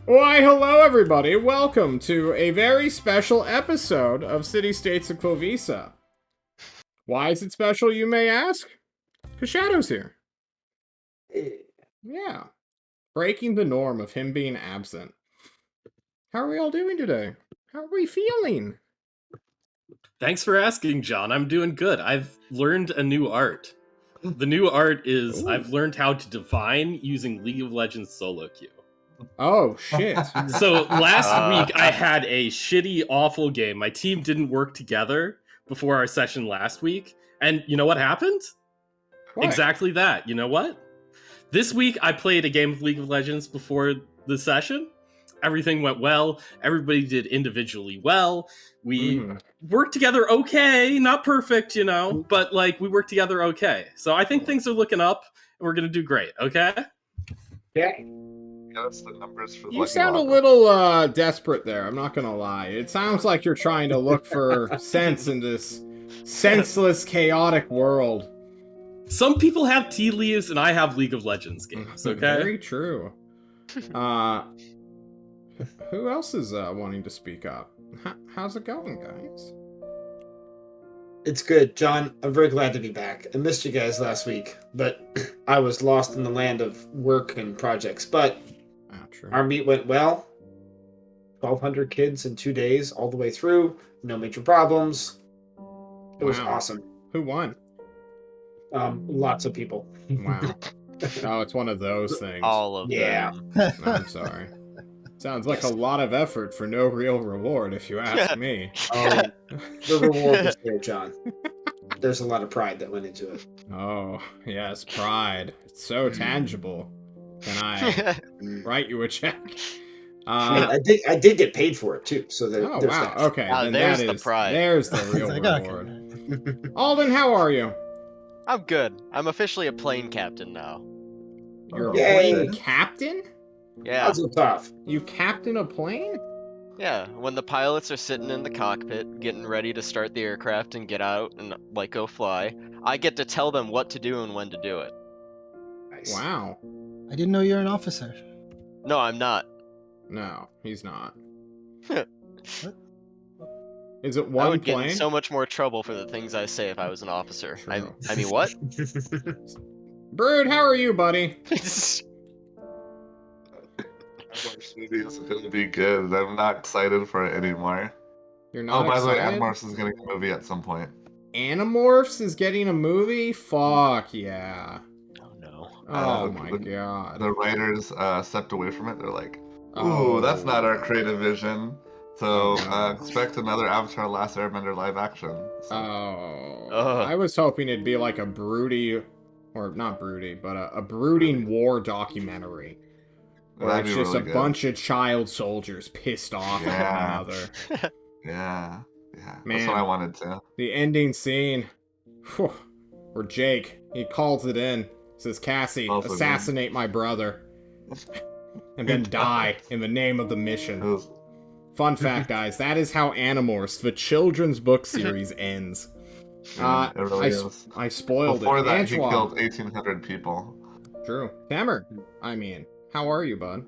Why, hello everybody. Welcome to a very special episode of City States of Klovisa. Why is it special, you may ask? Because Shadow's here. Yeah. Breaking the norm of him being absent. How are we all doing today? How are we feeling? Thanks for asking, John. I'm doing good. I've learned a new art. The new art is I've learned how to divine using League of Legends solo queue. Oh, shit. So last week I had a shitty, awful game. My team didn't work together before our session last week. And you know what happened? What? Exactly that. You know what? This week I played a game of League of Legends before the session. Everything went well. Everybody did individually well. We worked together okay. Not perfect, you know, but like we worked together okay. So I think things are looking up and we're going to do great, okay? Yeah. That's the numbers for You sound a little desperate there, I'm not gonna lie. It sounds like you're trying to look for sense in this senseless, chaotic world. Some people have tea leaves and I have League of Legends games, okay? Very true. Who else is wanting to speak up? How's it going, guys? It's good, John. I'm very glad to be back. I missed you guys last week, but I was lost in the land of work and projects. But our meet went well. 1,200 kids in 2 days, all the way through. No major problems. It was awesome. Who won? Lots of people. Wow. Oh, it's one of those things. All of them. I'm sorry. Sounds like a lot of effort for no real reward, if you ask me. Oh, the reward was there, John. There's a lot of pride that went into it. Oh, yes, pride. It's so tangible. Can I write you a check? I did get paid for it, too. So there's wow. that. Okay, then there's that the is, pride. There's the real reward. Alden, how are you? I'm good. I'm officially a plane captain now. You're a plane captain? Yeah. That's so tough. You captain a plane? Yeah, when the pilots are sitting in the cockpit, getting ready to start the aircraft and get out and, like, go fly, I get to tell them what to do and when to do it. Nice. Wow. I didn't know you're an officer. No, I'm not. No, he's not. What? Is it I one would plane? get in so much more trouble for the things I say if I was an officer. I mean, what? Brood, how are you, buddy? It's going to be good. I'm not excited for it anymore. You're not by the way, excited? Animorphs is getting a movie at some point. Animorphs is getting a movie? Fuck yeah. Oh no. Oh my god. The writers stepped away from it. They're like, ooh, that's not our creative vision. So expect another Avatar Last Airbender live action. So. I was hoping it'd be like a broody, or not broody, but a brooding war documentary. Where it's just really a bunch of child soldiers pissed off at one another. Yeah. Man, that's what I wanted to. The ending scene, where Jake, he calls it in, says, Cassie, assassinate my brother. And then die in the name of the mission. Fun fact, guys, that is how Animorphs, the children's book series, ends. It really is. I spoiled Before it. That, Antoine. he killed 1,800 people. True. Hammer, how are you, bud?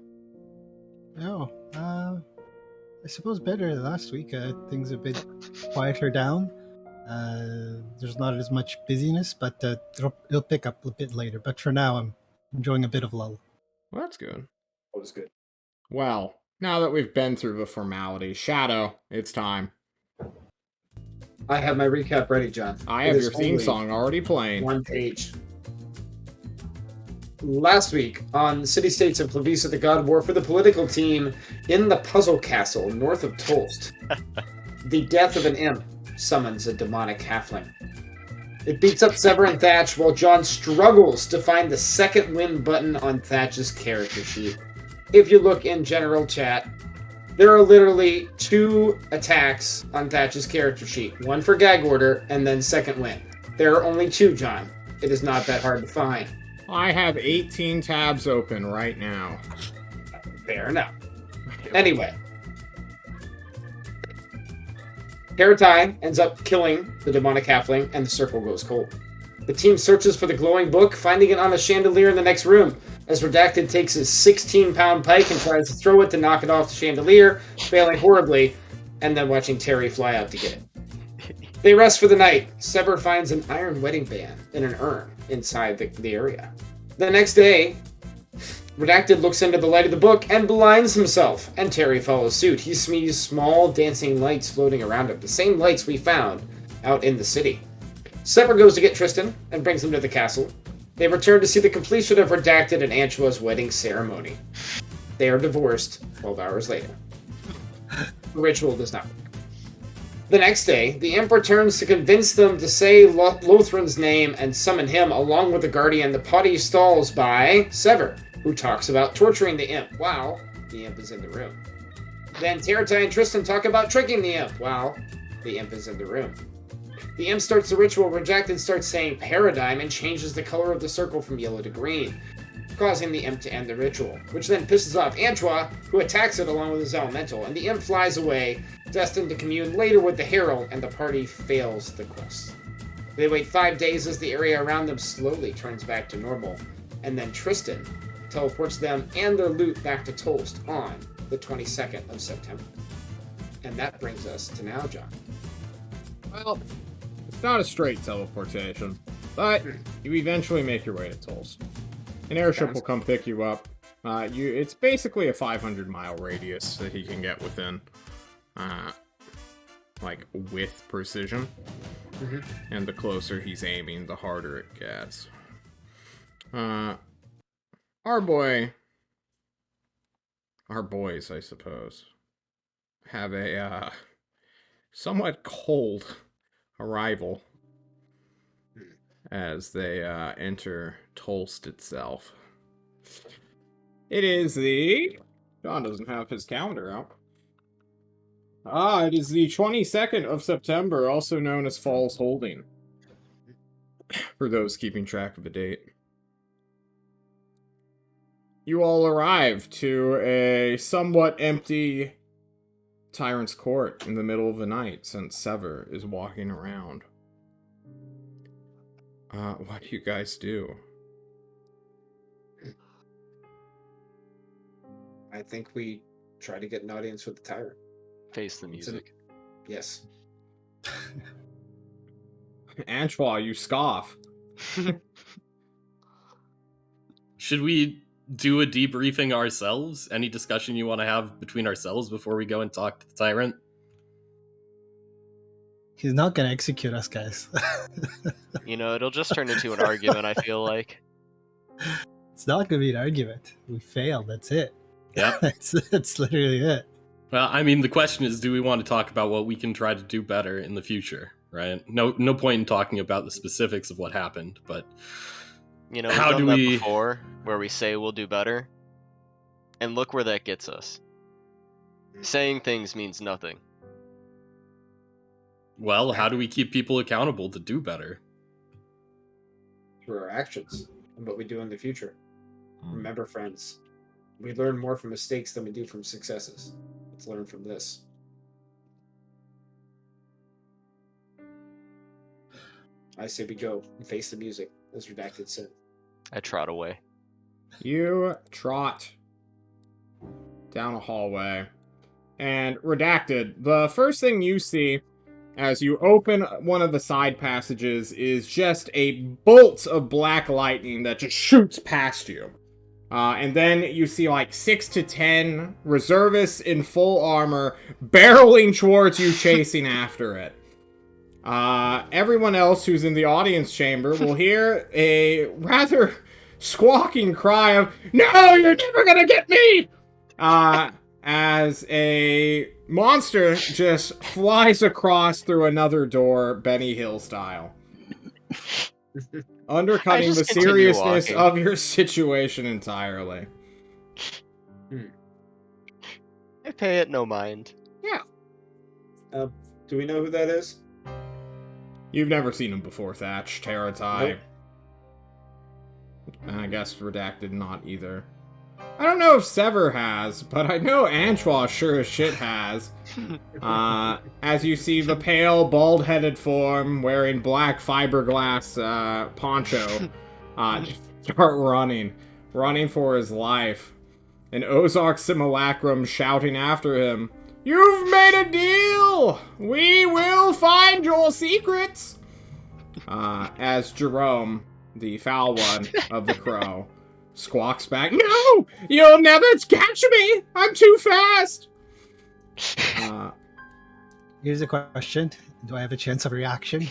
Oh, I suppose better than last week. Things are a bit quieter down. There's not as much busyness, but it'll pick up a bit later. But for now, I'm enjoying a bit of lull. Well, that's good. That was good. Well, now that we've been through the formalities, Shadow, it's time. I have my recap ready, John. I have your theme song already playing. One page. Last week, on City States of Klovisa, the God of War for the political team in the Puzzle Castle north of Tolst, the death of an imp summons a demonic halfling. It beats up Sever and Thatch while John struggles to find the second win button on Thatch's character sheet. If you look in general chat, there are literally 2 attacks on Thatch's character sheet. One for gag order, and then second win. There are only 2, John. It is not that hard to find. I have 18 tabs open right now. Fair enough. Anyway. Karatai ends up killing the demonic halfling, and the circle goes cold. The team searches for the glowing book, finding it on a chandelier in the next room. As Redacted takes his 16-pound pike and tries to throw it to knock it off the chandelier, failing horribly, and then watching Terry fly out to get it. They rest for the night. Sever finds an iron wedding band in an urn inside the area. The next day, Redacted looks into the light of the book and blinds himself, and Terry follows suit. He sees small dancing lights floating around him, the same lights we found out in the city. Sever goes to get Tristan and brings him to the castle. They return to see the completion of Redacted and Anchua's wedding ceremony. They are divorced 12 hours later. The ritual does not work. The next day, the imp returns to convince them to say Lothrin's name and summon him along with the guardian. The party stalls by Sever, who talks about torturing the imp while the imp is in the room. Then Teratai and Tristan talk about tricking the imp while the imp is in the room. The imp starts the ritual. Redacted starts saying paradigm and changes the color of the circle from yellow to green, causing the imp to end the ritual, which then pisses off Antoine, who attacks it along with his elemental, and the imp flies away, destined to commune later with the herald, and the party fails the quest. They wait 5 days as the area around them slowly turns back to normal, and then Tristan teleports them and their loot back to Tolst on the 22nd of September. And that brings us to now, John. Well, it's not a straight teleportation, but you eventually make your way to Tolst. An airship will come pick you up. It's basically a 500-mile radius that he can get within, like, with precision. Mm-hmm. And the closer he's aiming, the harder it gets. Our boys, I suppose, have a, somewhat cold arrival as they enter Tolst itself. It is the... John doesn't have his calendar out. It is the 22nd of September, also known as Fall's Holding, for those keeping track of the date. You all arrive to a somewhat empty Tyrant's Court in the middle of the night, since Sever is walking around. What do you guys do? I think we try to get an audience with the Tyrant. Face the music. Yes. Antoine, you scoff. Should we do a debriefing ourselves? Any discussion you want to have between ourselves before we go and talk to the Tyrant? He's not going to execute us, guys. You know, it'll just turn into an argument, I feel like. It's not going to be an argument. We failed, that's it. Yeah. That's literally it. Well, I mean, the question is, do we want to talk about what we can try to do better in the future, right? No point in talking about the specifics of what happened, but... You know, how do that we... before, where we say we'll do better, and look where that gets us. Saying things means nothing. Well, how do we keep people accountable to do better? Through our actions and what we do in the future. Remember, friends, we learn more from mistakes than we do from successes. Let's learn from this. I say we go and face the music, as Redacted said. I trot away. You trot down a hallway. And Redacted, the first thing you see as you open one of the side passages is just a bolt of black lightning that just shoots past you. And then you see like 6 to 10 reservists in full armor barreling towards you, chasing after it. Everyone else who's in the audience chamber will hear a rather squawking cry of, "No, you're never gonna get me!" As a monster just flies across through another door, Benny Hill style. Undercutting the seriousness of your situation entirely. I pay it no mind. Yeah. Do we know who that is? You've never seen him before, Thatch. Teratai. Nope. I guess Redacted not either. I don't know if Sever has, but I know Antoine sure as shit has. As you see the pale, bald-headed form wearing black fiberglass poncho start running for his life. And Ozark Simulacrum shouting after him, "You've made a deal! We will find your secrets!" As Jerome, the foul one of the crow, squawks back, "No! You'll never catch me! I'm too fast!" Here's a question. Do I have a chance of reaction?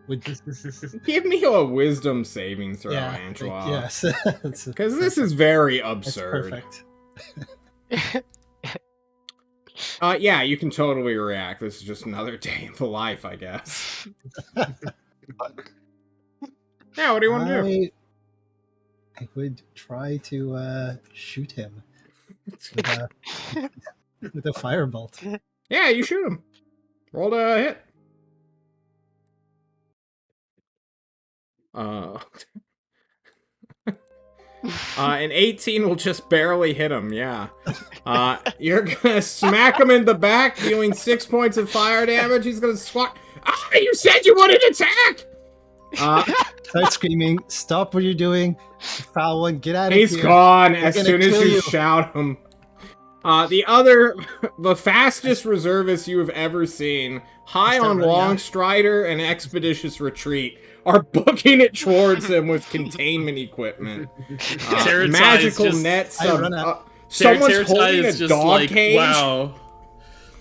Give me a wisdom saving throw, Yeah, Angela. yes. Because this is very That's absurd. perfect. Yeah, you can totally react. This is just another day in the life, I guess. Yeah, what do you want to do? I would try to shoot him with a firebolt. Yeah, you shoot him. Roll to hit. An 18 will just barely hit him, yeah. You're gonna smack him in the back, dealing 6 points of fire damage. He's gonna swat. Ah, you said you wanted to attack! Start screaming, "Stop what you're doing! Foul one, get out of here!" He's gone We're as gonna soon as kill you shout him. The fastest reservists you have ever seen, high on long strider and expeditious retreat, are booking it towards him with containment equipment. Magical nets. Someone's holding a dog cage. Wow,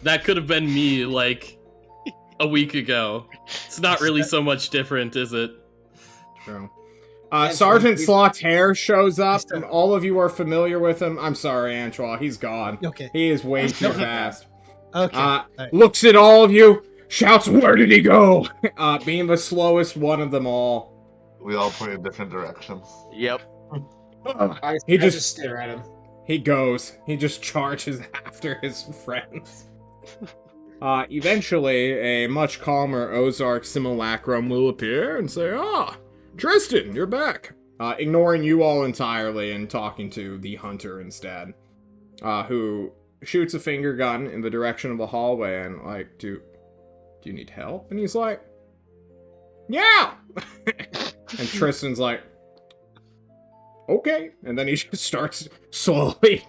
that could have been me like a week ago. It's not really so much different, is it? True. Sergeant Slaughter shows up, and all of you are familiar with him. I'm sorry, Antoine, he's gone. Okay. He is way too fast. Okay. Right. Looks at all of you, shouts, "Where did he go?" Being the slowest one of them all. We all point in different directions. Yep. I just stare at him. He goes. He just charges after his friends. Eventually, a much calmer Ozark Simulacrum will appear and say, Tristan, you're back. Ignoring you all entirely and talking to the hunter instead. Who shoots a finger gun in the direction of the hallway and like, do you need help? And he's like, yeah! And Tristan's like, okay. And then he just starts slowly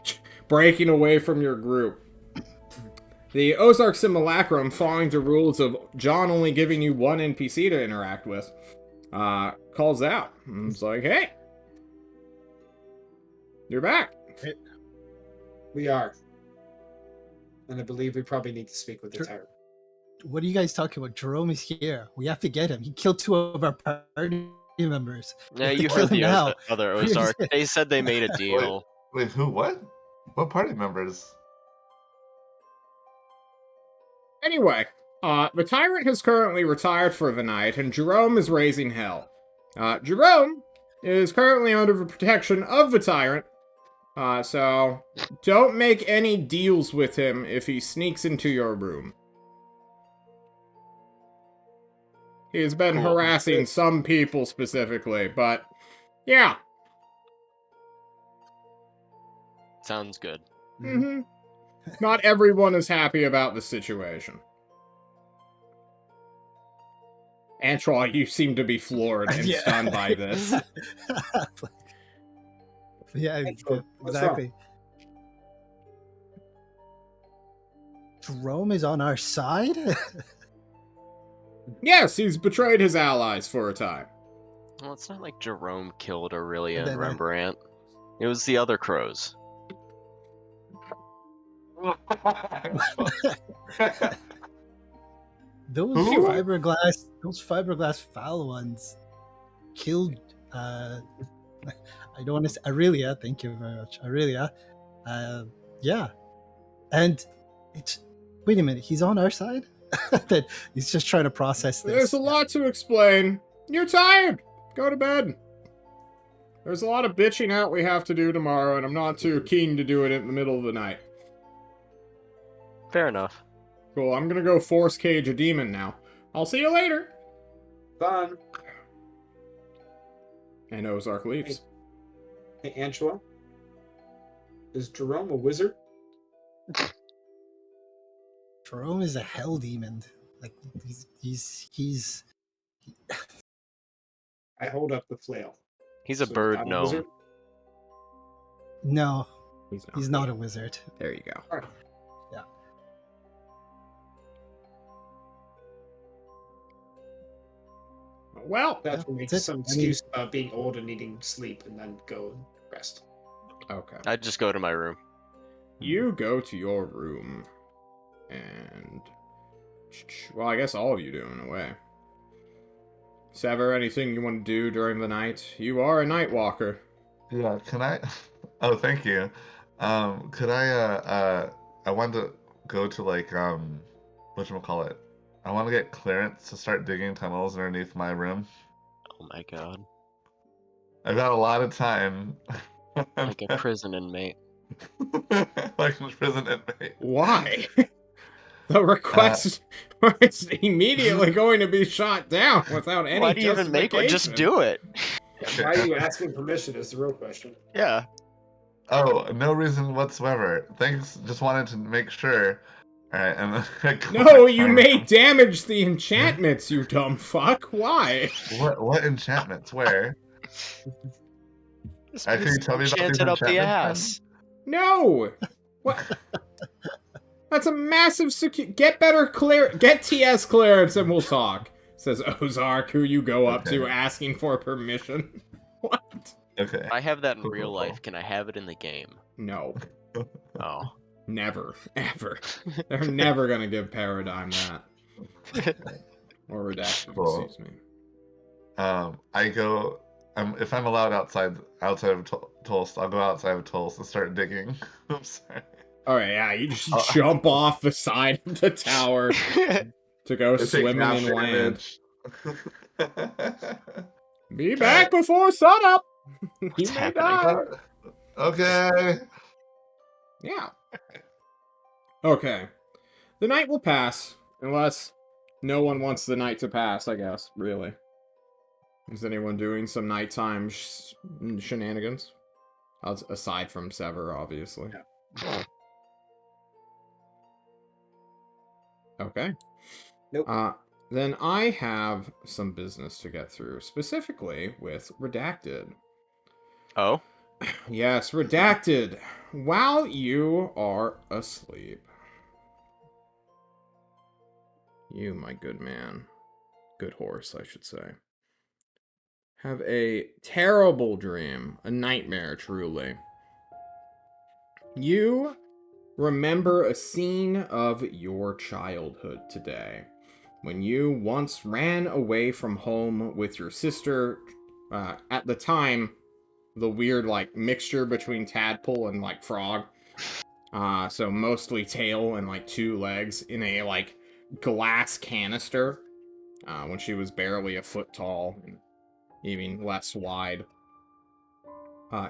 breaking away from your group. The Ozark Simulacrum, following the rules of John only giving you one NPC to interact with, calls out. And it's like, hey! You're back. We are. And I believe we probably need to speak with the tyrant. What are you guys talking about? Jerome is here. We have to get him. He killed 2 of our party members. Yeah, you heard the other Ozark. They said they made a deal. Wait, who? What? What party members? Anyway, the tyrant has currently retired for the night, and Jerome is raising hell. Jerome is currently under the protection of the tyrant, so don't make any deals with him if he sneaks into your room. He has been harassing some people specifically, but yeah. Sounds good. Mm-hmm. Not everyone is happy about the situation. Antoine, you seem to be floored and stunned by this. Yeah, exactly. Jerome is on our side? Yes, he's betrayed his allies for a time. Well, it's not like Jerome killed Aurelia and Rembrandt. It was the other crows. Those fiberglass foul ones killed I don't want to say Aurelia, thank you very much. Aurelia. Yeah. And it's wait a minute, he's on our side? That he's just trying to process this. There's a lot to explain. You're tired. Go to bed. There's a lot of bitching out we have to do tomorrow, and I'm not too keen to do it in the middle of the night. Fair enough. Cool, I'm gonna go force cage a demon now. I'll see you later. Fun. And Ozark leaves. Hey, Angela? Is Jerome a wizard? Jerome is a hell demon. Like he's I hold up the flail. He's a So bird not a gnome. wizard? no, He's not. he's not a wizard. There you go. All right. Yeah. Well, That's Yeah, what makes that's it. some excuse about being old and needing sleep and then go and rest. okay. I'd just go to my room. You go to your room, and well, I guess all of you do in a way. Sever, anything you want to do during the night? You are a night walker. Yeah, can I? Oh, thank you. Could I want to go to like whatchamacallit? I want to get clearance to start digging tunnels underneath my room. Oh my god. I've got a lot of time. Like a prison inmate. Like a prison inmate. Why? The request was immediately going to be shot down without any Why do you even make one? Just justification. do it. Why are you asking permission is the real question. Yeah. Oh, no reason whatsoever. Thanks. Just wanted to make sure. All right, and then No, you may damage the enchantments, you dumb fuck. Why? What enchantments? Where? This Can you tell me about these enchanted up the enchantments, ass. No. What? That's a massive get TS clearance and we'll talk. Says Ozark, who you go up to Okay. asking for permission. What? Okay. If I have that in Cool, real cool, life, cool. can I have it in the game? No. Oh. Never. Ever. They're never gonna give Paradigm that. Or Redacted, Cool. excuse me. I go. If I'm allowed outside of Tulst, I'll go outside of Tulst and start digging. I'm sorry. Alright, yeah, you just jump off the side of the tower to go It takes swimming half in land. damage. Be back before sunup! You What's may happening? die. Okay. Yeah. Okay. The night will pass, unless no one wants the night to pass, I guess, really. Is anyone doing some nighttime shenanigans? Aside from Sever, obviously. Okay. Nope. Then I have some business to get through, specifically with Redacted. Oh? Yes, Redacted. While you are asleep. You, my good man. Good horse, I should say. Have a terrible dream. A nightmare, truly. You remember a scene of your childhood today. When you once ran away from home with your sister. At the time, the weird, like, mixture between tadpole and, like, frog. So mostly tail and, like, 2 legs in a, like, glass canister. When she was barely a foot tall and even less wide.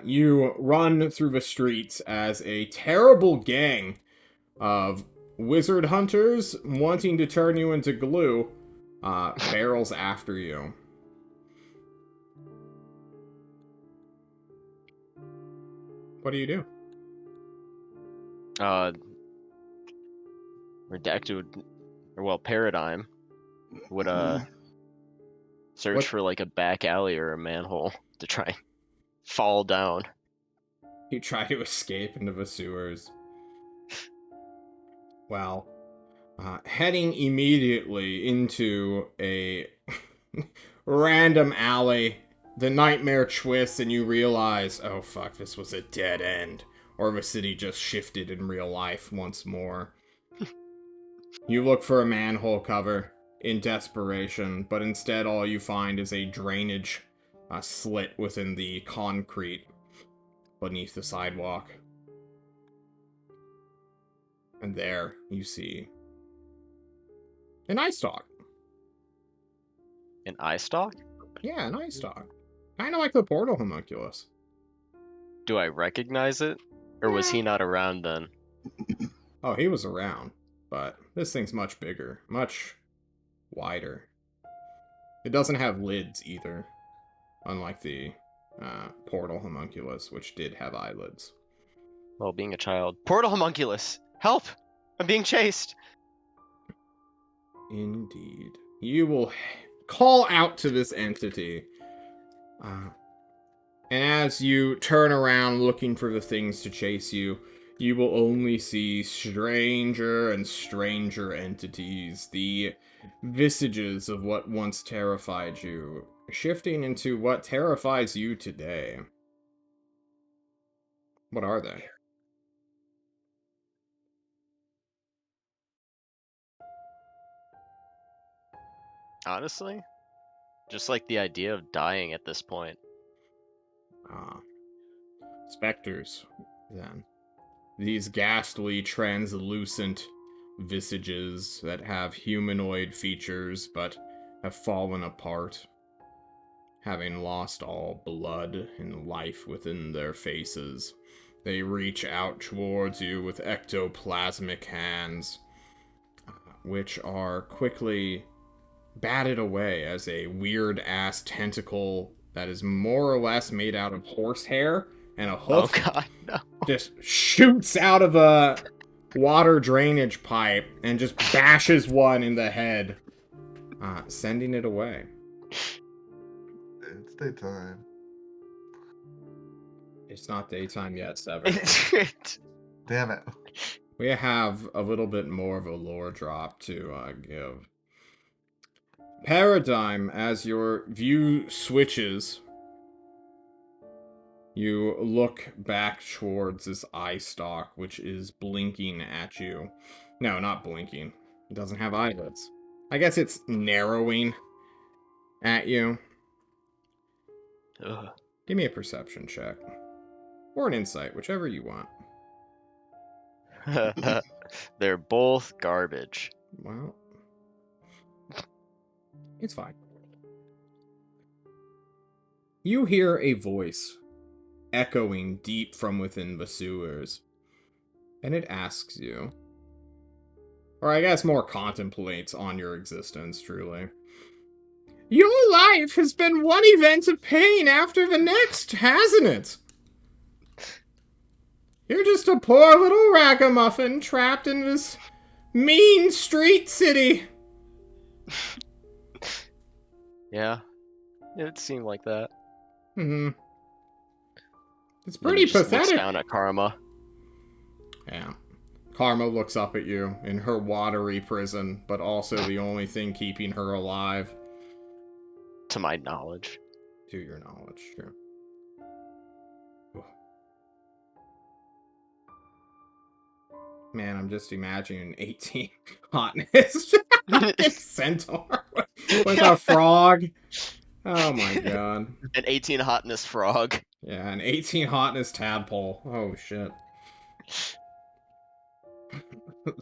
You run through the streets as a terrible gang of wizard hunters wanting to turn you into glue barrels after you. What do you do? Redacted would, or well, Paradigm would search What? for like a back alley or a manhole to try and fall down. You try to escape into the sewers. Well, heading immediately into a random alley, the nightmare twists and you realize, oh fuck, this was a dead end. Or the city just shifted in real life once more. You look for a manhole cover in desperation, but instead all you find is a drainage slit within the concrete beneath the sidewalk. And there you see an eye stalk. An eye stalk? Yeah, an eye stalk. Kind of like the portal homunculus. Do I recognize it? Or was he not around then? Oh, he was around, but this thing's much bigger, much wider. It doesn't have lids either, unlike the portal homunculus, which did have eyelids. Well, being a child. Portal homunculus! Help! I'm being chased! Indeed. You will call out to this entity. And as you turn around looking for the things to chase you, you will only see stranger and stranger entities, the visages of what once terrified you, shifting into what terrifies you today. What are they? Honestly? Just like the idea of dying at this point. Specters, then. These ghastly, translucent visages that have humanoid features but have fallen apart, having lost all blood and life within their faces. They reach out towards you with ectoplasmic hands, which are quickly batted away as a weird-ass tentacle that is more or less made out of horsehair and a hoof Oh god, no. just shoots out of a water drainage pipe and just bashes one in the head, sending it away. It's daytime. It's not daytime yet, Sever. Damn it. We have a little bit more of a lore drop to give. Paradigm, as your view switches, you look back towards this eye stalk, which is blinking at you. No, not blinking. It doesn't have eyelids. I guess it's narrowing at you. Ugh. Give me a perception check. Or an insight, whichever you want. They're both garbage. Well, it's fine. You hear a voice echoing deep from within the sewers, and it asks you, or I guess more contemplates on your existence, truly. Your life has been one event of pain after the next, hasn't it? You're just a poor little ragamuffin trapped in this mean street city. Yeah, it seemed like that. It's pretty Just looks pathetic. down at Karma. Yeah. Karma looks up at you in her watery prison, but also the only thing keeping her alive. To my knowledge. To your knowledge, true. Man, I'm just imagining 18 hotness. Centaur with a frog. Oh my god. An 18 hotness frog. Yeah, an 18 hotness tadpole. Oh shit.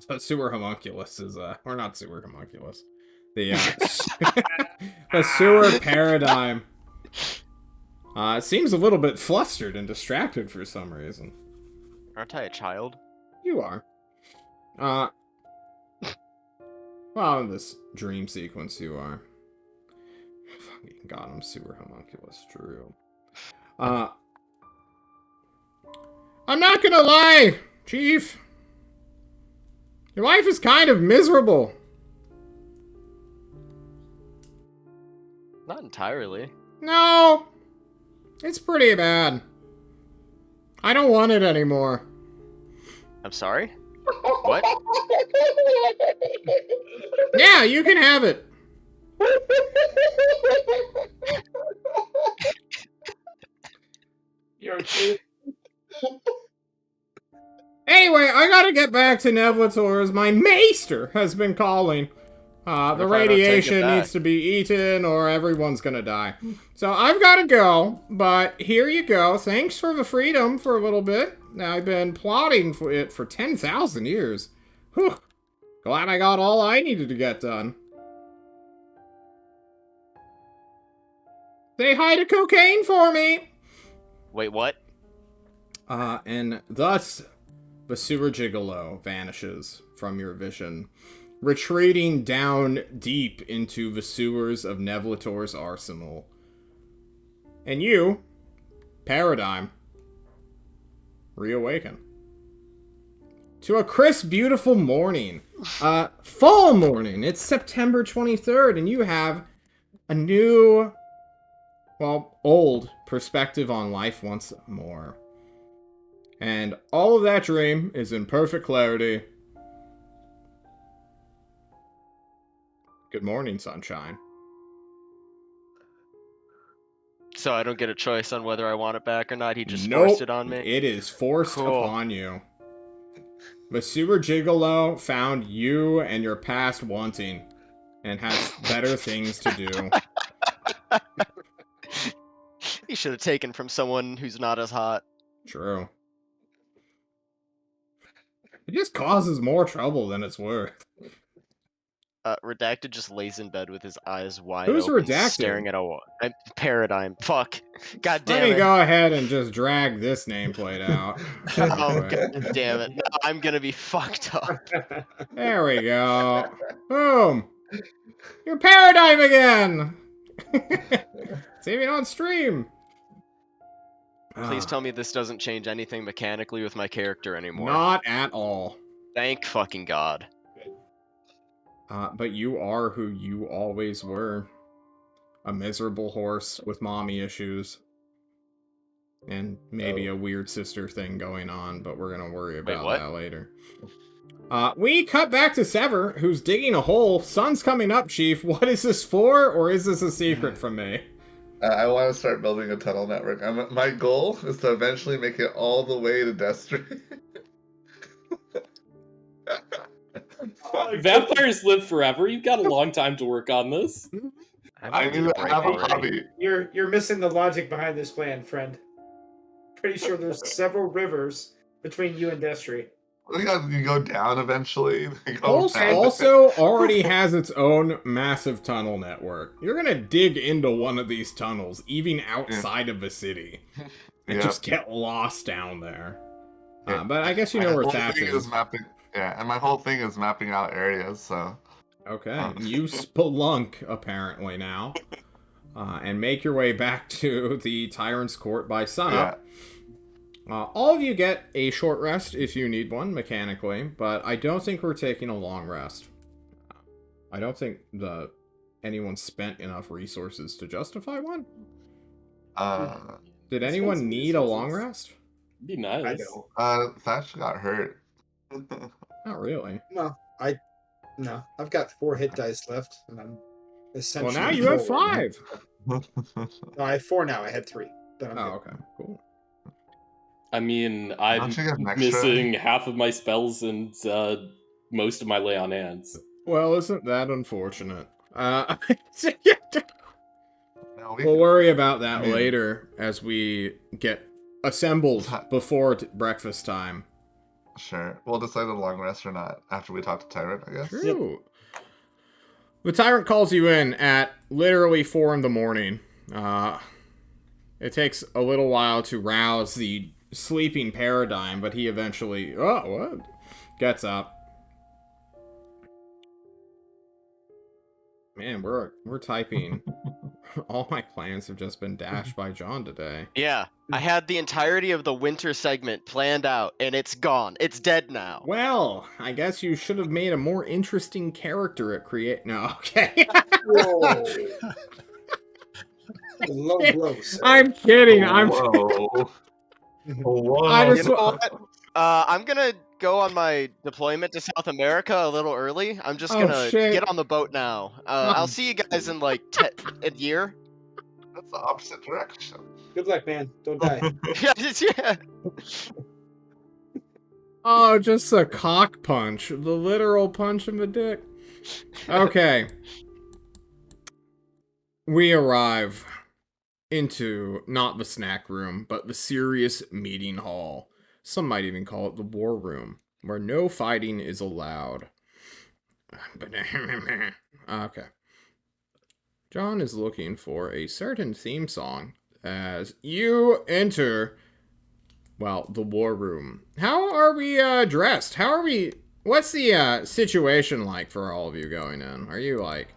The sewer homunculus is, or not sewer homunculus. The, the sewer paradigm. It seems a little bit flustered and distracted for some reason. Aren't I a child? You are. Well, in this dream sequence, you are. Fucking god, I'm sewer homunculus, true. I'm not gonna lie, Chief. Your life is kind of miserable. Not entirely. No. It's pretty bad. I don't want it anymore. I'm sorry? What? Yeah, you can have it. You're cute. Anyway, I gotta get back to Nevlator as my maester has been calling. The radiation needs to be eaten or everyone's gonna die. So I've gotta go, but here you go. Thanks for the freedom for a little bit. I've been plotting for it for 10,000 years. Whew. Glad I got all I needed to get done. Say hi to cocaine for me! Wait, what? And thus, the sewer gigolo vanishes from your vision, retreating down deep into the sewers of Nevlator's arsenal. And you, Paradigm, reawaken. to a crisp, beautiful morning. Fall morning. It's September 23rd, and you have a new, well, old perspective on life once more. And all of that dream is in perfect clarity. Good morning, sunshine. So I don't get a choice on whether I want it back or not. He just forced it on me. It is forced Cool. upon you. The sewer gigolo found you and your past wanting, and has better things to do. He should have taken from someone who's not as hot. True. It just causes more trouble than it's worth. Redacted just lays in bed with his eyes wide Who's open, Redacted? staring at a paradigm. Fuck. God Let damn me it. go ahead and just drag this nameplate out. Oh, Okay. God damn it. No, I'm gonna be fucked up. There we go. Boom. Your paradigm again. Saving on stream. Please tell me this doesn't change anything mechanically with my character anymore. Not at all. Thank fucking God. But you are who you always were. A miserable horse with mommy issues. And maybe a weird sister thing going on, but we're gonna worry about what? that later. We cut back to Sever, who's digging a hole. Sun's coming up, Chief. What is this for, or is this a secret from me? I want to start building a tunnel network. My goal is to eventually make it all the way to Destry. Vampires live forever. You've got a long time to work on this. I need to have a hobby. You're missing the logic behind this plan, friend. Pretty sure there's several rivers between you and Destry. You go down eventually. Pulse also already has its own massive tunnel network. You're gonna dig into one of these tunnels, even outside of the city, and just get lost down there. But I guess you know where Thatch is. And my whole thing is mapping out areas, so... Okay, you spelunk, apparently, now. And make your way back to the Tyrant's Court by sunup. All of you get a short rest if you need one, mechanically, but I don't think we're taking a long rest. I don't think anyone spent enough resources to justify one. Did anyone need a long rest? Be nice. I don't. Thatch got hurt. Not really. No, I've got 4 hit dice left, and I'm essentially. Well, now you have 5. No, I have 4 now. I had 3. Oh, okay, cool. I mean, I'm missing half of my spells and most of my lay on hands. Well, isn't that unfortunate? We'll worry about that later as we get assembled before breakfast time. Sure. We'll decide the long rest or not after we talk to Tyrant, I guess. True. Yep. The Tyrant calls you in at literally 4 in the morning. It takes a little while to rouse the sleeping paradigm, but he eventually gets up. Man, we're typing. All my plans have just been dashed by John today. Yeah, I had the entirety of the winter segment planned out, and it's gone. It's dead now. Well, I guess you should have made a more interesting character at create. No, okay. Whoa. Low blows. I'm kidding. Whoa. Whoa. I'm gonna go on my deployment to South America a little early. I'm just gonna get on the boat now. I'll see you guys in like a year. That's the opposite direction. Good luck, man. Don't die. Yeah. Oh, just a cock punch. The literal punch in the dick. Okay. We arrive into not the snack room, but the serious meeting hall. Some might even call it the war room, where no fighting is allowed. Okay. John is looking for a certain theme song as you enter, well, the war room. How are we dressed? What's the situation like for all of you going in? Are you like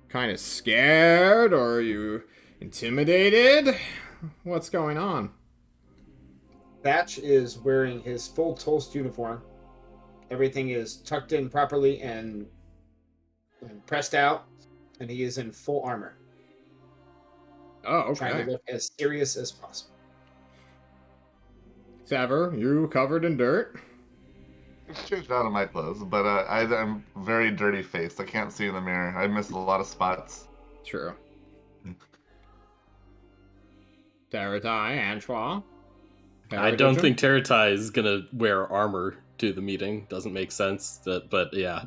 kind of scared, or are you intimidated? What's going on? Thatch is wearing his full Toast uniform. Everything is tucked in properly and pressed out, and he is in full armor. Oh, okay. Trying to look as serious as possible. Sever, you covered in dirt? Changed out of my clothes, but I'm very dirty faced. I can't see in the mirror. I missed a lot of spots. True. Teratai, Antoine? I don't think Teratai is gonna wear armor to the meeting. Doesn't make sense. But yeah,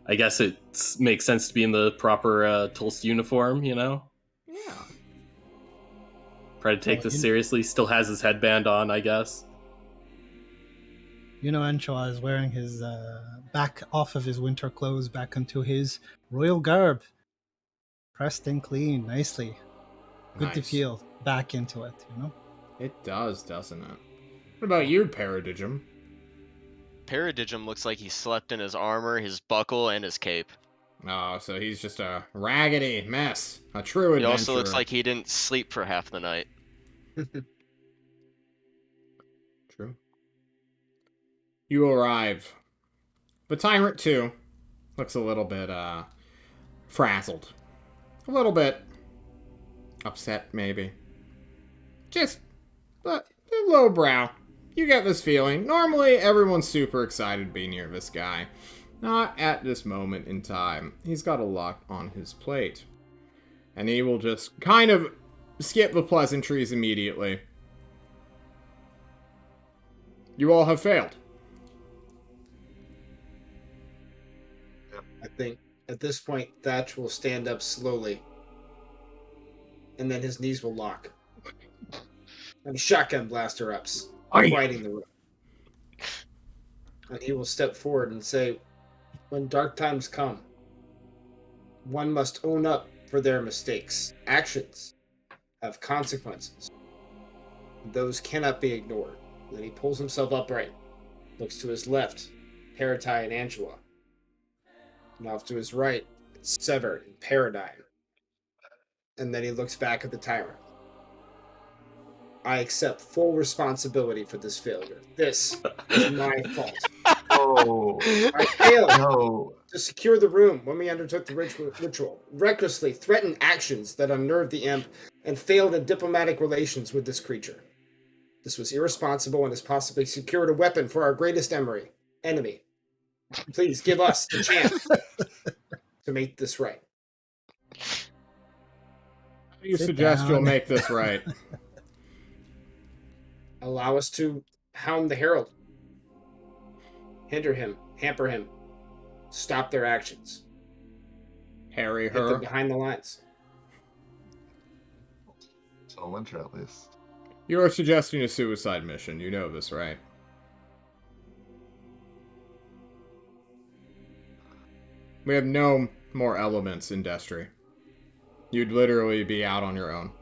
I guess it makes sense to be in the proper Tulst uniform, you know? Yeah. Try to take this seriously. Still has his headband on, I guess. You know, Anchois is wearing his back off of his winter clothes back into his royal garb. Pressed and clean, nicely. Good to feel back into it, you know? It does, doesn't it? What about you, Paradigm? Paradigm looks like he slept in his armor, his buckle, and his cape. Oh, so he's just a raggedy mess. A true adventurer. He also looks like he didn't sleep for half the night. True. You arrive. But Tyrant 2 looks a little bit, frazzled. A little bit upset, maybe. Just a low brow. You get this feeling. Normally, everyone's super excited to be near this guy. Not at this moment in time. He's got a lot on his plate. And he will just kind of skip the pleasantries immediately. You all have failed. I think at this point, Thatch will stand up slowly. And then his knees will lock. And shotgun blaster ups, quieting the room. And he will step forward and say, when dark times come, one must own up for their mistakes. Actions have consequences. Those cannot be ignored. Then he pulls himself upright, looks to his left, Paratai and Angela. And off to his right, it's Sever and Paradigm. And then he looks back at the tyrant. I accept full responsibility for this failure. This is my fault. Oh, I failed no. to secure the room when we undertook the ritual, recklessly threatened actions that unnerved the imp, and failed in diplomatic relations with this creature. This was irresponsible and has possibly secured a weapon for our greatest enemy. Please give us the chance to make this right. How do you suggest you'll make this right? Allow us to hound the Herald. Hinder him, hamper him, stop their actions. Harry Hit them her. behind the lines. Till winter, at least. You are suggesting a suicide mission. You know this, right? We have no more elements in Destry. You'd literally be out on your own.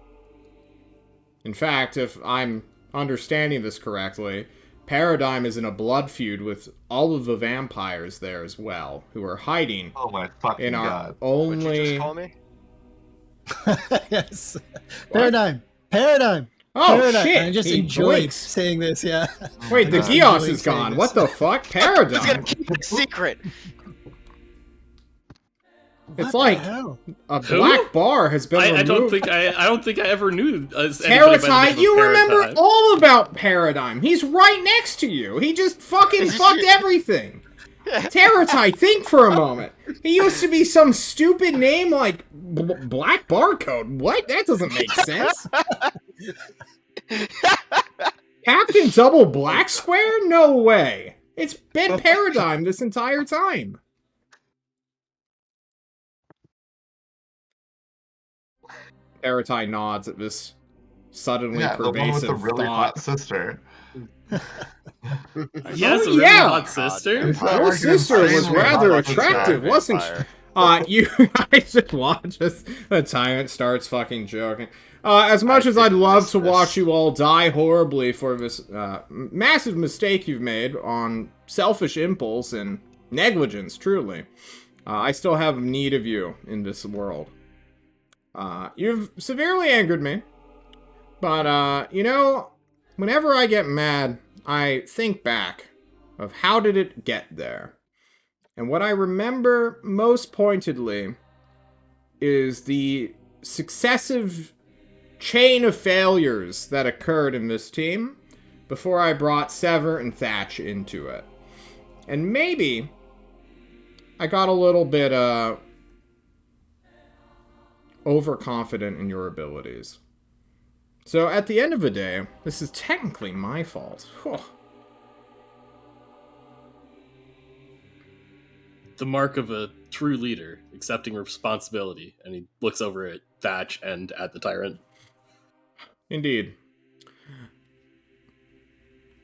In fact, if I'm understanding this correctly, Paradigm is in a blood feud with all of the vampires there as well, who are hiding Oh my fucking in our god. only... What'd you just call me? Yes. Paradigm. Oh, Paradigm. shit! I just he enjoyed blinks. saying this, yeah. Wait, the God. Gios is gone. What the fuck? He's gonna Paradigm. keep it secret. It's What like the hell? a black bar has been removed. I don't think I ever knew. Teratai, you remember all about Paradigm. He's right next to you. He just fucking fucked everything. Teratai, think for a moment. He used to be some stupid name like Black Barcode. What? That doesn't make sense. Captain Double Black Square? No way. It's been Paradigm this entire time. Teratai nods at this suddenly pervasive the one with the really thought. hot sister. Yes, Oh, a really yeah. hot sister. Your sister was rather attractive, wasn't she? You guys just watch as the tyrant starts fucking joking. As much as I'd love to watch you all die horribly for this massive mistake you've made on selfish impulse and negligence, truly, I still have need of you in this world. You've severely angered me, but, you know, whenever I get mad, I think back of how did it get there. And what I remember most pointedly is the successive chain of failures that occurred in this team before I brought Sever and Thatch into it. And maybe I got a little bit overconfident in your abilities. So at the end of the day, this is technically my fault. Whew. The mark of a true leader, accepting responsibility. And he looks over at Thatch and at the tyrant. Indeed.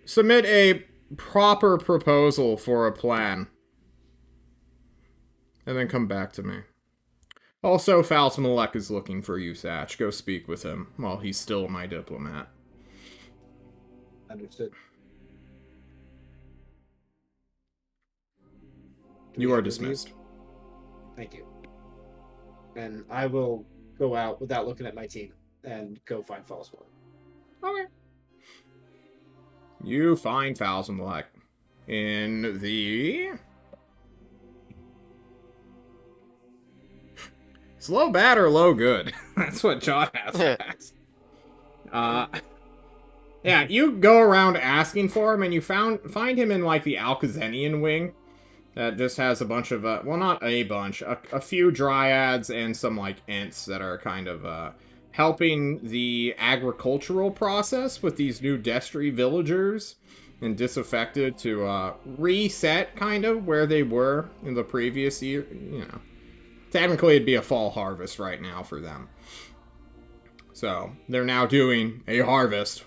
Submit a proper proposal for a plan. And then come back to me. Also, Falsmalek is looking for you, Thatch. Go speak with him while he's still my diplomat. Understood. You are dismissed. Thank you. And I will go out without looking at my team and go find Falsmalek. Okay. You find Falsmalek in the... It's low bad or low good. That's what John has to ask. Yeah, you go around asking for him, and you find him in, like, the Alcazenian wing. That just has a bunch of, well, not a bunch, a few dryads and some, like, ents that are kind of, helping the agricultural process with these new Destry villagers and disaffected to, reset, kind of, where they were in the previous year, you know. Technically, it'd be a fall harvest right now for them. So, they're now doing a harvest,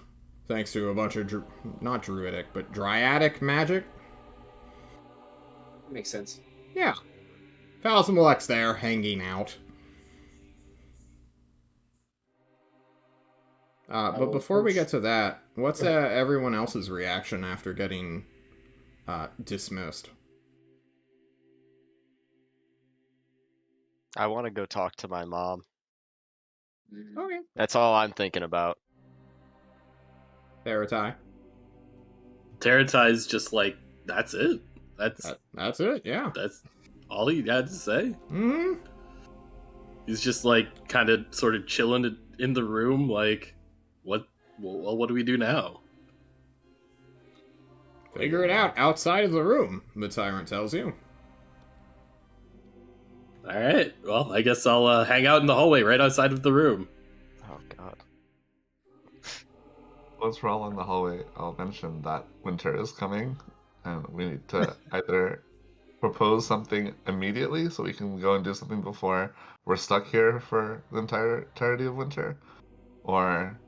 thanks to a bunch of, not druidic, but dryadic magic. Makes sense. Yeah. Falsmalek's there, hanging out. But before we get to that, what's everyone else's reaction after getting dismissed? I want to go talk to my mom. Okay. That's all I'm thinking about. Teratai. Teratai's just like, that's it. That's it, yeah. That's all he had to say. Mm-hmm. He's just like kind of sort of chilling in the room, like, what do we do now? Figure it out outside of the room, the tyrant tells you. Alright, well, I guess I'll hang out in the hallway right outside of the room. Oh, God. Once we're all in the hallway, I'll mention that winter is coming, and we need to either propose something immediately so we can go and do something before we're stuck here for the entirety of winter, or,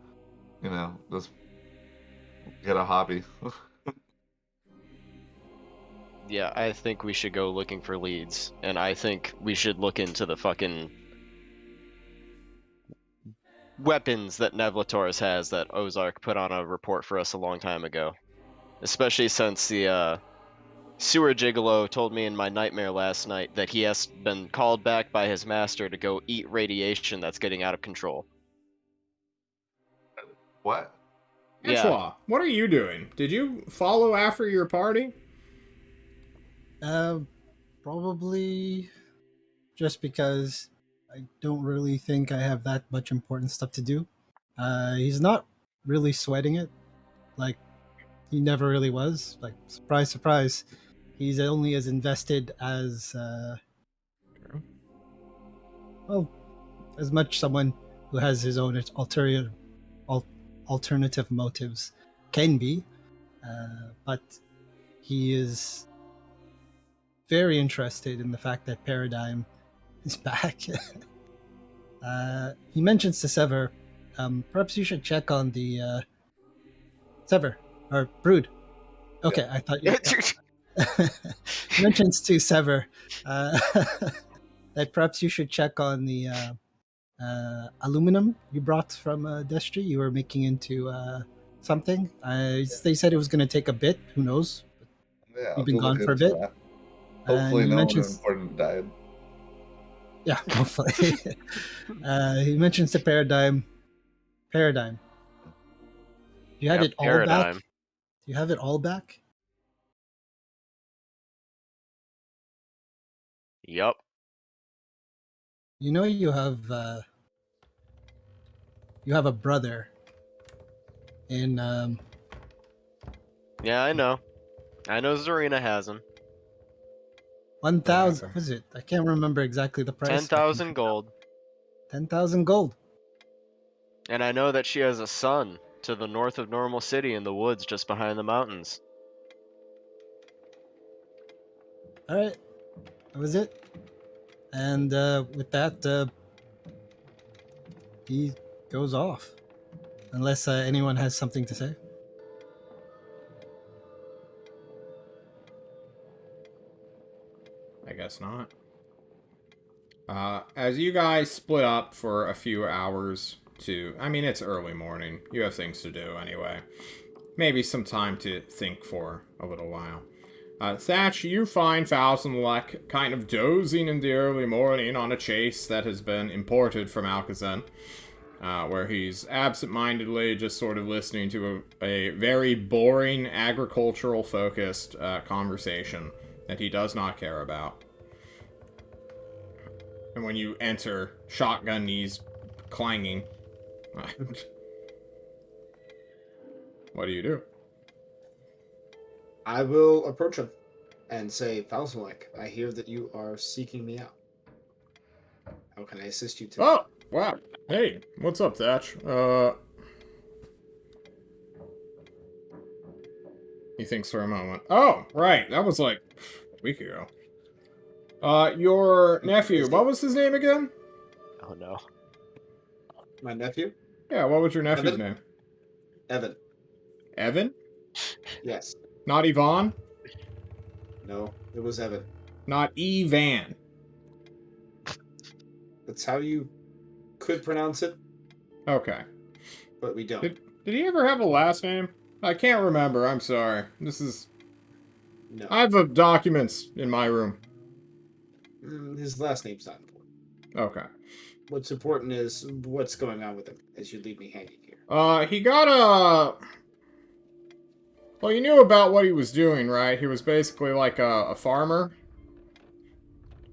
you know, just get a hobby. Yeah, I think we should go looking for leads, and I think we should look into the fucking weapons that Nevlatoris has that Ozark put on a report for us a long time ago. Especially since the sewer gigolo told me in my nightmare last night that he has been called back by his master to go eat radiation that's getting out of control. What? Antoine, Yeah. what are you doing? Did you follow after your party? Probably just because I don't really think I have that much important stuff to do. He's not really sweating it. Like, he never really was. Like, surprise, surprise. He's only as invested as, well, as much someone who has his own alternative motives can be. But he is very interested in the fact that Paradigm is back. He mentions to Sever, perhaps you should check on the Sever or Brood. Okay, I thought you. He mentions to Sever that perhaps you should check on the aluminum you brought from Destry. You were making into something. They said it was going to take a bit. Who knows? Yeah, You've been gone for a bit. That. Hopefully, no mentions... one important died. Yeah, hopefully. He mentions the Paradigm. You had it all back? You have it all back? Yup. You know you have a brother in Yeah, I know. I know Zarina has him. 1,000. What is it? I can't remember exactly the price. 10,000 gold. 10,000 gold. And I know that she has a son to the north of Normal City in the woods just behind the mountains. All right, that was it. And with that, he goes off. Unless anyone has something to say. I guess not. As you guys split up for a few hours I mean, it's early morning. You have things to do anyway. Maybe some time to think for a little while. Thatch, you find Fausenlek kind of dozing in the early morning on a chase that has been imported from Alcazan, where he's absent-mindedly just sort of listening to a very boring, agricultural-focused conversation that he does not care about. And when you enter, shotgun knees clanging. What do you do? I will approach him and say, Fauselek, I hear that you are seeking me out. How can I assist you today? Oh, wow. Hey, what's up, Thatch? He thinks for a moment. Oh, right. That was like a week ago. Your nephew, what was his name again? Oh no. My nephew? Yeah, what was your nephew's Evan? name? Evan. Evan? Yes. Not Yvonne? No, it was Evan. Not Evan. That's how you could pronounce it, Okay. but we don't. Did he ever have a last name? I can't remember, I'm sorry. No. I have documents in my room. His last name's not important. Okay. What's important is what's going on with him as you leave me hanging here. He got a... Well, you knew about what he was doing, right? He was basically like a farmer.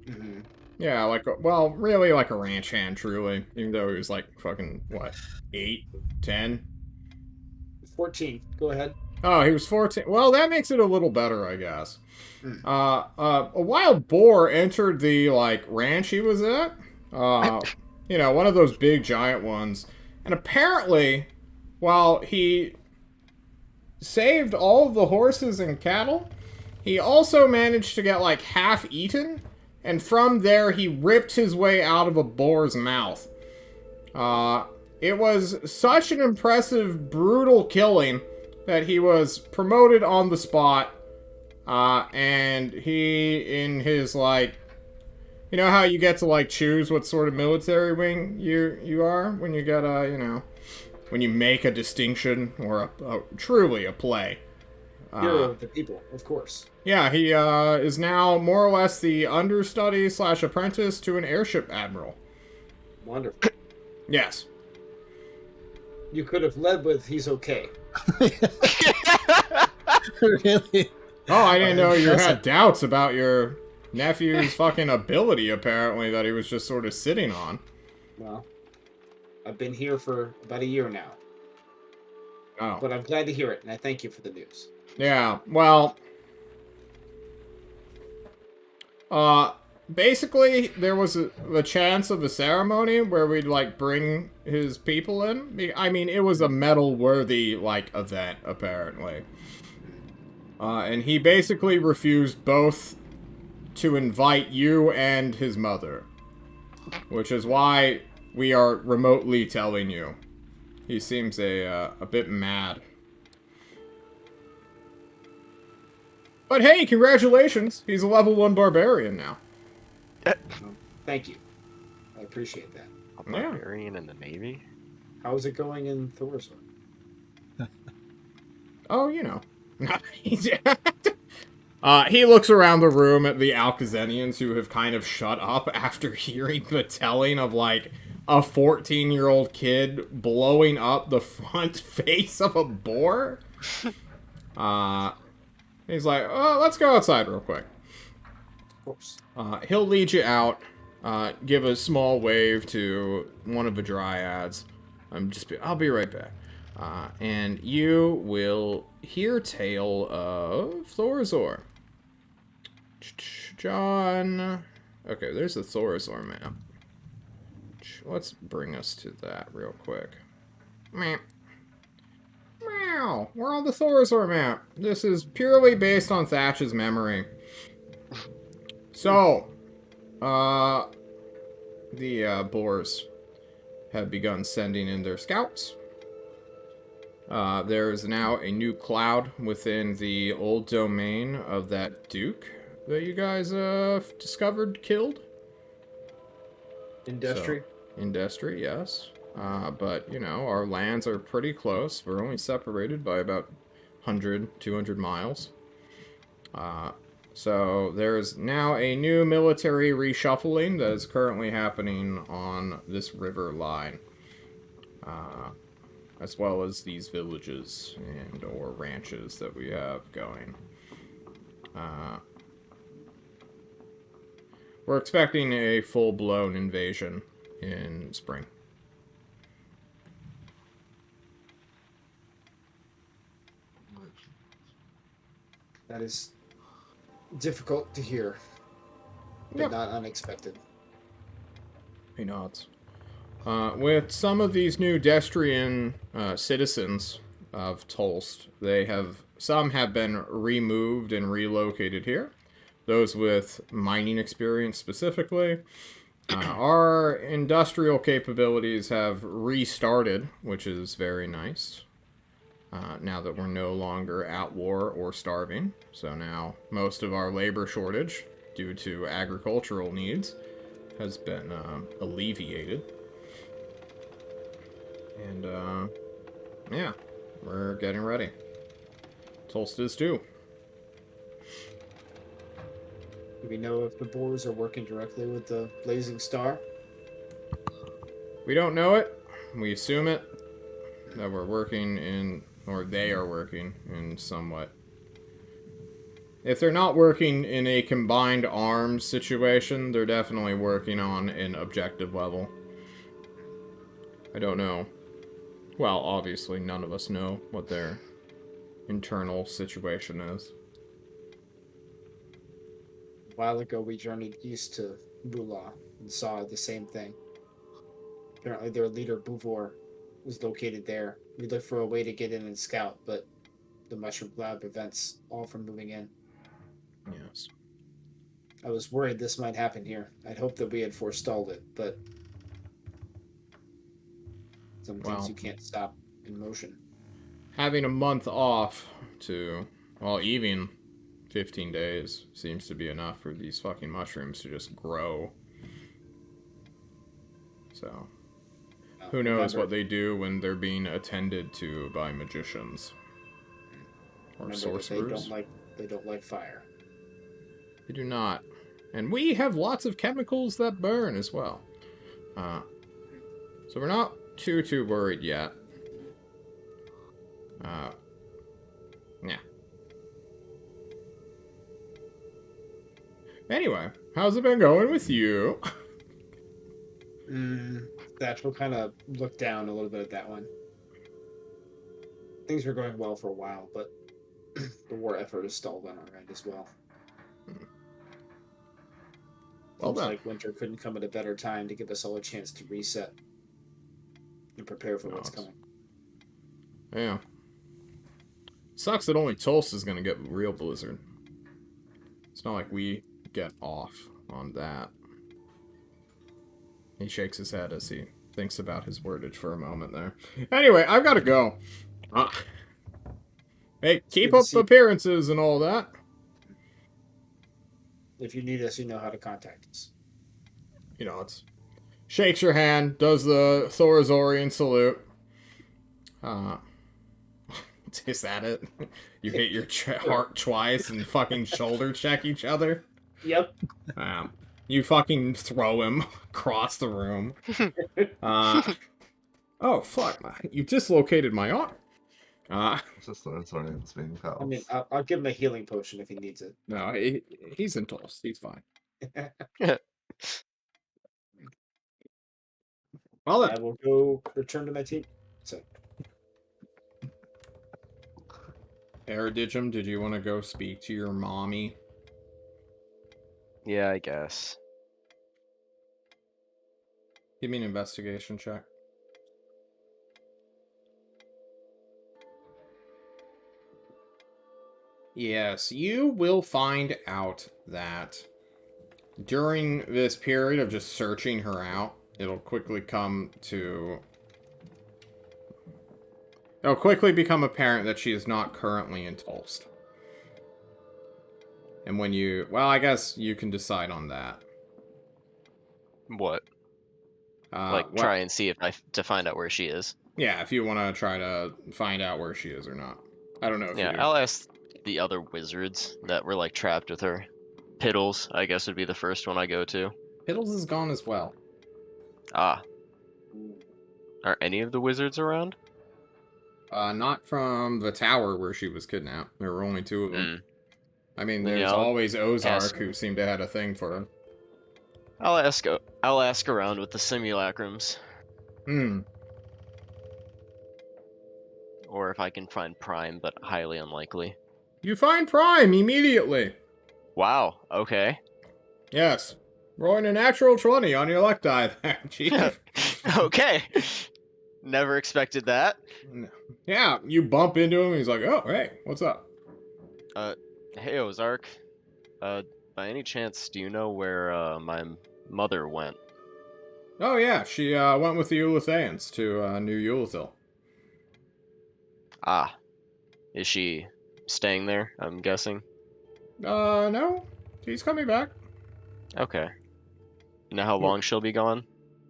Mm-hmm. Yeah, really like a ranch hand, truly. Even though he was like fucking, what, 8, 10? 14. Go ahead. Oh, he was 14. Well, that makes it a little better, I guess. Mm. A wild boar entered the, ranch he was at. One of those big giant ones. And apparently, while he saved all of the horses and cattle, he also managed to get, half eaten. And from there, he ripped his way out of a boar's mouth. It was such an impressive, brutal killing that he was promoted on the spot. And he, in his, you know how you get to, choose what sort of military wing you are? When you get when you make a distinction or truly a play. Hero of the people, of course. Yeah, he is now more or less the understudy/apprentice to an airship admiral. Wonderful. Yes. You could have led with he's okay. Really? Oh, I didn't know you had doubts about your nephew's fucking ability, apparently, that he was just sort of sitting on. Well, I've been here for about a year now. Oh. But I'm glad to hear it, and I thank you for the news. Yeah, well... basically, there was the chance of a ceremony where we'd, bring his people in. I mean, it was a medal-worthy, event, apparently. And he basically refused both to invite you and his mother. Which is why we are remotely telling you. He seems a bit mad. But hey, congratulations! He's a level 1 barbarian now. Thank you. I appreciate that. A barbarian in the Navy? How's it going in Thor's? Oh, you know. He looks around the room at the Alcazenians who have kind of shut up after hearing the telling of, a 14-year-old kid blowing up the front face of a boar. He's like, oh, let's go outside real quick. course. He'll lead you out. Give a small wave to one of the dryads. I'll be right back. And you will hear tale of Thorazor. John. Okay, there's the Thorazor map. Let's bring us to that real quick. Meow. We're on the Thorazor map. This is purely based on Thatch's memory. So, the Boars have begun sending in their scouts. There is now a new cloud within the old domain of that Duke that you guys discovered, killed. Industry? Industry, yes. But, our lands are pretty close. We're only separated by about 100, 200 miles. So there's now a new military reshuffling that is currently happening on this river line. As well as these villages and or ranches that we have going. We're expecting a full-blown invasion in spring. That is difficult to hear, but not unexpected. He nods. With some of these new Destrian citizens of Tolst, some have been removed and relocated here. Those with mining experience specifically. Our industrial capabilities have restarted, which is very nice. Now that we're no longer at war or starving. So now most of our labor shortage, due to agricultural needs, has been alleviated. And, yeah, we're getting ready. Tolst is too. Do we know if the Boars are working directly with the Blazing Star? We don't know it. We assume it. That we're working in, or they are working in somewhat. If they're not working in a combined arms situation, they're definitely working on an objective level. I don't know. Well, obviously, none of us know what their internal situation is. A while ago, we journeyed east to Bula and saw the same thing. Apparently, their leader, Buvor, was located there. We looked for a way to get in and scout, but the mushroom cloud prevents all from moving in. Yes. I was worried this might happen here. I'd hoped that we had forestalled it, but some things you can't stop in motion. Having a month off to, well, even 15 days seems to be enough for these fucking mushrooms to just grow. So, who knows what they do when they're being attended to by magicians or sorcerers. They don't like fire. They do not. And we have lots of chemicals that burn as well. So we're not too worried yet. Yeah. Anyway, how's it been going with you? Thatch will kind of look down a little bit at that one. Things were going well for a while, but the war effort is stalled on our end as well. Looks like winter couldn't come at a better time to give us all a chance to reset and prepare for what's coming. Yeah. Sucks that only Tulsa is going to get real blizzard. It's not like we get off on that. He shakes his head as he thinks about his wordage for a moment there. Anyway, I've got to go. Hey, keep up appearances and all that. If you need us, you know how to contact us. It's shakes your hand, does the Thorazorian salute. Is that it? You hit your heart twice and fucking shoulder check each other? Yep. You fucking throw him across the room. Oh, fuck. You dislocated my arm. It's just Thorazorian's being pals. I mean, I'll give him a healing potion if he needs it. No, he's in Tulsa. He's fine. Well, I will go return to my team. So, Paradigm, did you want to go speak to your mommy? Yeah, I guess. Give me an investigation check. Yes, you will find out that during this period of just searching her out, it'll quickly become apparent that she is not currently in Tulst. And when you... Well, I guess you can decide on that. What? Well, Try and see to find out where she is. yeah, if you want to try to find out where she is or not. I don't know if you Yeah, do. I'll ask the other wizards that were trapped with her. Piddles, I guess, would be the first one I go to. Piddles is gone as well. Ah. Are any of the wizards around? Not from the tower where she was kidnapped. There were only 2 of them. I mean, Then, yeah, there's I'll always Ozark, ask- who seemed to have a thing for him. I'll ask around with the simulacrums. Or if I can find Prime, but highly unlikely. You find Prime immediately. Wow, okay. Yes. Rolling a natural 20 on your luck die there, Chief. Okay. Never expected that. Yeah, you bump into him, he's like, oh, hey, what's up? Hey, Ozark. By any chance, do you know where, my mother went? Oh, yeah, she, went with the Ulithans to, New Ulithil. Ah. Is she staying there, I'm guessing? No. He's coming back. Okay. You know how long she'll be gone?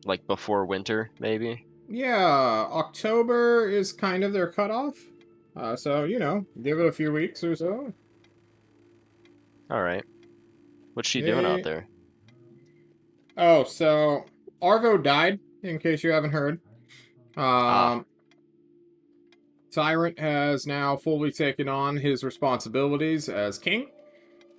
Like before winter, maybe? Yeah, October is kind of their cutoff. So, give it a few weeks or so. Alright. What's she doing out there? Oh, so Arvo died, in case you haven't heard. Tyrant has now fully taken on his responsibilities as king.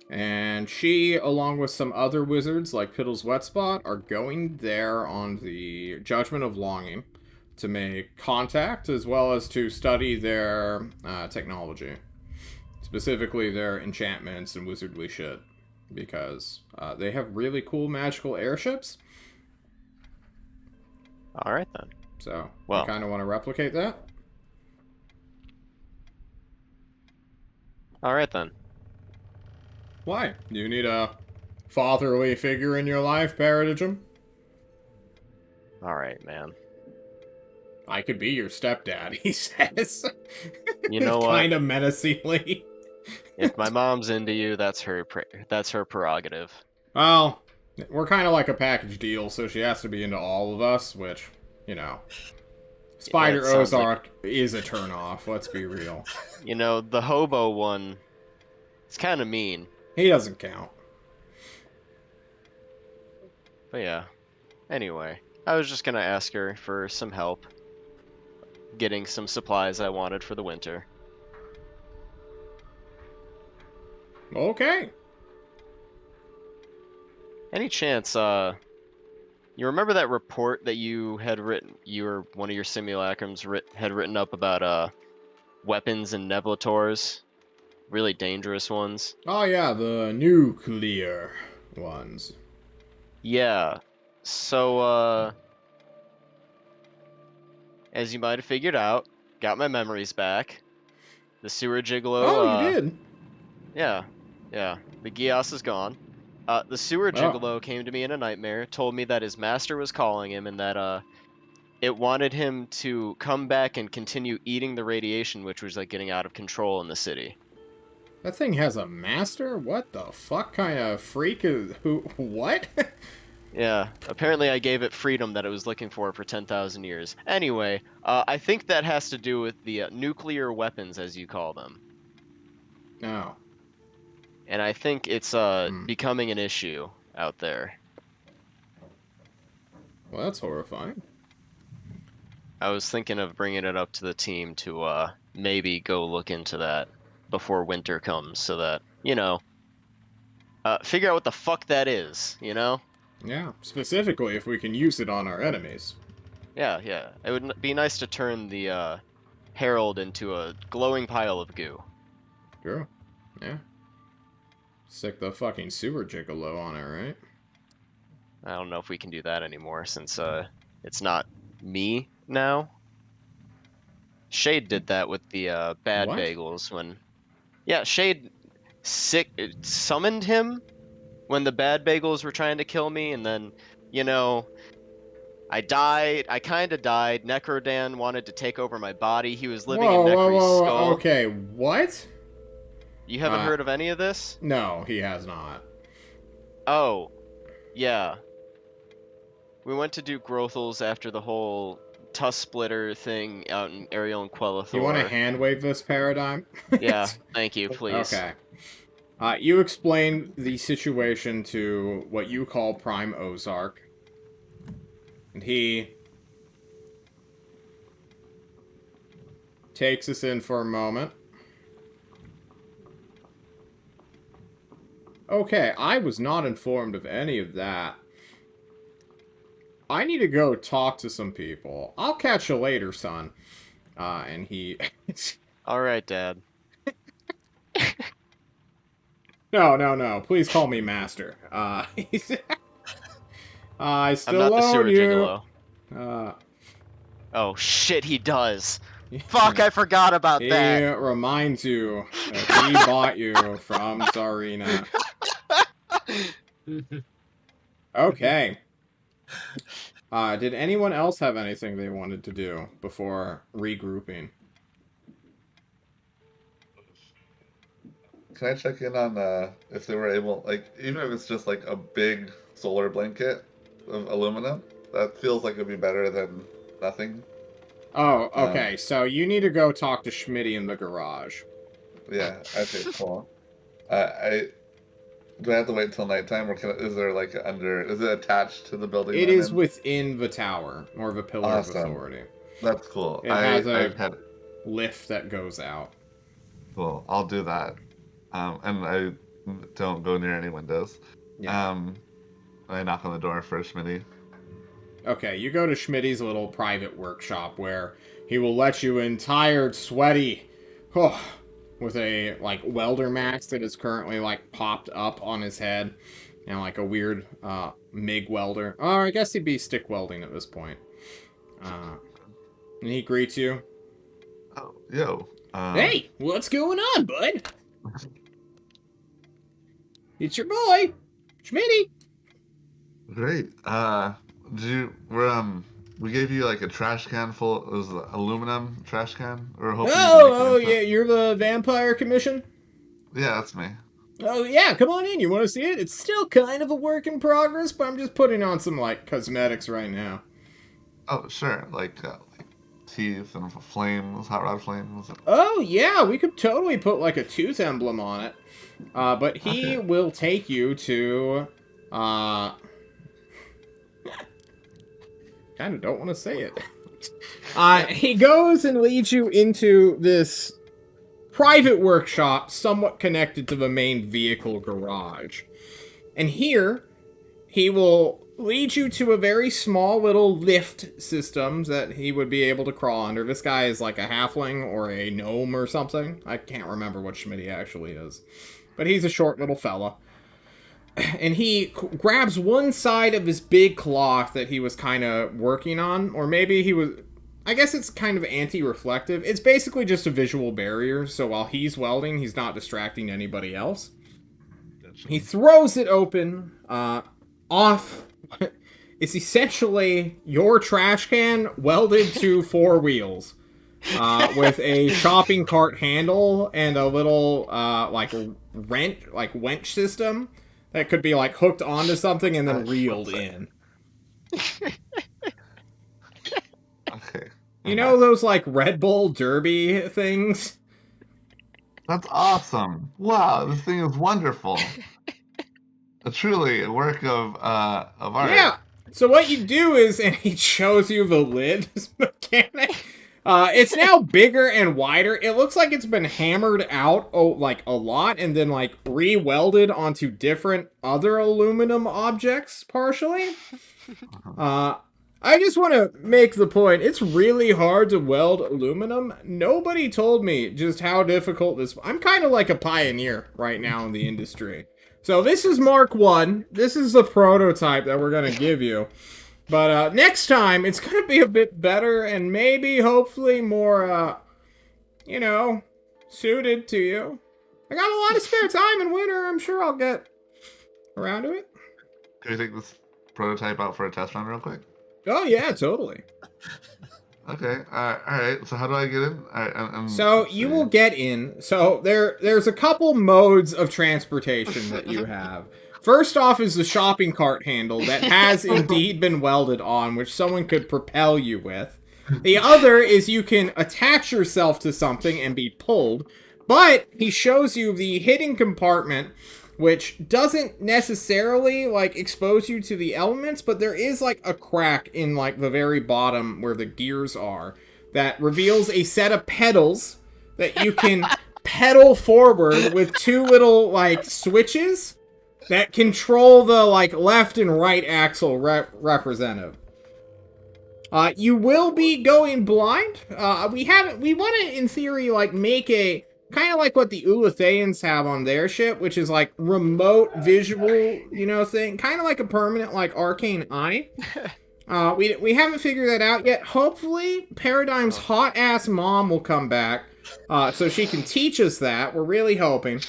And she, along with some other wizards like Piddle's Wetspot, are going there on the Judgment of Longing to make contact as well as to study their technology. Specifically their enchantments and wizardly shit. Because they have really cool magical airships. Alright then. So, well, you kind of want to replicate that? Alright then. Why? Do you need a fatherly figure in your life, Paradigm? Alright, man. I could be your stepdad, he says. You know what? Kind of menacingly. If my mom's into you, that's her prerogative. Well, we're kind of like a package deal, so she has to be into all of us, which, Spider Ozark is a turnoff, let's be real. The hobo one, it's kind of mean. He doesn't count. But yeah. Anyway, I was just gonna ask her for some help getting some supplies I wanted for the winter. Okay. Any chance, you remember that report that you had written, one of your simulacrums had written up about, weapons and nebulitors? Really dangerous ones? Oh yeah, the nuclear ones. Yeah. So, as you might have figured out, got my memories back. The sewer gigolo, Oh, you did? Yeah. The Gios is gone. The sewer gigolo came to me in a nightmare, told me that his master was calling him and that, it wanted him to come back and continue eating the radiation, which was, getting out of control in the city. That thing has a master? What the fuck kind of freak is... What? Yeah, apparently I gave it freedom that it was looking for 10,000 years. Anyway, I think that has to do with the nuclear weapons, as you call them. No. And I think it's becoming an issue out there. Well, that's horrifying. I was thinking of bringing it up to the team to maybe go look into that before winter comes, so that, figure out what the fuck that is, you know? Yeah, specifically if we can use it on our enemies. Yeah, yeah. It would be nice to turn the Herald into a glowing pile of goo. Sure. Yeah. Stick the fucking sewer gigolo on it, right? I don't know if we can do that anymore since it's not me now. Shade did that with the bad What? bagels when... Yeah, Shade summoned him when the bad bagels were trying to kill me, and then, you know, I died. I kind of died. Necrodan wanted to take over my body. He was living in Nekri's skull. Okay, what? You haven't heard of any of this? No, he has not. Oh, yeah. We went to do Grothals after the whole Tusk Splitter thing out in Ariel and Quellathor. You want to hand wave this paradigm? Yeah, thank you, please. Okay. You explain the situation to what you call Prime Ozark. And he takes us in for a moment. Okay, I was not informed of any of that. I need to go talk to some people. I'll catch you later, son. And he... Alright, Dad. No. Please call me Master. I still I'm not the sewer own you. gigolo. Oh, shit, he does. Fuck, I forgot about that. He reminds you that he bought you from Tsarina. Okay. Did anyone else have anything they wanted to do before regrouping? Can I check in on if they were able, like, even if it's just like a big solar blanket of aluminum, that feels like it'd be better than nothing. Oh, okay. So you need to go talk to Schmitty in the garage. Yeah. Okay. Cool. Do I have to wait until nighttime, or is there like is it attached to the building? It is within the tower, more of a pillar of authority. That's cool. It has a lift that goes out. Cool. I'll do that. And I don't go near any windows. Yeah. I knock on the door for Schmitty. Okay, you go to Schmitty's little private workshop where he will let you in tired, sweaty, with a, like, welder mask that is currently, like, popped up on his head, and, like, a weird, MIG welder. Or I guess he'd be stick welding at this point. And he greets you. Oh, yo. Hey, what's going on, bud? It's your boy, Schmitty. Great. We gave you like a trash can full. It was an aluminum trash can. Yeah, you're the vampire commission? Yeah, that's me. Oh yeah, come on in. You want to see it? It's still kind of a work in progress, but I'm just putting on some like cosmetics right now. Oh sure, like teeth and flames, hot rod flames. Oh yeah, we could totally put like a tooth emblem on it. But he will take you to kind of don't want to say it. He goes and leads you into this private workshop somewhat connected to the main vehicle garage. And here, he will lead you to a very small little lift system that he would be able to crawl under. This guy is like a halfling or a gnome or something. I can't remember what Schmitty actually is. But he's a short little fella. And he grabs one side of his big cloth that he was kind of working on. Or maybe he was... I guess it's kind of anti-reflective. It's basically just a visual barrier, so while he's welding, he's not distracting anybody else. He throws it open, off... It's essentially your trash can welded to 4 wheels. With a shopping cart handle and a little, wench system that could be, like, hooked onto something and then reeled in. Okay. You know those, like, Red Bull Derby things? That's awesome. Wow, this thing is wonderful. Truly a work of art. Yeah! So what you do is, and he shows you the lid mechanic, It's now bigger and wider. It looks like it's been hammered out, like a lot, and then like re-welded onto different other aluminum objects partially. I just want to make the point, it's really hard to weld aluminum. Nobody told me just how difficult this... I'm kind of like a pioneer right now in the industry. So this is Mark 1. This is the prototype that we're going to give you. But next time, it's going to be a bit better and maybe, hopefully, more, you know, suited to you. I got a lot of spare time in winter. I'm sure I'll get around to it. Can we take this prototype out for a test run real quick? Oh, yeah, totally. Okay, alright, so how do I get in? So you will get in. So there's a couple modes of transportation that you have. First off is the shopping cart handle that has indeed been welded on, which someone could propel you with. The other is you can attach yourself to something and be pulled, but he shows you the hidden compartment, which doesn't necessarily, like, expose you to the elements, but there is, like, a crack in, like, the very bottom where the gears are that reveals a set of pedals that you can pedal forward with two little, like, switches that control the, like, left and right axle representative. You will be going blind. We want to, in theory, like, make a... kind of like what the Ulatheans have on their ship, which is like remote visual, you know, thing. Kind of like a permanent, like, arcane eye. We haven't figured that out yet. Hopefully, Paradigm's hot-ass mom will come back, so she can teach us that. We're really hoping.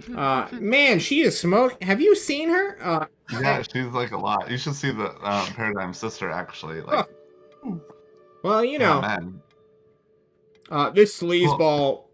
Man, she is smoking. Have you seen her? Yeah, she's like a lot. You should see the Paradigm sister, actually. Like, well, you know. Yeah, man. This sleazeball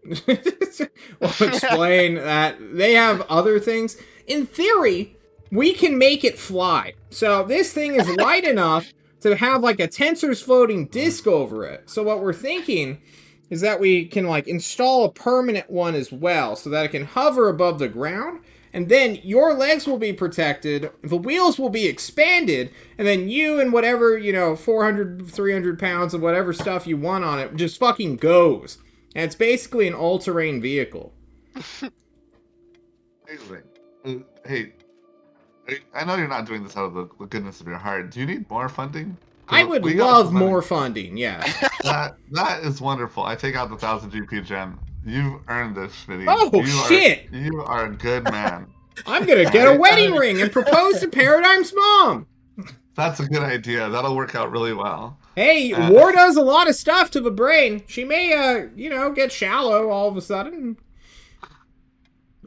will explain that they have other things. In theory, we can make it fly. So this thing is light enough to have like a tensor's floating disc over it. So what we're thinking is that we can like install a permanent one as well so that it can hover above the ground. And then your legs will be protected, the wheels will be expanded, and then you and whatever, you know, 400, 300 pounds of whatever stuff you want on it just fucking goes. And it's basically an all-terrain vehicle. Hey, I know you're not doing this out of the goodness of your heart. Do you need more funding? I would love more funding, yeah. That is wonderful. I take out the 1000 GP gem. You've earned this, Schmitty. Oh, shit! You are a good man. I'm gonna get a wedding ring and propose to Paradigm's mom! That's a good idea. That'll work out really well. Hey, war does a lot of stuff to the brain. She may, you know, get shallow all of a sudden.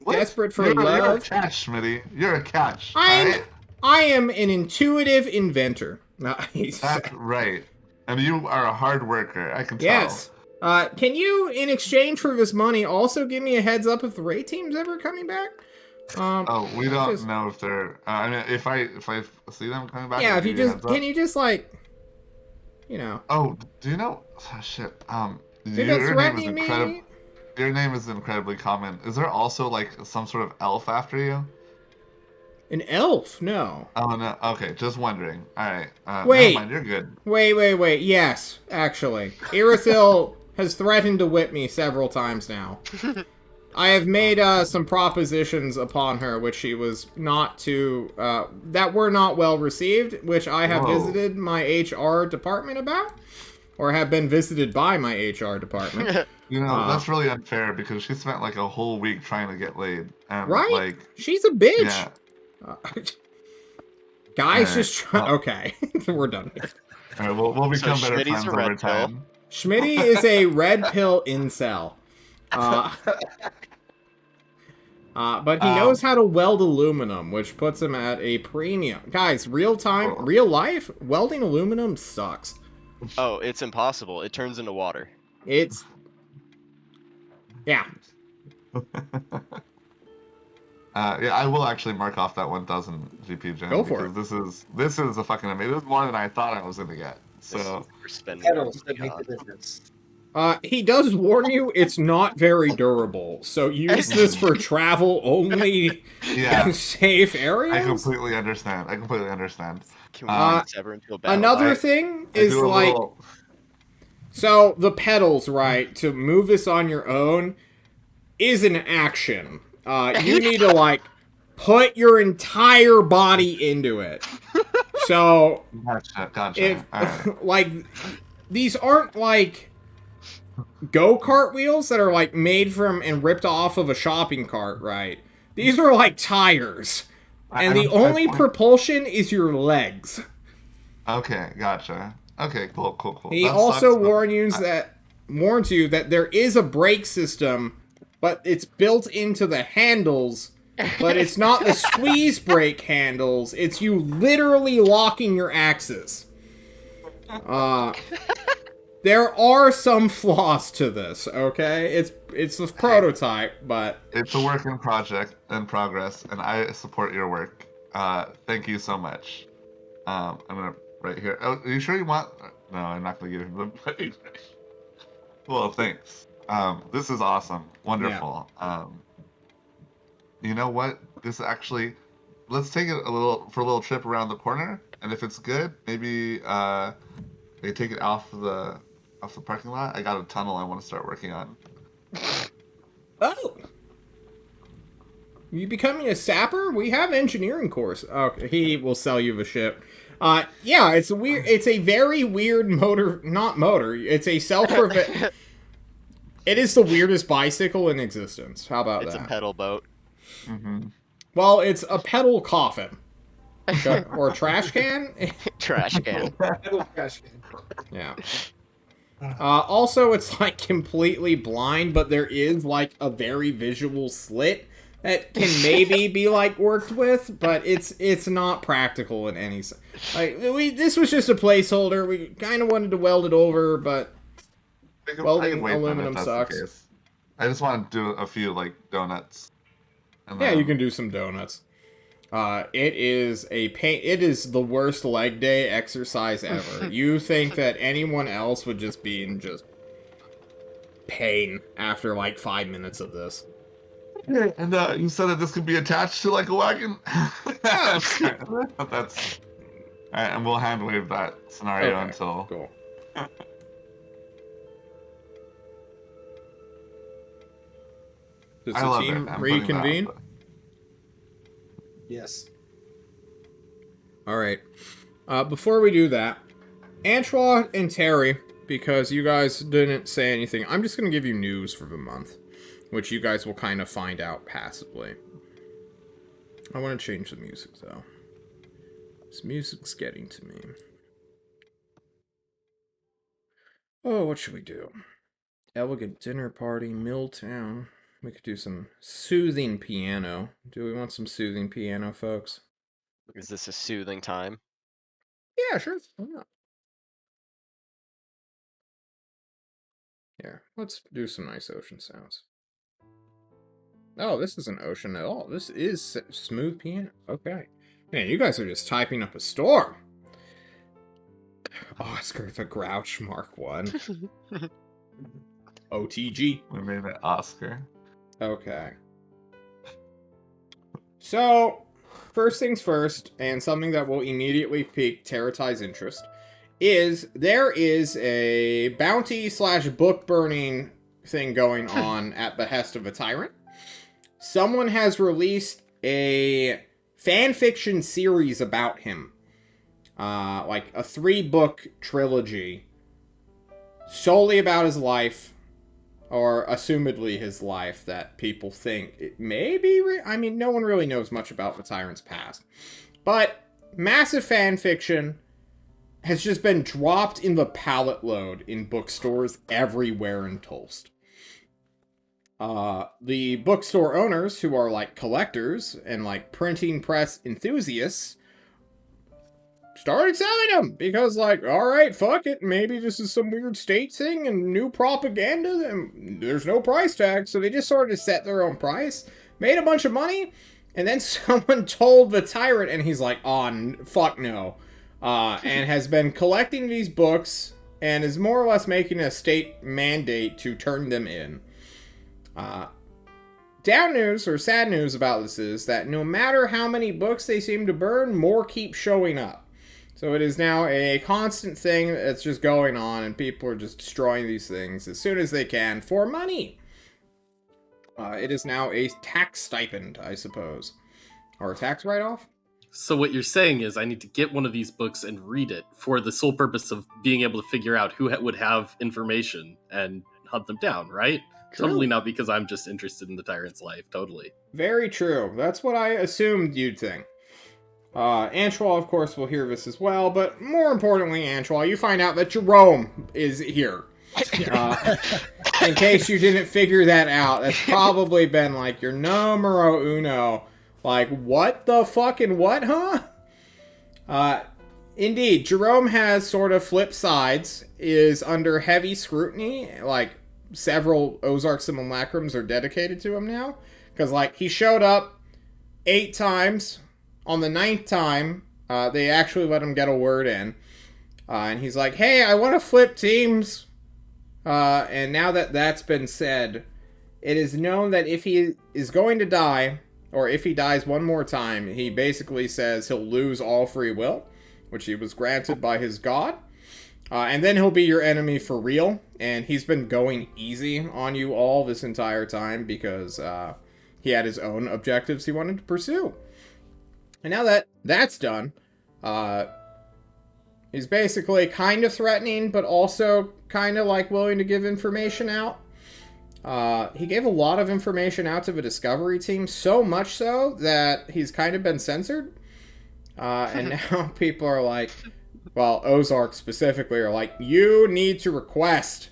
What? Desperate for love. You're a catch, Schmitty. You're a catch. I am an intuitive inventor. Nice. That's right. And you are a hard worker. I can tell. Yes. Can you, in exchange for this money, also give me a heads up if the raid team's ever coming back? We don't know if they're. I mean, if I see them coming back. Yeah, if you just can you just like, you know. Oh, do you know? Oh, shit. Your name is incredible. Your name is incredibly common. Is there also like some sort of elf after you? An elf? No. Oh no. Okay, just wondering. All right. Wait. Never mind, you're good. Wait. Yes, actually, Irithil has threatened to whip me several times now. I have made some propositions upon her, which she was not too, that were not well received, which I have visited my HR department about, or have been visited by my HR department. You know, that's really unfair because she spent like a whole week trying to get laid. And, right? Like, she's a bitch. Yeah. Guys, just try. Okay, we're done here. All right, we'll become better Schmitty's friends a over red time. Schmitty is a red pill incel. But he knows how to weld aluminum, which puts him at a premium. Guys, real life, welding aluminum sucks. Oh, it's impossible. It turns into water. It's... Yeah. Yeah, I will actually mark off that 1000 GP gem. Go for it. This is a fucking amazing. This is more than I thought I was gonna get. So Pedals that make the difference. He does warn you it's not very durable, so use this for travel only in safe areas. I completely understand. Can another thing is like... So, the pedals, right, to move this on your own is an action. You need to, like, put your entire body into it. So, Gotcha. if, Alright. like, these aren't, like, go-kart wheels that are, like, made from and ripped off of a shopping cart, right? These are, like, tires. And the only propulsion is your legs. Okay, gotcha. Okay, cool. He That also sucks, but warns you that there is a brake system, but it's built into the handles, but it's not the squeeze brake handles, it's you literally locking your axes. There are some flaws to this, okay? It's a prototype, but it's a work in progress, and I support your work. Thank you so much. I'm gonna right here. Oh, are you sure you want? No, I'm not gonna give him the plate. Well, thanks. This is awesome, wonderful. Yeah. You know what? This actually, let's take it a little trip around the corner, and if it's good, maybe they take it off the parking lot. I got a tunnel I want to start working on. Oh! You becoming a sapper? We have engineering course. Okay, he will sell you the ship. Yeah, it's a very weird motor, not motor, it's a it is the weirdest bicycle in existence. How about that? It's a pedal boat. Mm-hmm. Well, it's a pedal coffin. Okay. Or a trash can? Trash can. Yeah. Also, it's, like, completely blind, but there is, like, a very visual slit that can maybe be, like, worked with, but it's not practical in any sense. Like, this was just a placeholder. We kind of wanted to weld it over, but welding aluminum sucks. I just want to do a few, like, donuts. Yeah, you can do some donuts. It is it is the worst leg day exercise ever. You think that anyone else would just be in just pain after, like, 5 minutes of this. And you said that this could be attached to, like, a wagon? That's alright, and we'll hand wave that scenario until... Cool. Does the team reconvene? Yes. Alright. Before we do that, Antoine and Terry, because you guys didn't say anything, I'm just going to give you news for the month, which you guys will kind of find out passively. I want to change the music, though. This music's getting to me. Oh, what should we do? Elegant dinner party, Milltown. We could do some soothing piano. Do we want some soothing piano, folks? Is this a soothing time? Yeah, sure. Why not? Here, let's do some nice ocean sounds. Oh, this isn't ocean at all. This is smooth piano. Okay. Man, you guys are just typing up a storm. Oscar the Grouch Mark 1. OTG. We made it Oscar. Okay. So, first things first, and something that will immediately pique Teratai's interest, is there is a bounty/book burning thing going on at behest of a tyrant. Someone has released a fanfiction series about him. Like a 3-book trilogy solely about his life, or assumedly his life, that people think it may be I mean, no one really knows much about the tyrant's past. But massive fan fiction has just been dropped in the pallet load in bookstores everywhere in Tulst. The bookstore owners, who are like collectors and like printing press enthusiasts, started selling them because, like, all right, fuck it, maybe this is some weird state thing and new propaganda, and there's no price tag, so they just started to set their own price, made a bunch of money, and then someone told the tyrant, and he's like, oh, fuck no, and has been collecting these books and is more or less making a state mandate to turn them in. Down news, or sad news about this, is that no matter how many books they seem to burn, more keep showing up. So it is now a constant thing that's just going on, and people are just destroying these things as soon as they can for money. It is now a tax stipend, I suppose. Or a tax write-off? So what you're saying is I need to get one of these books and read it for the sole purpose of being able to figure out who would have information and hunt them down, right? True. Totally not because I'm just interested in the tyrant's life. Totally. Very true. That's what I assumed you'd think. Antoine, of course, will hear this as well, but more importantly, Antoine, you find out that Jerome is here. In case you didn't figure that out, that's probably been like your numero uno. Like, what the fucking what, huh? Indeed, Jerome has sort of flipped sides, is under heavy scrutiny, like, several Ozark simulacrums are dedicated to him now, because, like, he showed up 8 times. On the 9th time, they actually let him get a word in. And he's like, hey, I want to flip teams. And now that that's been said, it is known that if he is going to die, or if he dies one more time, he basically says he'll lose all free will, which he was granted by his god. And then he'll be your enemy for real. And he's been going easy on you all this entire time because he had his own objectives he wanted to pursue. And now that that's done, he's basically kind of threatening, but also kind of like willing to give information out. He gave a lot of information out to the Discovery team, so much so that he's kind of been censored. And now people are like, well, Ozark specifically are like, you need to request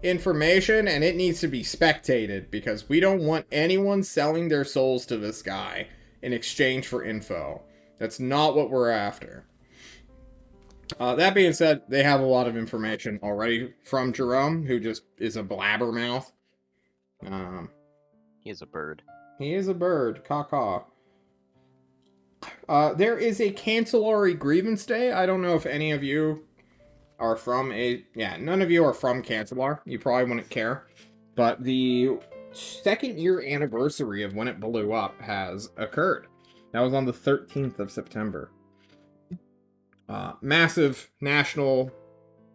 information and it needs to be spectated because we don't want anyone selling their souls to this guy in exchange for info. That's not what we're after. That being said, they have a lot of information already from Jerome, who just is a blabbermouth. He's a bird. He is a bird. Caw-caw. There is a Cancellary Grievance Day. I don't know if any of you are from none of you are from Cancellar. You probably wouldn't care. But the 2nd year anniversary of when it blew up has occurred. That was on the 13th of September. Massive national...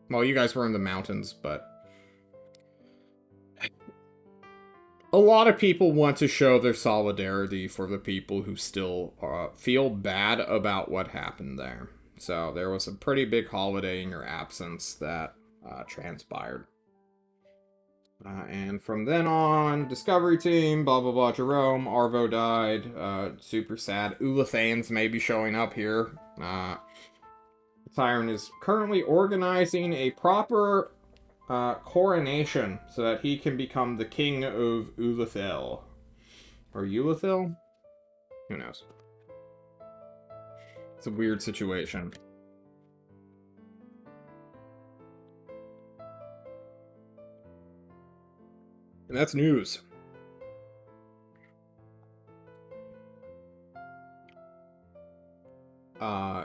Well, you guys were in the mountains, but... A lot of people want to show their solidarity for the people who still feel bad about what happened there. So there was a pretty big holiday in your absence that transpired. And from then on, Discovery Team, blah blah blah, Jerome, Arvo died, super sad. Ulathane's may be showing up here. Tyrant is currently organizing a proper coronation so that he can become the king of Ulathil. Or Ulathil? Who knows? It's a weird situation. And that's news.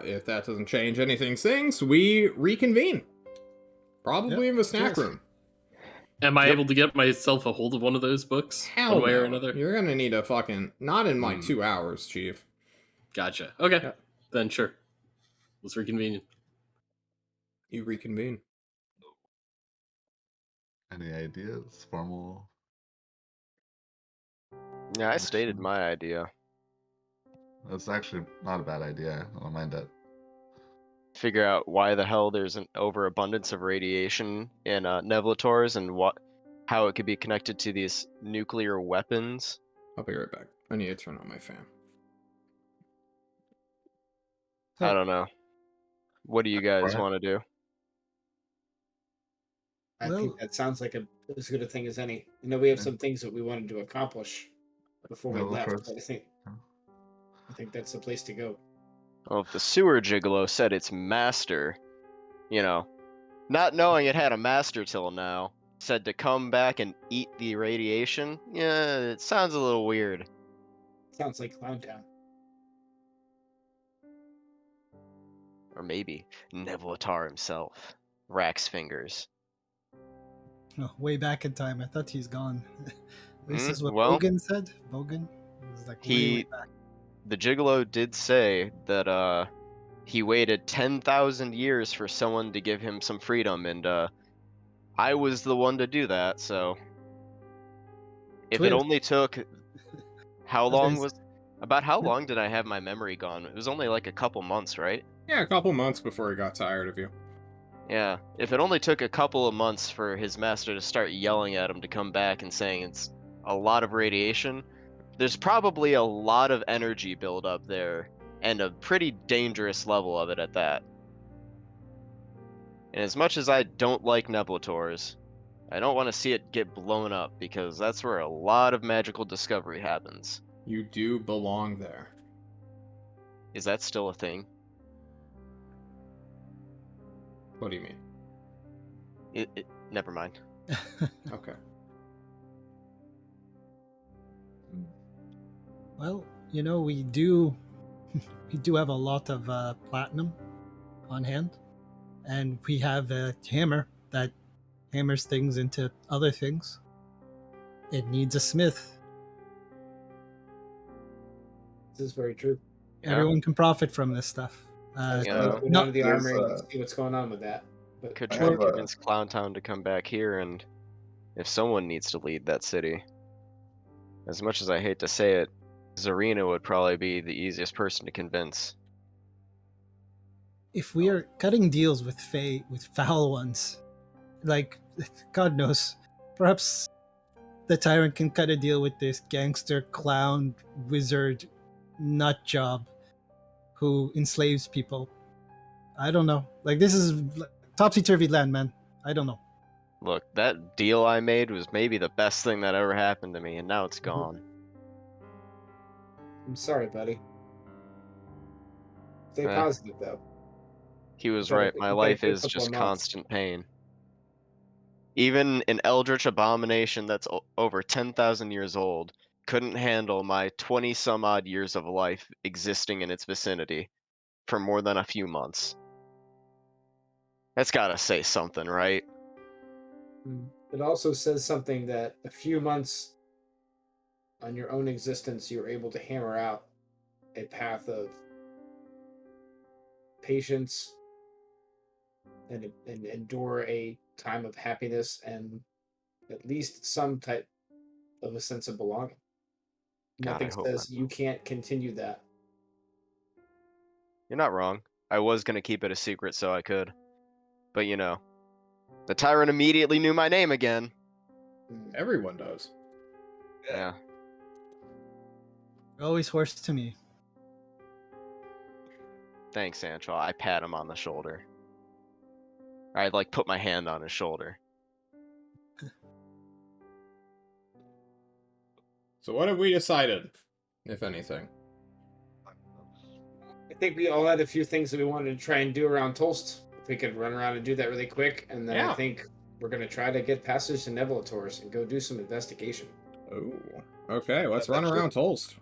If that doesn't change anything, we reconvene. Probably in the snack room. Am I able to get myself a hold of one of those books? Hell one way no. or another? You're gonna need a fucking... Not in like 2 hours, Chief. Gotcha. Okay. Yeah. Then sure. Let's reconvene. You reconvene. Any ideas? Formal? Yeah, I stated my idea. That's actually not a bad idea. I don't mind it. Figure out why the hell there's an overabundance of radiation in Nevlators and how it could be connected to these nuclear weapons. I'll be right back. I need to turn on my fan. I don't know. What do you guys want to do? I think that sounds like as good a thing as any. You know, we have some things that we wanted to accomplish before we left. But I think that's the place to go. Well, if the sewer gigolo said its master, not knowing it had a master till now, said to come back and eat the radiation, yeah, it sounds a little weird. Sounds like Clowntown. Or maybe Nevlatar himself. Rax fingers. Oh, way back in time. I thought he's gone. This is what well, Bogan said. Bogan was like way back. The gigolo did say that he waited 10,000 years for someone to give him some freedom, and I was the one to do that, so if it Twist. only took how was gonna long was about how long did I have my memory gone? It was only like a couple months, right? Yeah, a couple months before he got tired of you. Yeah, if it only took a couple of months for his master to start yelling at him to come back and saying it's a lot of radiation, there's probably a lot of energy buildup there, and a pretty dangerous level of it at that. And as much as I don't like Nebulitors, I don't want to see it get blown up, because that's where a lot of magical discovery happens. You do belong there. Is that still a thing? What do you mean? Never mind. Okay. Well, you know, we do have a lot of platinum on hand, and we have a hammer that hammers things into other things. It needs a smith. This is very true. Yeah. Everyone can profit from this stuff. Yeah. Go down not- to the there's, armory and see what's going on with that. But Could I try to have a- convince Clowntown to come back here, and if someone needs to lead that city, as much as I hate to say it, Zarina would probably be the easiest person to convince. if we are cutting deals with foul ones, like God knows, perhaps the tyrant can cut a deal with this gangster clown wizard nut job who enslaves people. I don't know. Like, this is topsy-turvy land, man. I don't know. Look, that deal I made was maybe the best thing that ever happened to me, and now it's gone. I'm sorry, buddy. Stay Eh. positive, though. He was Better- right, my better life for a is couple just of months. constant pain. Even an eldritch abomination that's over 10,000 years old couldn't handle my 20 some odd years of life existing in its vicinity for more than a few months. That's gotta say something, right? It also says something that a few months on your own existence, you're able to hammer out a path of patience and endure a time of happiness and at least some type of a sense of belonging. God, Nothing I hope says not. you can't continue that. You're not wrong. I was gonna keep it a secret so I could. But you know, the tyrant immediately knew my name again. Everyone does. Yeah. You're always worse to me. Thanks, Antral. I pat him on the shoulder. I'd like put my hand on his shoulder. So what have we decided, if anything? I think we all had a few things that we wanted to try and do around Tolst. If we could run around and do that really quick, and then I Yeah. think we're going to try to get passage to Nebulitors and go do some investigation. Oh, okay. Let's run Actually- around Tolst.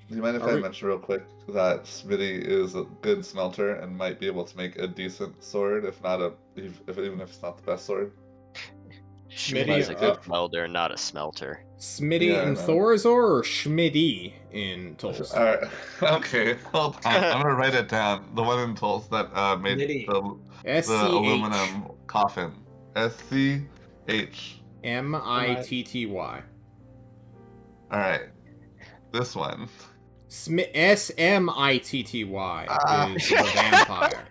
Do you mind if Are I we- mention real quick that Smitty is a good smelter and might be able to make a decent sword, even if it's not the best sword? Schmitty is a good uh, welder, not a smelter. Smitty Yeah, I in know. Thorazor or Schmitty in Tolst? Alright, okay, hold on. I'm gonna write it down. The one in Tulsa that made Smitty. the S-C-H aluminum coffin. SCH. M-I-T-T-Y. Alright. This one. S-M-I-T-T-Y Ah. is the vampire.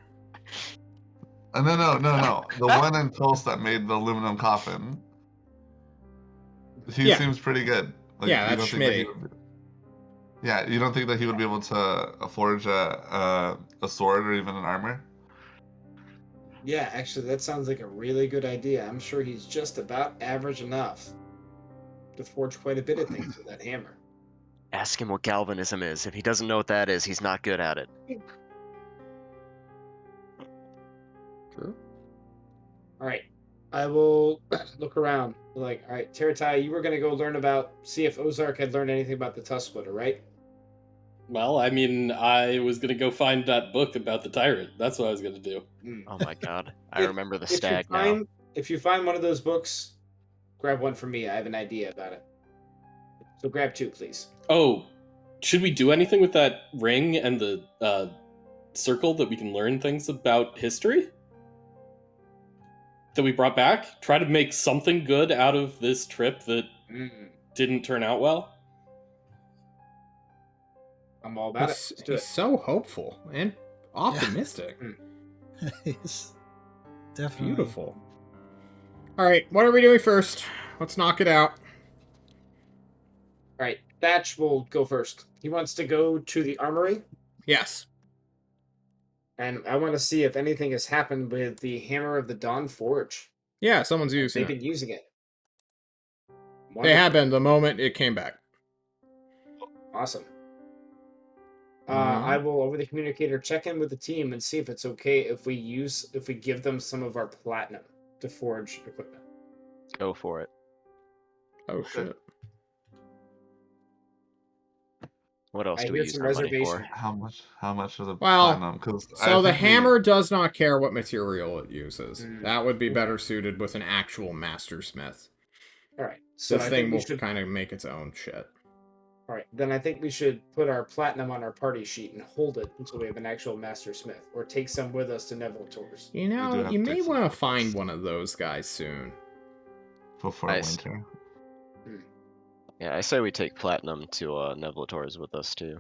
No. The one in Tulsa that made the aluminum coffin. He Yeah. seems pretty good. Yeah, you that's don't think that he Schmitty. would Yeah, you don't think that he would be able to forge a sword or even an armor? Yeah, actually, that sounds like a really good idea. I'm sure he's just about average enough to forge quite a bit of things with that hammer. Ask him what galvanism is. If he doesn't know what that is, he's not good at it. True. All right, I will look around. Like, all right, Teratai, you were going to go see if Ozark had learned anything about the Tusk Splitter, right? Well, I mean, I was gonna go find that book about the tyrant. That's what I was gonna do. Oh my god. I If- remember the If you stag now. find if you find one of those books, grab one for me. I have an idea about it. So grab two, please. Oh, should we do anything with that ring and the circle that we can learn things about history that we brought back? Try to make something good out of this trip that didn't turn out well? I'm all about it. Let's do He's it. so hopeful and optimistic. Yes, definitely. Beautiful. All right, what are we doing first? Let's knock it out. All right, Thatch will go first. He wants to go to the armory, Yes. and I want to see if anything has happened with the Hammer of the Dawn Forge. Yeah, someone's using They've it. been using it. They have been the moment it came back. Awesome. I will, over the communicator, check in with the team and see if it's okay if we give them some of our platinum to forge equipment. Go for it. Oh shit. What else I do we hear use some our money reservation. for? How much of the Well, platinum? 'Cause So the think hammer does not care what material it uses. Mm. That would be better suited with an actual mastersmith. All right, so This I thing think we will should. kind of make its own shit. All right, then I think we should put our platinum on our party sheet and hold it until we have an actual master smith, or take some with us to Neville Tours. You do know, have you to may take some want to photos. find one of those guys soon. before Nice. winter. Yeah, I say we take platinum to Nevlators with us too.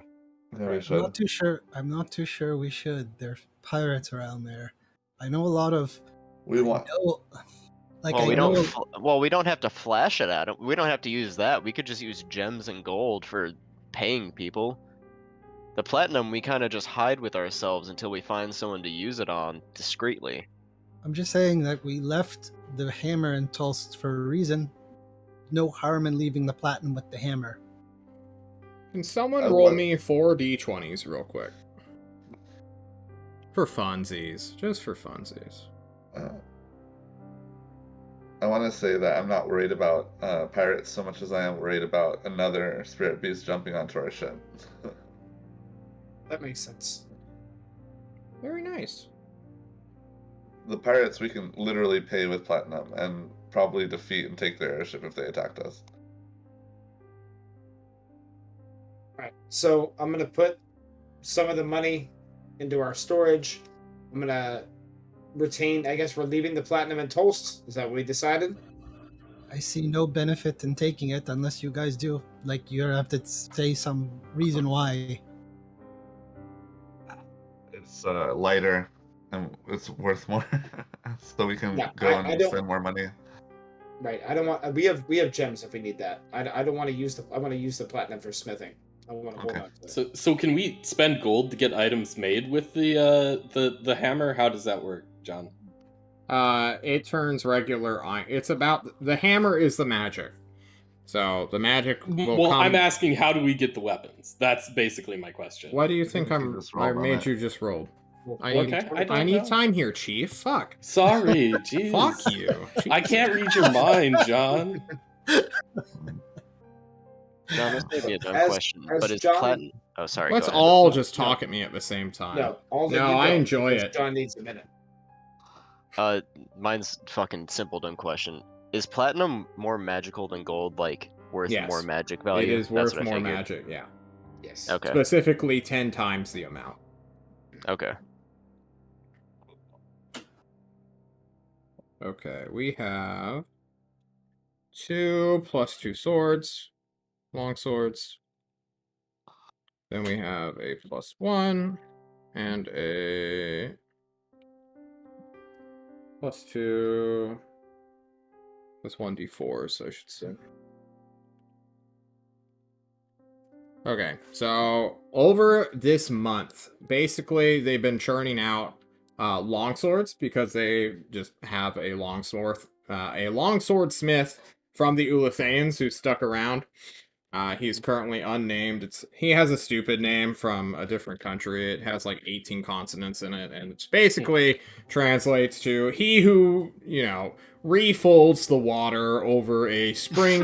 Yeah, we I'm should. not too sure. I'm not too sure we should. There's pirates around there. I know a lot of. We want. Like Well, I we know. don't. We don't have to flash it at them. We don't have to use that. We could just use gems and gold for paying people. The platinum we kind of just hide with ourselves until we find someone to use it on discreetly. I'm just saying that we left the hammer in Tulst for a reason. No harm in leaving the platinum with the hammer. Can someone I roll want- me 4 d20s real quick? For funsies. Just for funsies. I want to say that I'm not worried about pirates so much as I am worried about another spirit beast jumping onto our ship. That makes sense. Very nice. The pirates we can literally pay with platinum and probably defeat and take their airship if they attacked us. All right, so I'm gonna put some of the money into our storage. I'm gonna retain. I guess we're leaving the platinum in Tulst. Is that what we decided? I see no benefit in taking it unless you guys do. Like you have to say some reason why. It's lighter and it's worth more, so we can Yeah, go I and don't- spend more money. Right. I don't want. We have gems if we need that. I don't want to use the. I want to use the platinum for smithing. I want to hold Okay. on to it. So can we spend gold to get items made with the hammer? How does that work, John? It turns regular iron. It's about the hammer is the magic. So the magic will Well, come. I'm asking, how do we get the weapons? That's basically my question. What do you think You I'm? just I rolled on made it. you just rolled. Well, I need. Okay, I don't I need know. time here, Chief. Fuck. Sorry, jeez. Fuck you. I can't read your mind, John. John, this may be a dumb As- question, as but is John- platinum? Oh, sorry. Let's go ahead. all just talk at me at the same time. No, all that No, you I don't, enjoy because it. John needs a minute. Mine's fucking simple, dumb question. Is platinum more magical than gold? Like worth Yes. more magic value? It is That's worth what I more figured. magic. Yeah. Yes. Okay. Specifically 10 times the amount. Okay. Okay, we have 2 plus 2 swords, long swords. Then we have a plus 1 and a plus 2 plus 1d4, so I should say. Okay, so over this month, basically they've been churning out longswords because they just have a longsword smith from the Ulathaeans who stuck around. He's currently unnamed. He has a stupid name from a different country. It has like 18 consonants in it, and it basically translates to he who, refolds the water over a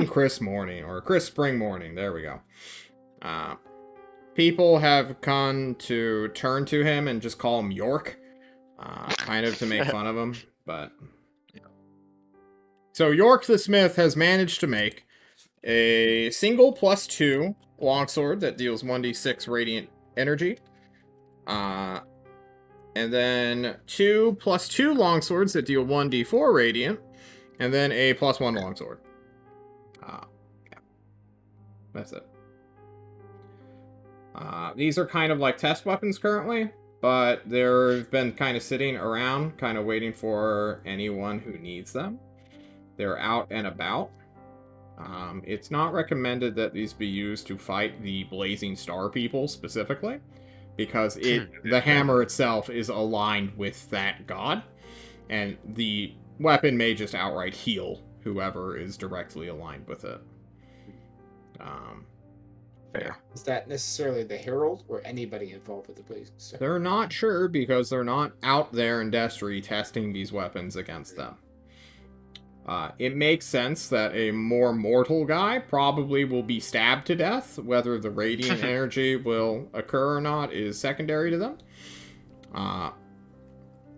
crisp morning, or a crisp spring morning. There we go. People have come to turn to him and just call him York, kind of to make fun of him, but so York the Smith has managed to make a single +2 longsword that deals 1d6 radiant energy, And then 2 + 2 longswords that deal 1d4 radiant. And then a +1 longsword. Yeah. That's it. These are kind of like test weapons currently, but they've been kind of sitting around, kind of waiting for anyone who needs them. They're out and about. It's not recommended that these be used to fight the Blazing Star people specifically, because the hammer itself is aligned with that god, and the weapon may just outright heal whoever is directly aligned with it. Fair. Is that necessarily the Herald or anybody involved with the Blazing Star? They're not sure because they're not out there in Destry testing these weapons against them. It makes sense that a more mortal guy probably will be stabbed to death. Whether the radiant energy will occur or not is secondary to them.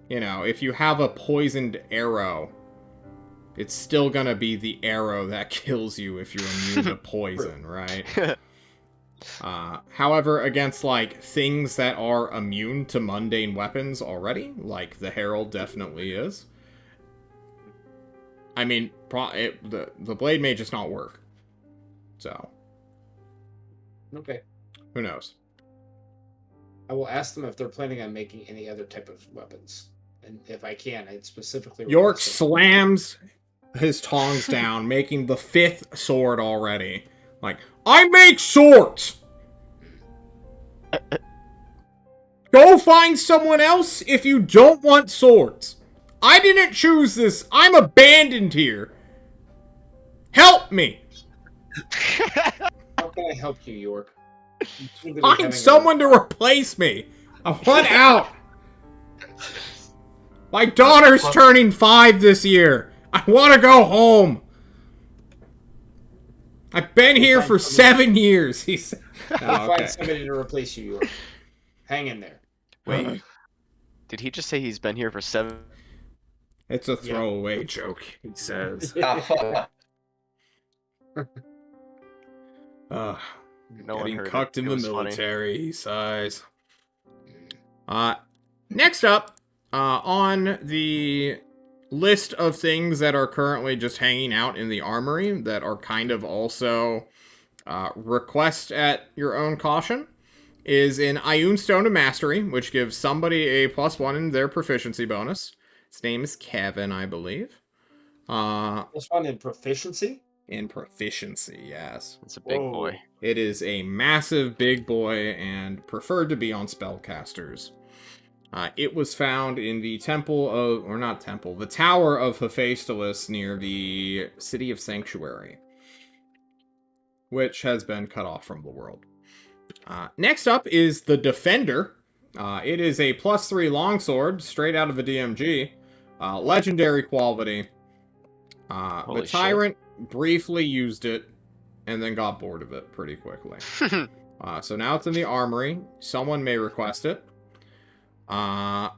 If you have a poisoned arrow, it's still gonna be the arrow that kills you if you're immune to poison, right? However, against, like, things that are immune to mundane weapons already, like the Herald definitely is, I mean, the blade may just not work. So. Okay. Who knows? I will ask them if they're planning on making any other type of weapons. And if I can, I'd specifically... York slams his tongs down, making the 5th sword already. Like, I make swords! Go find someone else if you don't want swords. I didn't choose this. I'm abandoned here. Help me. How can I help you, York? Find someone to replace me. I want out. My daughter's turning 5 this year. I want to go home. I've been here for 7 years. He said. Find somebody to replace you, York. Hang in there. Wait. Did he just say he's been here for 7? It's a throwaway joke, he says. No Getting cucked in the military, he sighs. Next up, on the list of things that are currently just hanging out in the armory that are kind of also request at your own caution, is an Ioun Stone of Mastery, which gives somebody a +1 in their proficiency bonus. His name is Kevin, I believe. +1 in proficiency? In proficiency, yes. It's a big boy. It is a massive big boy and preferred to be on spellcasters. It was found in the the Tower of Hephaestus near the City of Sanctuary, which has been cut off from the world. Next up is the Defender. It is a +3 longsword, straight out of a DMG. Legendary quality. The Tyrant briefly used it, and then got bored of it pretty quickly. So now it's in the armory. Someone may request it. I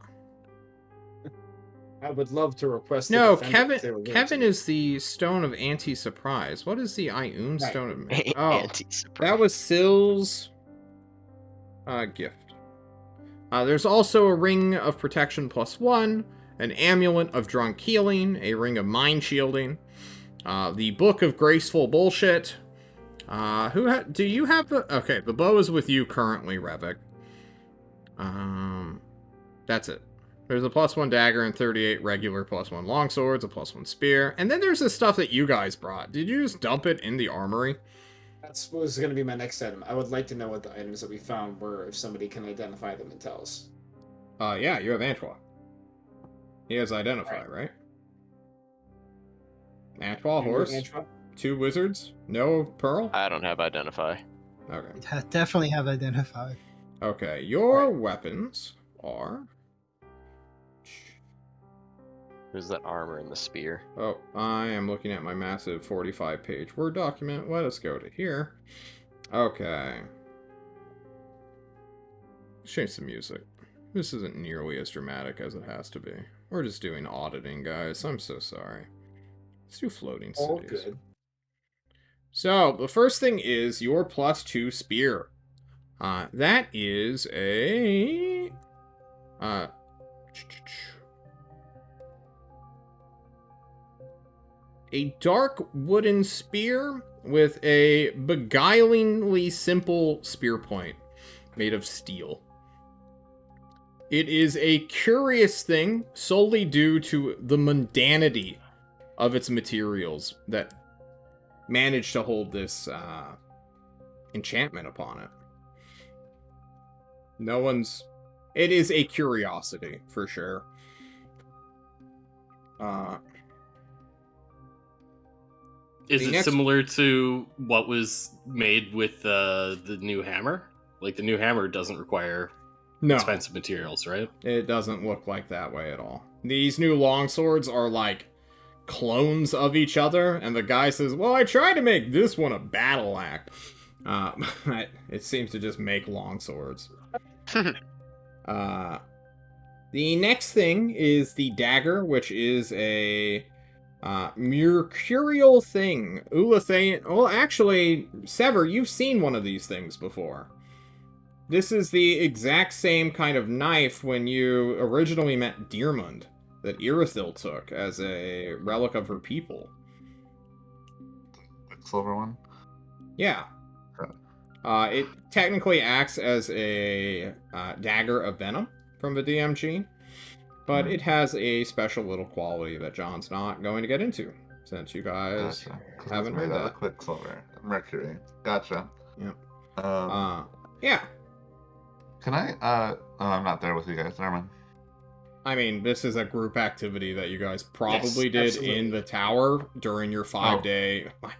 would love to request. No, Kevin is the Stone of Anti-Surprise. What is the Ioun Stone of Anti-Surprise? That was Syl's gift. There's also a Ring of Protection +1, an Amulet of Drunk Healing, a Ring of Mind Shielding, the Book of Graceful Bullshit. Do you have the... Okay, the bow is with you currently, Revik. That's it. There's a +1 dagger and 38 regular +1 longswords, a +1 spear, and then there's the stuff that you guys brought. Did you just dump it in the armory? That was going to be my next item. I would like to know what the items that we found were, if somebody can identify them and tell us. Yeah, you have Antoine. He has Identify, right? Antoine, horse, Antoine? 2 wizards, no Pearl? I don't have Identify. Okay. Definitely have Identify. Okay, your weapons are... Who's that armor and the spear? Oh, I am looking at my massive 45-page Word document. Let us go to here. Okay. Change some music. This isn't nearly as dramatic as it has to be. We're just doing auditing, guys. I'm so sorry. Let's do floating cities. All good. So, the first thing is your +2 spear. That is a... A dark wooden spear with a beguilingly simple spear point made of steel. It is a curious thing solely due to the mundanity of its materials that managed to hold this enchantment upon it. It is a curiosity, for sure. Is it similar to what was made with the new hammer? Like, the new hammer doesn't require expensive materials, right? It doesn't look like that way at all. These new longswords are like clones of each other, and the guy says, well, I tried to make this one a battle axe. It seems to just make longswords. The next thing is the dagger, which is a mercurial thing. Ulathan. Well, actually, Sever, you've seen one of these things before. This is the exact same kind of knife when you originally met Dearmund that Irithyll took as a relic of her people. Silver one? Yeah. It technically acts as a dagger of venom from the DMG, but it has a special little quality that John's not going to get into, since you guys haven't heard that. Quicksilver, mercury. Gotcha. Yeah. Yeah. Can I? I'm not there with you guys. Never mind. I mean, this is a group activity that you guys probably did absolutely. in the tower during your 5-day. Like,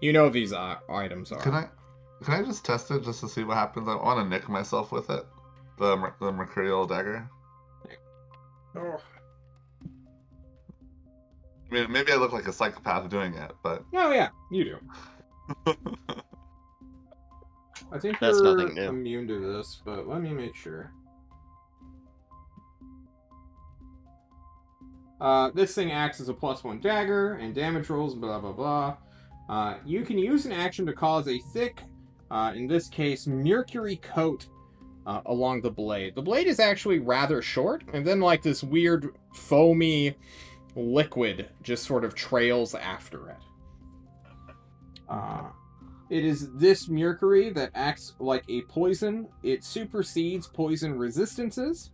you know these items are. Can I just test it just to see what happens? I want to nick myself with it. The mercurial dagger. Oh. I mean, maybe I look like a psychopath doing it, but. Oh yeah, you do. I think That's you're nothing new. immune to this, but let me make sure. This thing acts as a +1 dagger, and damage rolls, blah blah blah. You can use an action to cause a thick, in this case, mercury coat along the blade. The blade is actually rather short, and then like this weird foamy liquid just sort of trails after it. It is this mercury that acts like a poison. It supersedes poison resistances,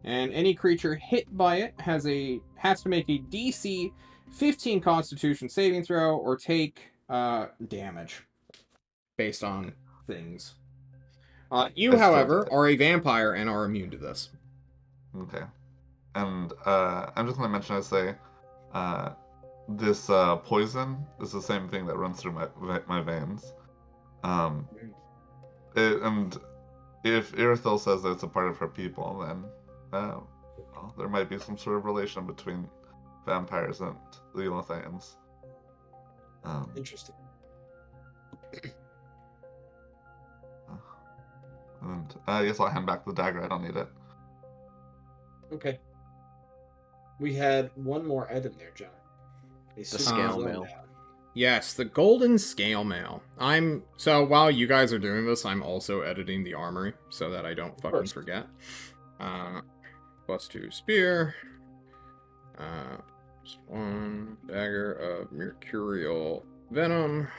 and any creature hit by it has to make a DC 15 Constitution saving throw or take damage based on things. You, however, are a vampire and are immune to this. Okay. And I'm just going to mention, this poison is the same thing that runs through my veins. And if Irithyll says that it's a part of her people, then well, there might be some sort of relation between vampires and the Ulathans. Interesting. And I guess I'll hand back the dagger. I don't need it. Okay. We had one more item there, John. The scale mail. Yes, the golden scale mail. So while you guys are doing this, I'm also editing the armory so that I don't fucking forget. +2 spear. +1 dagger of mercurial venom.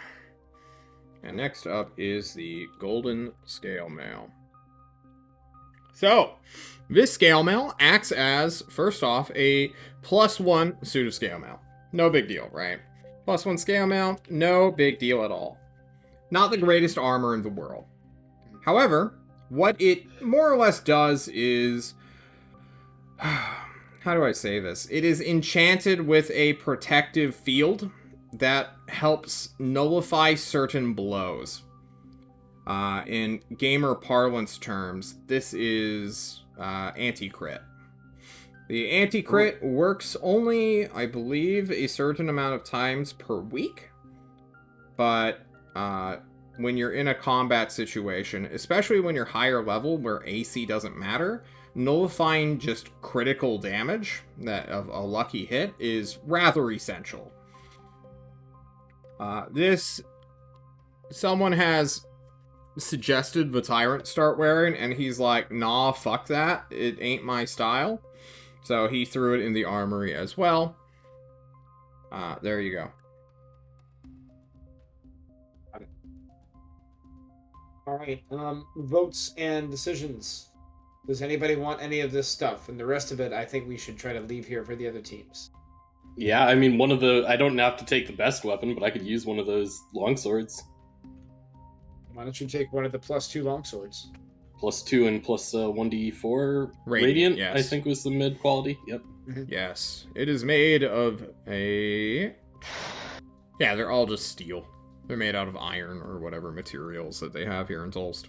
And next up is the golden scale mail. So, this scale mail acts as, first off, a +1 suit of scale mail. No big deal, right? +1 scale mail, no big deal at all. Not the greatest armor in the world. However, what it more or less does is... How do I say this? It is enchanted with a protective field that helps nullify certain blows. In gamer parlance terms, this is anti-crit. The anti-crit works only, I believe, a certain amount of times per week. But when you're in a combat situation, especially when you're higher level where AC doesn't matter, nullifying just critical damage of a lucky hit is rather essential. suggested the Tyrant start wearing, and he's like, nah, fuck that. It ain't my style. So he threw it in the armory as well. There you go. All right. Votes and decisions. Does anybody want any of this stuff? And the rest of it, I think we should try to leave here for the other teams. Yeah, I mean, I don't have to take the best weapon, but I could use one of those longswords. Why don't you take one of the +2 longswords? +2 and plus 1d4 Radiant, yes. I think was the mid quality. Yep. Yes. It is made of a... Yeah, they're all just steel. They're made out of iron or whatever materials that they have here in Tolst.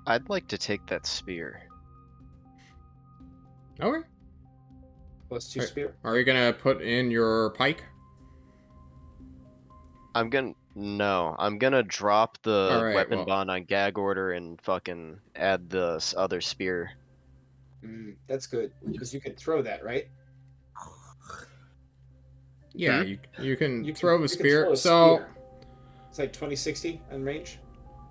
I'd like to take that spear. Okay. +2 spear. Are you gonna put in your pike? I'm gonna drop the Alright, weapon well. bond on gag order and fucking add the other spear. That's good, because you could throw that, right? Yeah, you can throw the you spear. Can throw a so spear. It's like 2060 in range.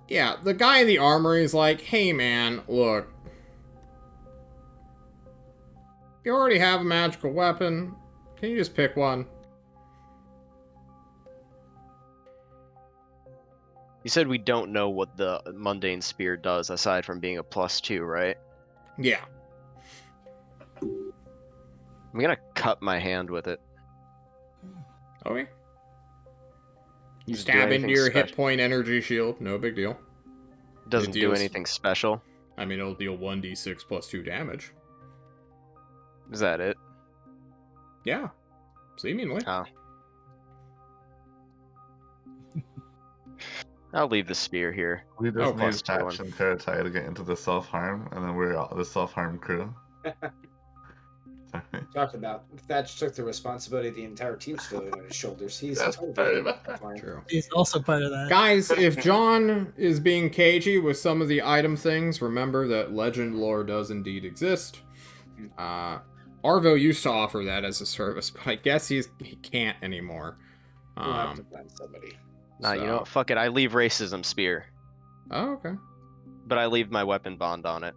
yeah, the guy in the armory is like, hey man, look. You already have a magical weapon. Can you just pick one? You said we don't know what the mundane spear does aside from being a +2, right? Yeah. I'm gonna cut my hand with it. Okay. You Does it do stab into anything your hit special? point energy shield. No big deal. Doesn't do deals- anything special. I mean, it'll deal 1d6 plus 2 damage. Is that it? Yeah. Seemingly. Oh. I'll leave the spear here. We just Okay. need Thatch and Paratai to get into the self-harm, and then we're all the self-harm crew. Sorry. Talked about Thatch took the responsibility of the entire team's failure on his shoulders. He's That's totally very fine. True. He's also part of that. Guys, if John is being cagey with some of the item things, remember that legend lore does indeed exist. Arvo used to offer that as a service, but I guess he can't anymore. We'll have to find somebody. Nah, you know So- what? Fuck it. I leave racism spear, Oh, okay. but I leave my weapon bond on it.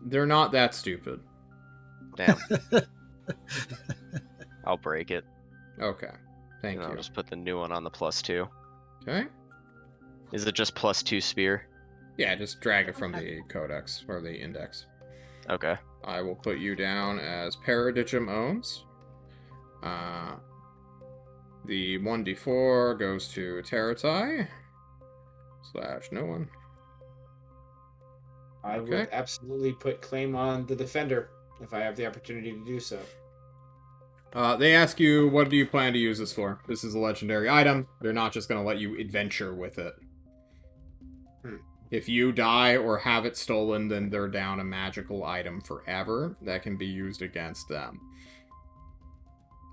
They're not that stupid. Damn. I'll break it. Okay. Thank And you. I'll just put the new one on the +2. Okay. Is it just +2 spear? Yeah, just drag it from the codex, or the index. Okay. I will put you down as Paradigm owns. The 1d4 goes to Teratai. / no one. I Okay. would absolutely put claim on the defender if I have the opportunity to do so. They ask you, what do you plan to use this for? This is a legendary item. They're not just going to let you adventure with it. If you die or have it stolen, then they're down a magical item forever that can be used against them.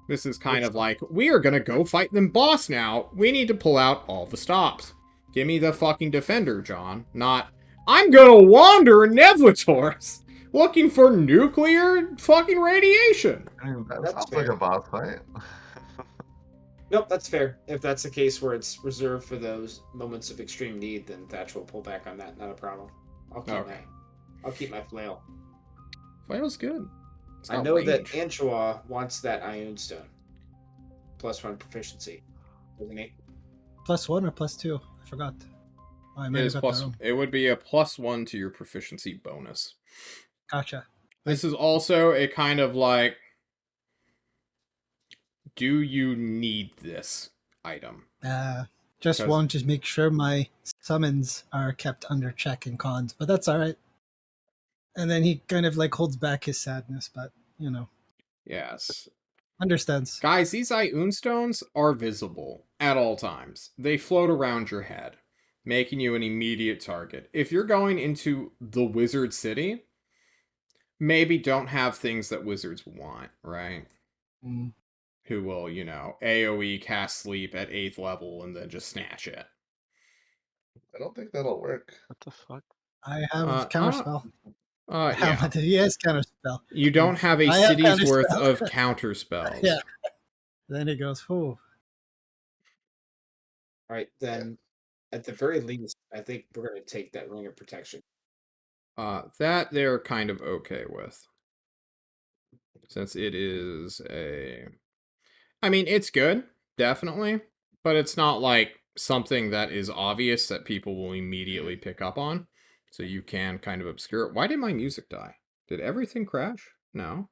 This is kind of like, we are going to go fight them boss now. We need to pull out all the stops. Give me the fucking defender, John. Not, I'm going to wander in Nevlators looking for nuclear fucking radiation. I mean, that That's sounds fair. like a boss fight. Nope, that's fair. If that's the case where it's reserved for those moments of extreme need, then Thatch will pull back on that. Not a problem. I'll keep Okay. I'll keep my flail. Flail's good. It's I got know range. that Anchois wants that Ioun Stone. +1 proficiency. Doesn't he? +1 or +2? I forgot. Oh, I might It have is got plus. that wrong. It would be a +1 to your proficiency bonus. Gotcha. This is also a kind of like, do you need this item? Just 'Cause- want to make sure my summons are kept under check in cons, but that's all right. And then he kind of like holds back his sadness, but you know, Yes. understands. Guys, these Ioun stones are visible at all times. They float around your head, making you an immediate target. If you're going into the wizard city, maybe don't have things that wizards want, right? Mm. Who will, you know, AoE cast sleep at 8th level and then just snatch it. I don't think that'll work. What the fuck? I have counterspell. Yeah. Yes, counterspell. You don't have a I have city's worth counterspell. of counter spells. Yeah. Then he goes, "Oh, All right, then at the very least, I think we're going to take that ring of protection. That they're kind of okay with. Since it is a... I mean, it's good, definitely, but it's not like something that is obvious that people will immediately pick up on. So you can kind of obscure it. Why did my music die? Did everything crash? No.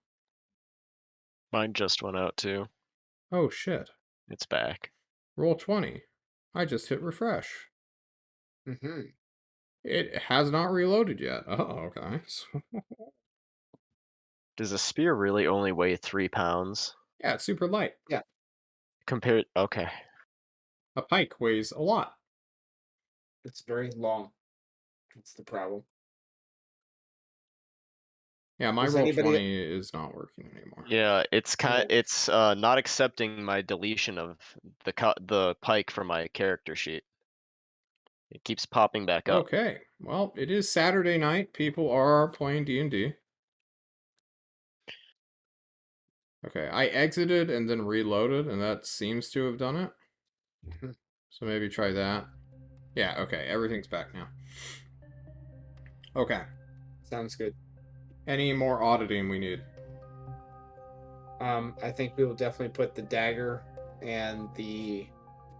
Mine just went out too. Oh, shit. It's back. Roll 20. I just hit refresh. Mm-hmm. It has not reloaded yet. Oh, okay. Does a spear really only weigh 3 pounds? Yeah, it's super light. Yeah. Compared, okay. A pike weighs a lot. It's very long. That's the problem. Yeah, my Does roll anybody- 20 is not working anymore. Yeah, it's not accepting my deletion of the pike from my character sheet. It keeps popping back up. Okay. Well, it is Saturday night. People are playing D&D. Okay, I exited and then reloaded, and that seems to have done it. So maybe try that. Yeah, okay, everything's back now. Okay. Sounds good. Any more auditing we need? I think we will definitely put the dagger and the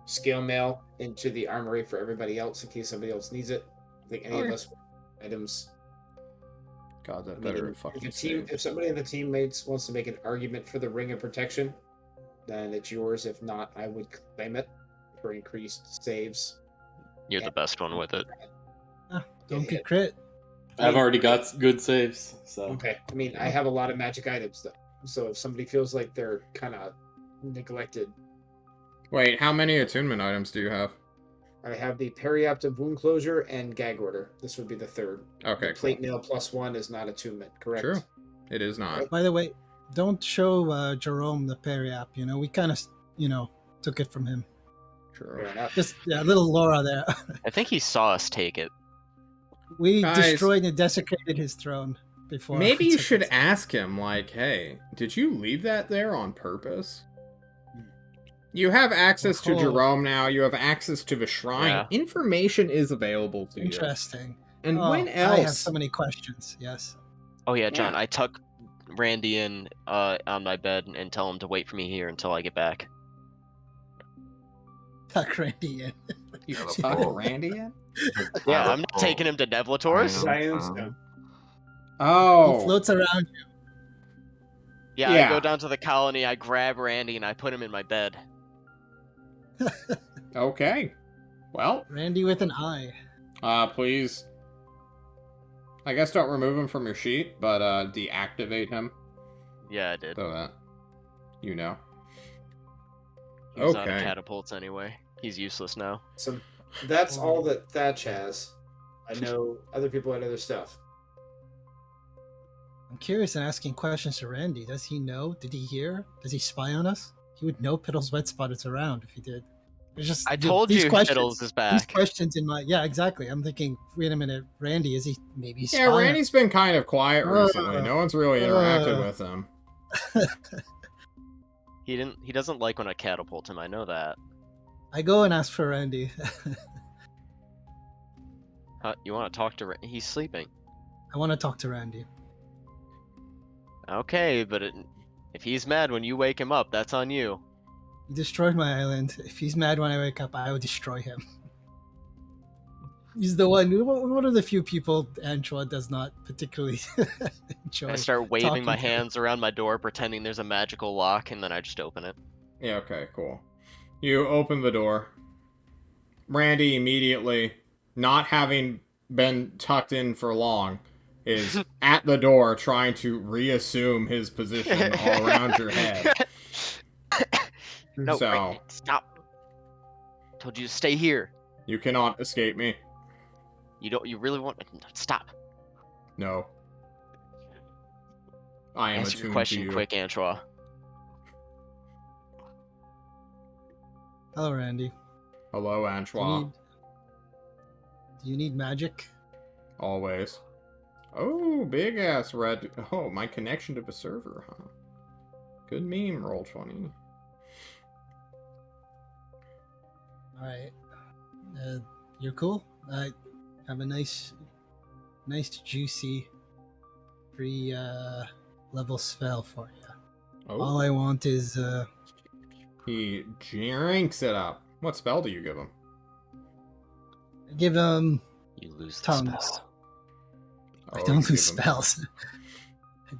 scale mail into the armory for everybody else in case somebody else needs it. I think any of us items. God, that I mean, better if fucking the team, save. if somebody in the teammates wants to make an argument for the ring of protection, then it's yours. If not, I would claim it for increased saves. You're the best one with it. Don't get crit. I've already got good saves, so. Okay. I mean, I have a lot of magic items though, so if somebody feels like they're kind of neglected, Wait, how many attunement items do you have? I have the periaptive wound closure and gag order. This would be the third. Okay, The plate mail +1 is not attunement, correct? True. It is not. By the way, don't show Jerome the periap. We kind of, took it from him. True. Fair enough. Just a little Laura there. I think he saw us take it. We Guys. destroyed and desecrated his throne before. Maybe we you took should it. ask him, like, hey, did you leave that there on purpose? You have access to Oh. Jerome now. You have access to the shrine. Yeah. Information is available to you. Interesting. And Oh, when else? I have so many questions. Yes. Oh yeah, John, Yeah. I tuck Randy in on my bed and tell him to wait for me here until I get back. Tuck Randy in. You Yeah, tuck full. Randy in? Yeah. I'm not taking him to Nevlator's. Zion Stone. He Oh. floats around you. Yeah, Yeah. I go down to the colony, I grab Randy, and I put him in my bed. Okay. Well, Randy with an eye. please. I guess don't remove him from your sheet, but deactivate him Yeah, I did. so that you know. He's out of Okay. catapults anyway. He's useless now. So that's all that Thatch has. I know other people had other stuff. I'm curious and asking questions to Randy. Does he know? Did he hear? Does he spy on us? He would know Piddle's wet spot is around if he did. There's just I dude, told these you questions, Fiddles is These back. questions in my exactly. I'm thinking, wait a minute, Randy, is he maybe Yeah, spying? Randy's been kind of quiet recently. No one's really interacted with him. He doesn't like when I catapult him, I know that. I go and ask for Randy. You want to talk to He's sleeping. I want to talk to Randy. Okay, but if he's mad when you wake him up, that's on you. He destroyed my island. If he's mad when I wake up, I will destroy him. He's the one of the few people Antoine does not particularly enjoy. I start waving talking my to. hands around my door, pretending there's a magical lock, and then I just open it. Yeah, okay, cool. You open the door. Randy immediately, not having been tucked in for long, is at the door trying to reassume his position all around your head. No, So- Randy, stop. Told you to stay here. You cannot escape me. You really want stop. No. I am Answer your attuned question to you. quick, Antoine. Hello, Randy. Hello, Do Antoine. you need magic? Always. Oh, big ass red. Oh, my connection to the server, huh? Good meme, roll 20. All right. You're cool. I have a nice juicy free level spell for you. Oh. All I want is He drinks it up. What spell do you give him? give him You lose the tongues. spell. I Oh, don't you lose give him- spells.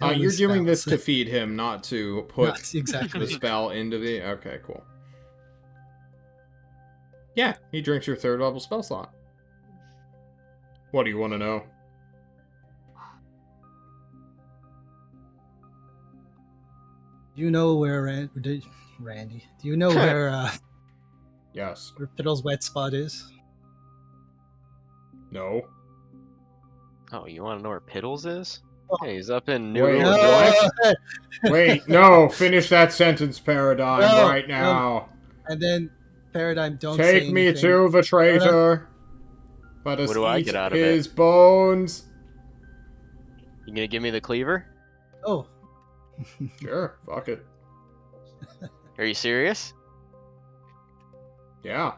I don't You're lose doing this spells. to feed him, not to put Not exactly. the spell into the... Okay, cool. Yeah, he drinks your 3rd level spell slot. What do you want to know? Do you know where Randy? Do you know where Yes. where Piddle's wet spot is? No. Oh, you want to know where Piddles is? Oh. Hey, he's up in New Wait, Orleans. what? Wait, no! Finish that sentence, Paradigm, No, right now. And then Paradigm, don't say Take me anything. to the traitor. Let us What do I eat get out of his bones. You gonna give me the cleaver? Oh, Sure, fuck it. Are you serious? Yeah.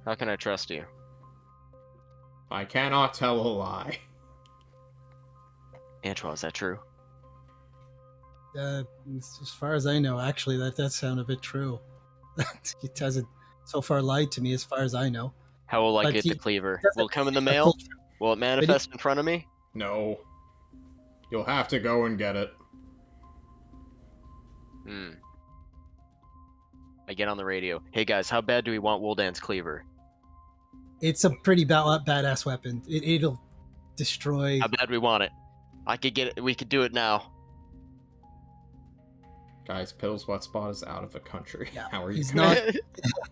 How can I trust you? I cannot tell a lie. Antoine, is that true? as far as I know, actually, that does sound a bit true. It hasn't so far lied to me, as far as I know. How will I But get he the cleaver? doesn't Will it come in the say the mail? full truth. Will it manifest in front of me? No. You'll have to go and get it. I get on the radio. Hey guys, how bad do we want Woldan's cleaver? It's a pretty badass weapon. It'll destroy. How bad do we want it? I could get it. We could do it now. Guys, Piddle's wet spot is out of the country. Yeah, How are you he's gonna-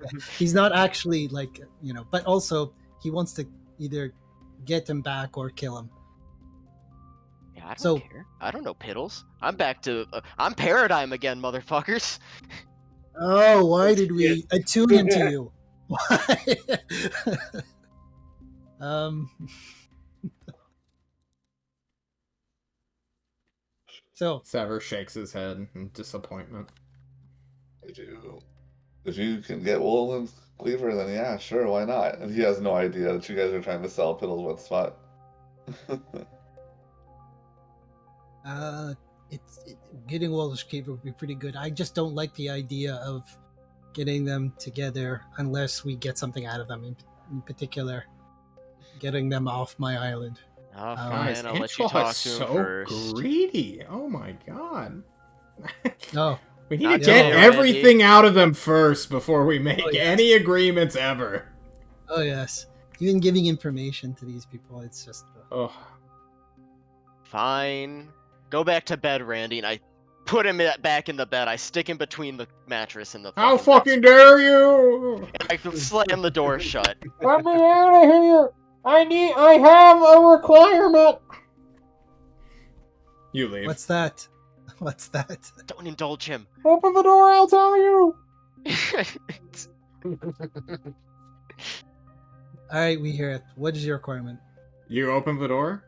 not. He's not actually like, but also he wants to either get him back or kill him. Yeah, I don't So- care. I don't know Piddles. I'm back to. I'm Paradigm again, motherfuckers. Oh, why did we attune him to you? Why? So Sever shakes his head in disappointment. If you can get Wolden's cleaver, then yeah, sure, why not? And he has no idea that you guys are trying to sell Piddle's wet spot. getting Walter's Keeper would be pretty good. I just don't like the idea of getting them together unless we get something out of them. In particular, getting them off my island. Oh, Guys, fine. I'll let you Angela talk is to him so first. greedy. Oh my god. Oh, We need Not to get today, everything out of them first before we make Oh, yes. any agreements ever. oh yes. Even giving information to these people, it's just. Oh, Fine. Go back to bed, Randy, and I put him back in the bed. I stick him between the mattress and the how bed. fucking dare you! I slam the door shut. Let me out of here! I have a requirement! You leave. What's that? What's that? Don't indulge him. Open the door, I'll tell you! All right, we hear it. What is your requirement? You open the door?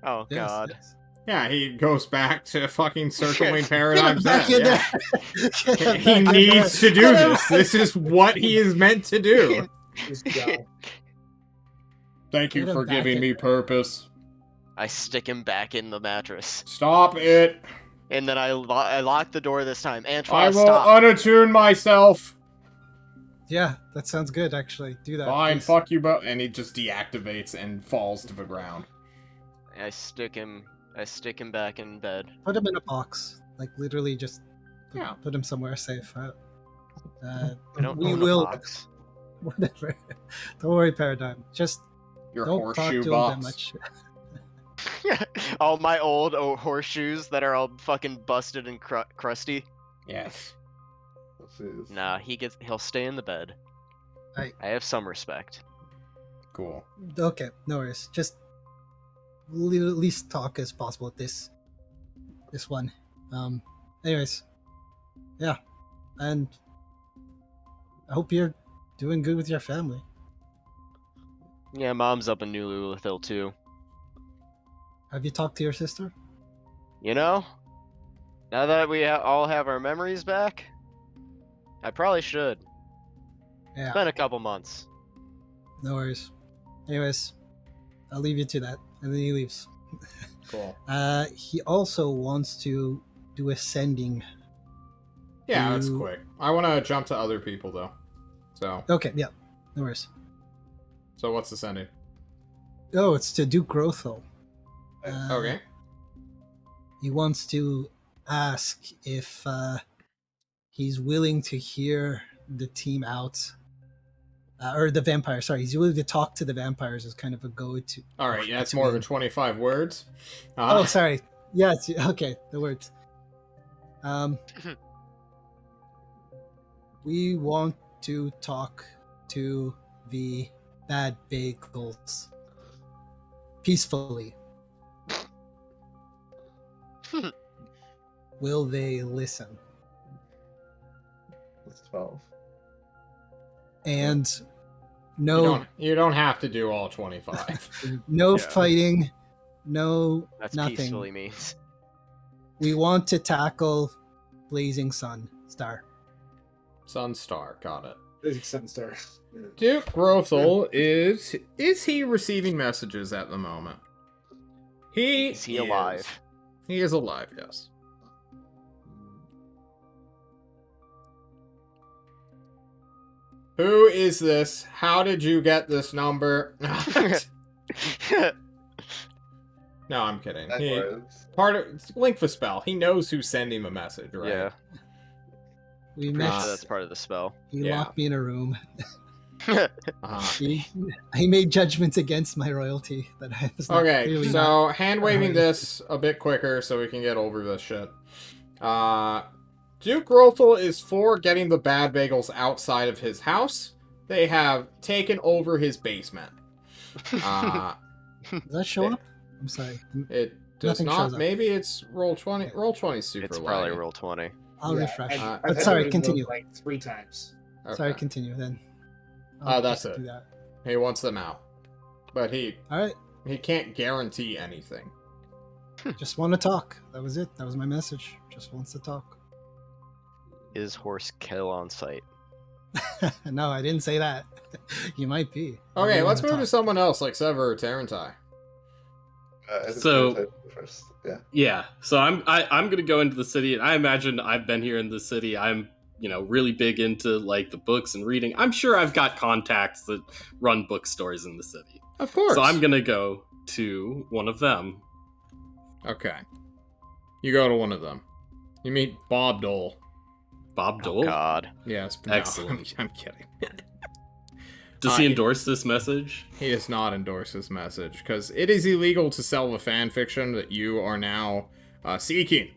Oh Yes, god. yes. Yeah, he goes back to fucking circling paradigms. Back in Yeah. there. Get him He back in needs there. to do this. This is what he is meant to do. His job. Thank you Get him for back giving in me there. purpose. I stick him back in the mattress. Stop it. And then I lock the door this time. I Antoine, will stop. unattune myself. Yeah, that sounds good. Actually, do that. Fine, please. fuck you both. And he just deactivates and falls to the ground. I stick him back in bed. Put him in a box. Like literally, just Yeah. put him somewhere safe. I don't We own will- a box. Whatever. Don't worry, Paradigm. Just Your don't talk horseshoe to box. him that much. All my old horseshoes that are all fucking busted and crusty. Yes. Jeez. Nah, he'll stay in the bed. Right. I have some respect. Cool. Okay, no worries. Just at least talk as possible with this one. Anyways, yeah, and I hope you're doing good with your family. Yeah, mom's up in New Lulithil too. Have you talked to your sister? You know, now that we all have our memories back, I probably should. Yeah. It's been a couple months. No worries. Anyways, I'll leave you to that. And then he leaves. Cool. He also wants to do ascending. Yeah, that's quick. I want to jump to other people, though. So. Okay, yeah. No worries. So what's ascending? Oh, it's to Duke Grothel. Okay. He wants to ask if he's willing to hear the team out. Or the vampire, sorry. He's willing to talk to the vampires as kind of a go-to. All right, yeah, it's more of a 25 words. Oh, sorry. Yeah, okay, the words. We want to talk to the bad bagels peacefully. Will they listen? That's 12. And no, you don't have to do all 25. no fighting, no That's nothing. peacefully means. We want to tackle Blazing Star. Sunstar, got it. Blazing Sunstar. Duke Grothel is he receiving messages at the moment? Is he alive? He is alive, yes. Who is this? How did you get this number? No, I'm kidding. Part of Link spell. He knows who's sending him a message, right? Yeah. We Pretty met. sure that's part of the spell. He locked me in a room. Uh-huh. He made judgments against my royalty that I was not Okay, clearly so not- hand waving this a bit quicker so we can get over this shit. Duke Grothel is for getting the bad bagels outside of his house. They have taken over his basement. Does that show up? I'm sorry. It does Nothing shows not. up. Maybe it's roll 20. Roll 20 is super It's laggy. probably roll 20. I'll refresh. I've But had sorry, to continue. reload like 3 times. Okay. Sorry, continue then. That's just it. do that. He wants them out, but he All right. can't guarantee anything. Just want to talk. That was it. That was my message. Just wants to talk. Is horse kill on site? No, I didn't say that. You might be. Okay, You let's wanna move to talk. someone else like Sever or Tarantai. So- First. Yeah. Yeah, so I'm gonna go into the city, and I imagine I've been here in the city. I'm really big into like the books and reading. I'm sure I've got contacts that run bookstores in the city. Of course. So I'm gonna go to one of them. Okay. You go to one of them. You meet Bob Dole. Bob Oh, Dole. God. Yes. Excellent. No, I'm kidding. Does he endorse this message? He does not endorse this message because it is illegal to sell the fan fiction that you are now seeking.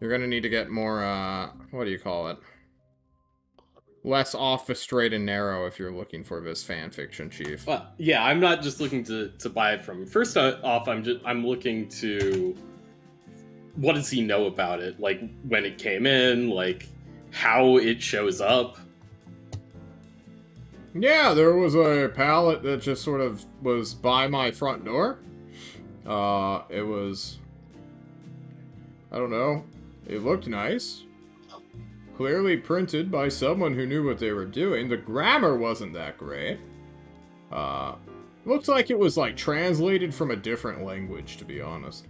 You're gonna need to get more. What do you call it? Less off the straight and narrow if you're looking for this fan fiction, Chief. Well, yeah, I'm not just looking to buy it from him. First off, I'm looking to what does he know about it? Like when it came in, like how it shows up. Yeah, there was a pallet that just sort of was by my front door. It was... I don't know. It looked nice. Clearly printed by someone who knew what they were doing. The grammar wasn't that great. Looks like it was, like, translated from a different language, to be honest.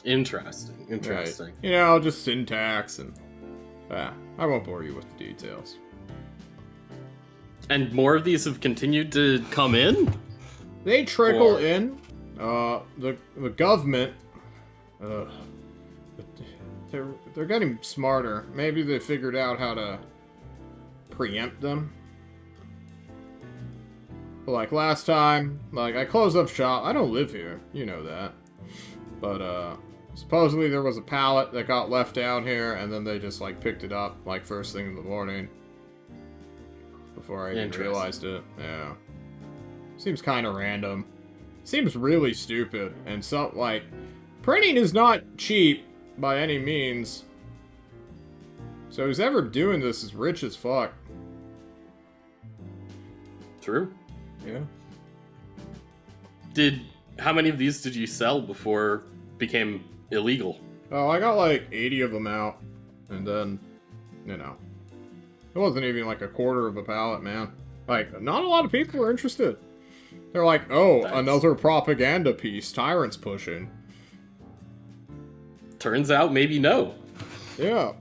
Interesting. Right. You know, just syntax and... I won't bore you with the details. And more of these have continued to come in? They trickle Or- in. The government... they're getting smarter. Maybe they figured out how to preempt them. But like last time, like I closed up shop. I don't live here, you know that. But supposedly there was a pallet that got left down here, and then they just like picked it up like first thing in the morning. Before I even Interesting. realized it. Yeah. Seems kind of random. Seems really stupid. And so like, printing is not cheap by any means. So who's ever doing this is rich as fuck. True. Yeah. How many of these did you sell before it became illegal? Oh, I got like 80 of them out. And then, It wasn't even like a quarter of a pallet, man. Like, not a lot of people are interested. They're like, oh, Nice. another propaganda piece Tyrant's pushing. Turns out, maybe no. Yeah.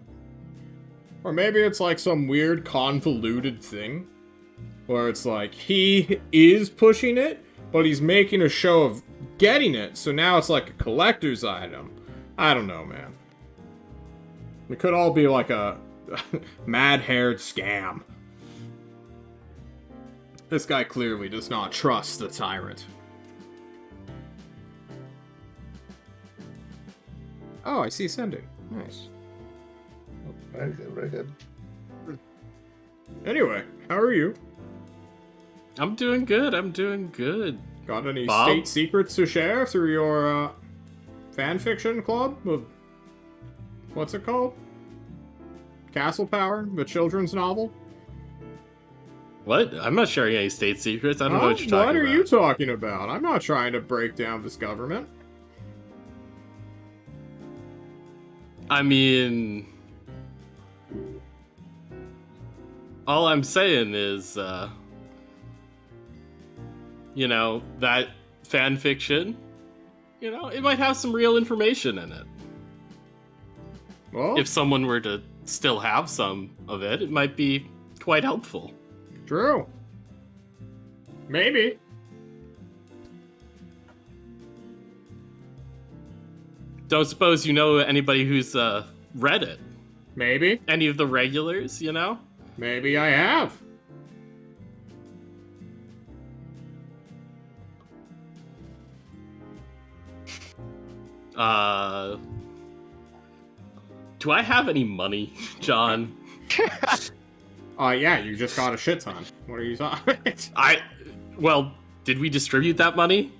Or maybe it's like some weird convoluted thing. Where it's like, he is pushing it, but he's making a show of getting it, so now it's like a collector's item. I don't know, man. It could all be like a mad-haired scam. This guy clearly does not trust the Tyrant. Oh, I see sending. Nice. Very good, very good. Anyway, how are you? I'm doing good. I'm doing good. Got any Bob? state secrets to share through your fanfiction club? What's it called? Castle Power, the children's novel? What? I'm not sharing any state secrets. I don't know what you're talking What are about. you talking about? I'm not trying to break down this government. I mean, all I'm saying is, you know, that fan fiction, you know, it might have some real information in it. Well, If someone were to still have some of it, it might be quite helpful. true. Maybe. Don't suppose you know anybody who's read it? Maybe. Any of the regulars, you know? Maybe I have. Do I have any money, John? Yeah, you just got a shit ton. What are you talking? Well, did we distribute that money?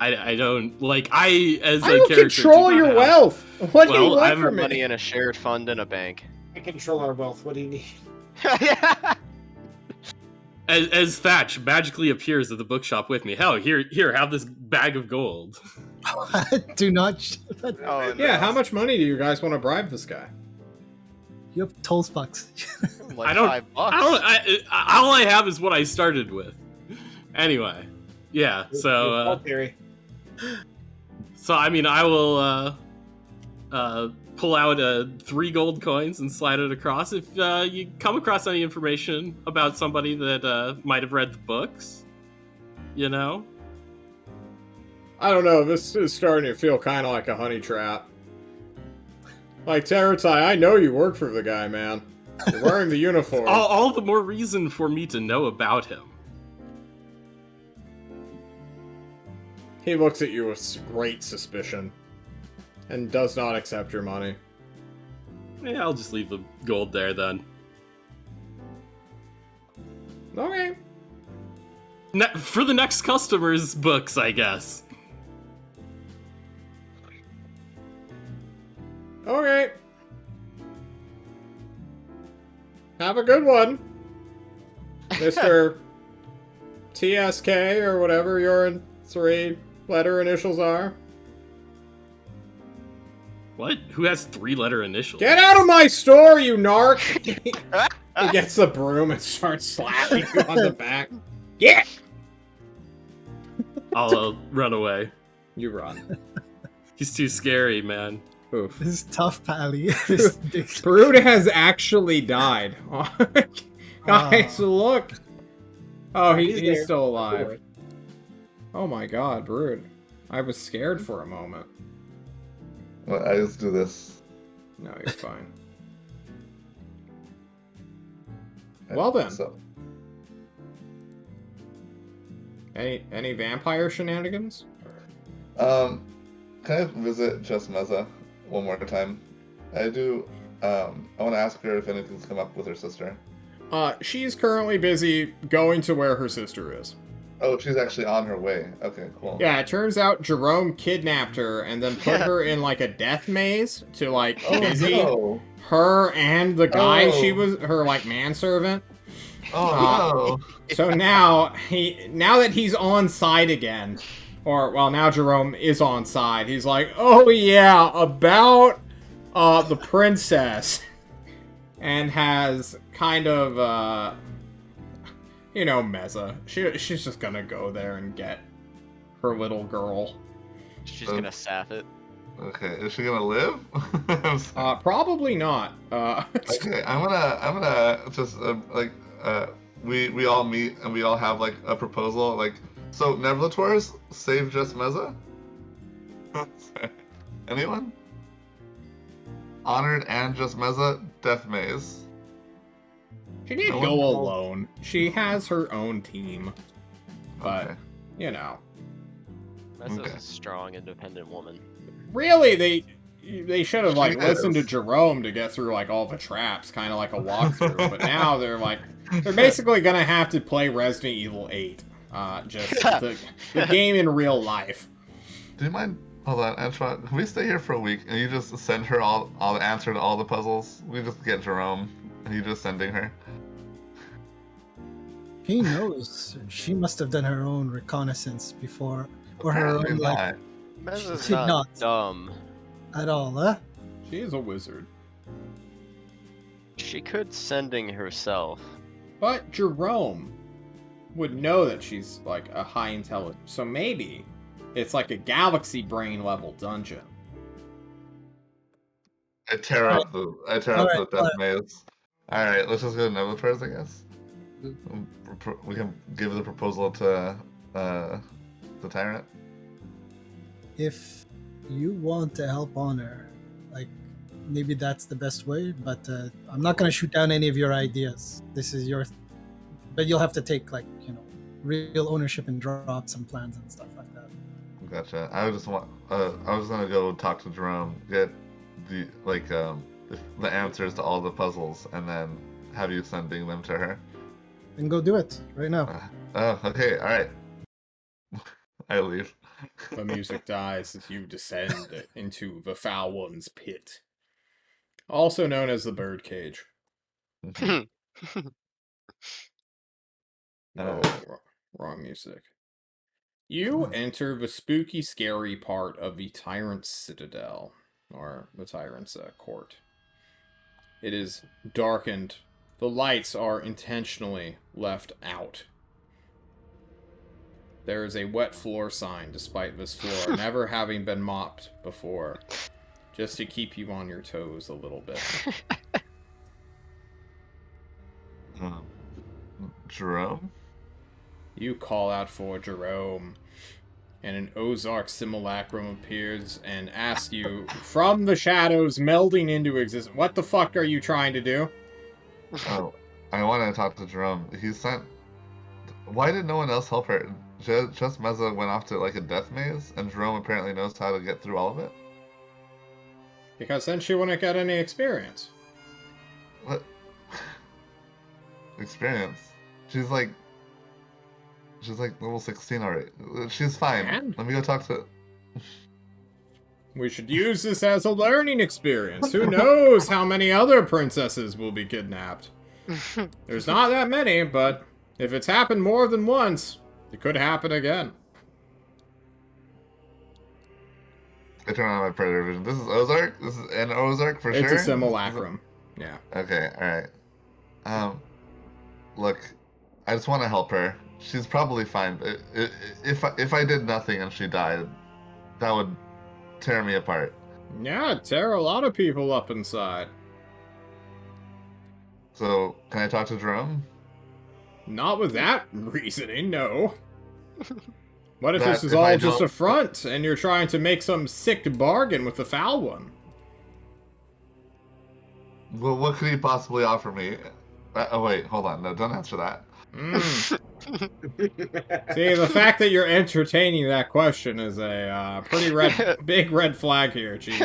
I don't, like, as a I don't character... control do not your have- wealth. What do you Well, want I'm from Money me? in a shared fund in a bank. I control our wealth. What do you need? As Thatch magically appears at the bookshop with me. Hell, here, have this bag of gold. Do not. Oh, Yeah, no. how much money do you guys want to bribe this guy? You have toll bucks. Like I don't- $5. All I have is what I started with. Anyway, yeah. So, I mean, I will pull out 3 gold coins and slide it across. If you come across any information about somebody that might have read the books, you know. I don't know, this is starting to feel kind of like a honey trap. Like, Teratai, I know you work for the guy, man. You're wearing the uniform. All the more reason for me to know about him. He looks at you with great suspicion. And does not accept your money. Yeah, I'll just leave the gold there then. Okay. For the next customer's books, I guess. Okay. Have a good one, Mr. TSK or whatever your 3-letter initials are. What? Who has 3-letter initials? Get out of my store, you narc! He gets the broom and starts slapping you on the back. Get! I'll run away. You run. He's too scary, man. Oof. This is tough, Pally. This big... Brood has actually died. Guys, look! Oh, he's there. still alive. Oh my god, Brood. I was scared for a moment. Well, I just do this. No, you're fine. Well then. So, Any vampire shenanigans? can I visit Just Meza one more time? I do. I want to ask her if anything's come up with her sister. She's currently busy going to where her sister is. Oh, she's actually on her way. Okay, cool. Yeah, it turns out Jerome kidnapped her and then put her in like a death maze to like busy no. her and the guy Oh. she was her like manservant. Oh So now that he's on side again, or well now Jerome is on side, he's like, oh yeah, about the princess. and has kind of, you know, Meza. She's just gonna go there and get her little girl. She's gonna sap it. Okay, is she gonna live? Probably not. Okay, I'm gonna just we all meet and we all have like a proposal. Like, so Nevlators save just Meza. Anyone? Honored and just Meza, Death Maze. She didn't go alone. She has her own team. But, Okay. you know. Meza's a strong, independent woman. Really, they should have, like, listened to Jerome to get through, like, all the traps, kind of like a walkthrough. But now they're, like, they're basically gonna have to play Resident Evil 8. Just the game in real life. Do you mind? Hold on, Antoine. Can we stay here for a week and you just send her all the answer to all the puzzles? We just get Jerome and you just sending her. He knows. She must have done her own reconnaissance before, or her Apparently own like not. Meza's did not not. dumb. at all, huh? She is a wizard. She could sending herself. But Jerome would know that she's, like, a high intelligence. So maybe it's like a galaxy brain level dungeon. I tear up the Death Maze. Alright, let's just go to Nevlators, I guess. We can give the proposal to the Tyrant. If you want to help Honor, like, maybe that's the best way, but I'm not going to shoot down any of your ideas. This is your... But you'll have to take, like, you know, real ownership and draw up some plans and stuff like that. Gotcha. I was gonna go talk to Jerome, get the the answers to all the puzzles, and then have you sending them to her. And go do it right now. Oh, okay, all right. I leave. The music dies as you descend into the Foul One's pit, also known as the Birdcage. Oh, wrong music. You enter the spooky, scary part of the Tyrant's Citadel, or the Tyrant's court. It is darkened. The lights are intentionally left out. There is a wet floor sign, despite this floor never having been mopped before, just to keep you on your toes a little bit. Jerome? You call out for Jerome, and an Ozark simulacrum appears and asks you, from the shadows melding into existence, what the fuck are you trying to do? Oh, I want to talk to Jerome. He sent... Why did no one else help her? Just Meza went off to, like, a death maze, and Jerome apparently knows how to get through all of it? Because then she wouldn't get any experience. What? Experience? She's like level 16 already. She's fine. Man. Let me go talk to... We should use this as a learning experience. Who knows how many other princesses will be kidnapped? There's not that many, but if it's happened more than once, it could happen again. I turn on my predator vision. This is Ozark? This is an Ozark for sure? It's a simulacrum. Yeah. Okay, alright. Look, I just want to help her. She's probably fine. If I did nothing and she died, that would tear me apart. Yeah, tear a lot of people up inside. So, can I talk to Jerome? Not with that reasoning, no. What if That this is if all I just don't- a front, and you're trying to make some sick bargain with the Foul One? Well, what could he possibly offer me? Oh, wait, hold on. No, don't answer that. See, the fact that you're entertaining that question is a pretty big red flag here, Chief.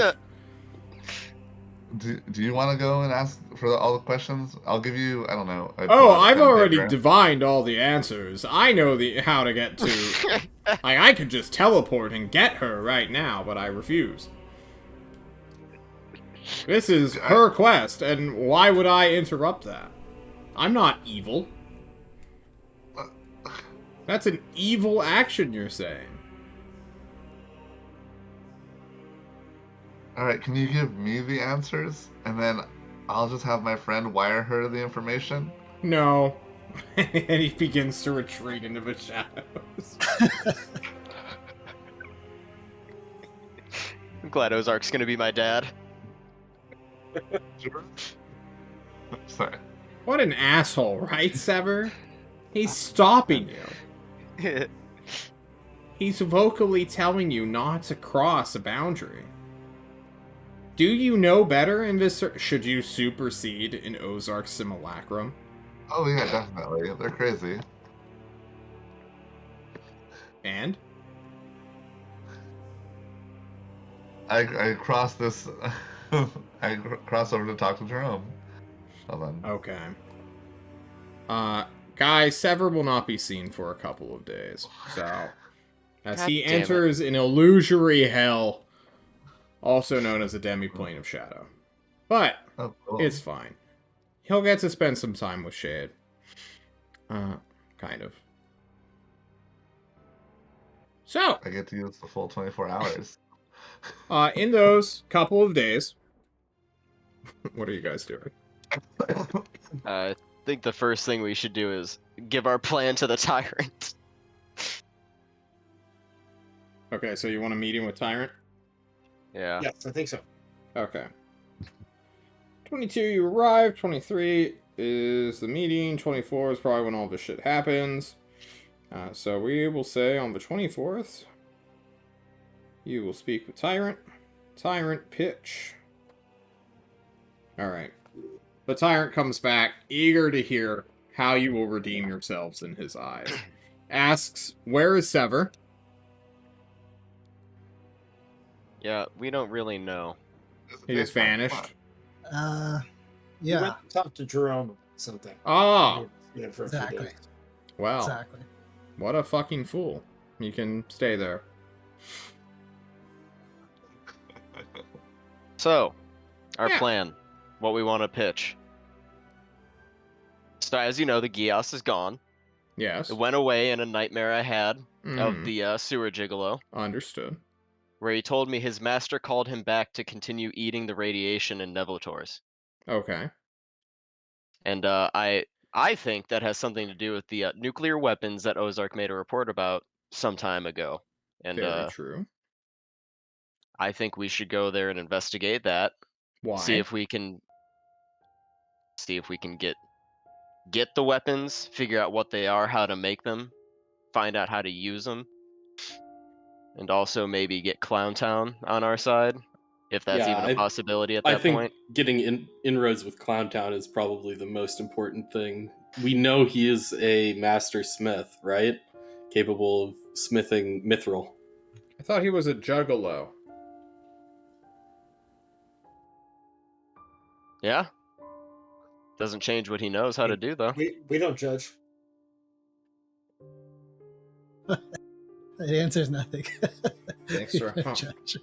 Do you want to go and ask for all the questions? I'll give you, I don't know. Oh, I've already divined all the answers. I know how to get to... I could just teleport and get her right now, but I refuse. This is her quest, and why would I interrupt that? I'm not evil. That's an evil action, you're saying. Alright, can you give me the answers? And then I'll just have my friend wire her the information. No. And he begins to retreat into the shadows. I'm glad Ozark's gonna be my dad. Sorry. What an asshole, right, Sever? He's stopping you. He's vocally telling you not to cross a boundary. Do you know better in this? Should you supersede in Ozark's simulacrum? Oh yeah, definitely. They're crazy. And? I cross this. I cross over to talk to Jerome. Hold on. Okay. Guys, Sever will not be seen for a couple of days. So, as God he damn it. enters an illusory hell, also known as a demi-plane of shadow. But, Oh, cool. it's fine. He'll get to spend some time with Shade. Kind of. So, I get to use the full 24 hours. in those couple of days, what are you guys doing? I think the first thing we should do is give our plan to the tyrant. Okay, so you want a meeting with Tyrant? Yeah. Yes, I think so. Okay. 22, you arrive. 23 is the meeting. 24 is probably when all this shit happens. So we will say on the 24th, you will speak with Tyrant. Tyrant pitch. Alright. The Tyrant comes back, eager to hear how you will redeem yourselves in his eyes. Asks, where is Sever? Yeah, we don't really know. He just vanished. Yeah. We went to talk to Jerome about something. Oh, Yeah, for a few Exactly. days. well. Exactly. What a fucking fool. You can stay there. So, our Yeah. plan, what we want to pitch. So, as you know, the Gios is gone. Yes. It went away in a nightmare I had of Mhm. the sewer gigolo, Understood. where he told me his master called him back to continue eating the radiation in Nevlators. Okay. And I think that has something to do with the nuclear weapons that Ozark made a report about some time ago. And Very true. I think we should go there and investigate that. Why? See if we can get the weapons, figure out what they are, how to make them, find out how to use them, and also maybe get Clowntown on our side, if that's Yeah, even a possibility at I that think point. getting inroads with Clowntown is probably the most important thing. We know he is a master smith, right? Capable of smithing mithril. I thought he was a juggalo. Yeah. Doesn't change what he knows how to do, though. We don't judge. It answers nothing. Thanks, We sir. don't Huh. judge.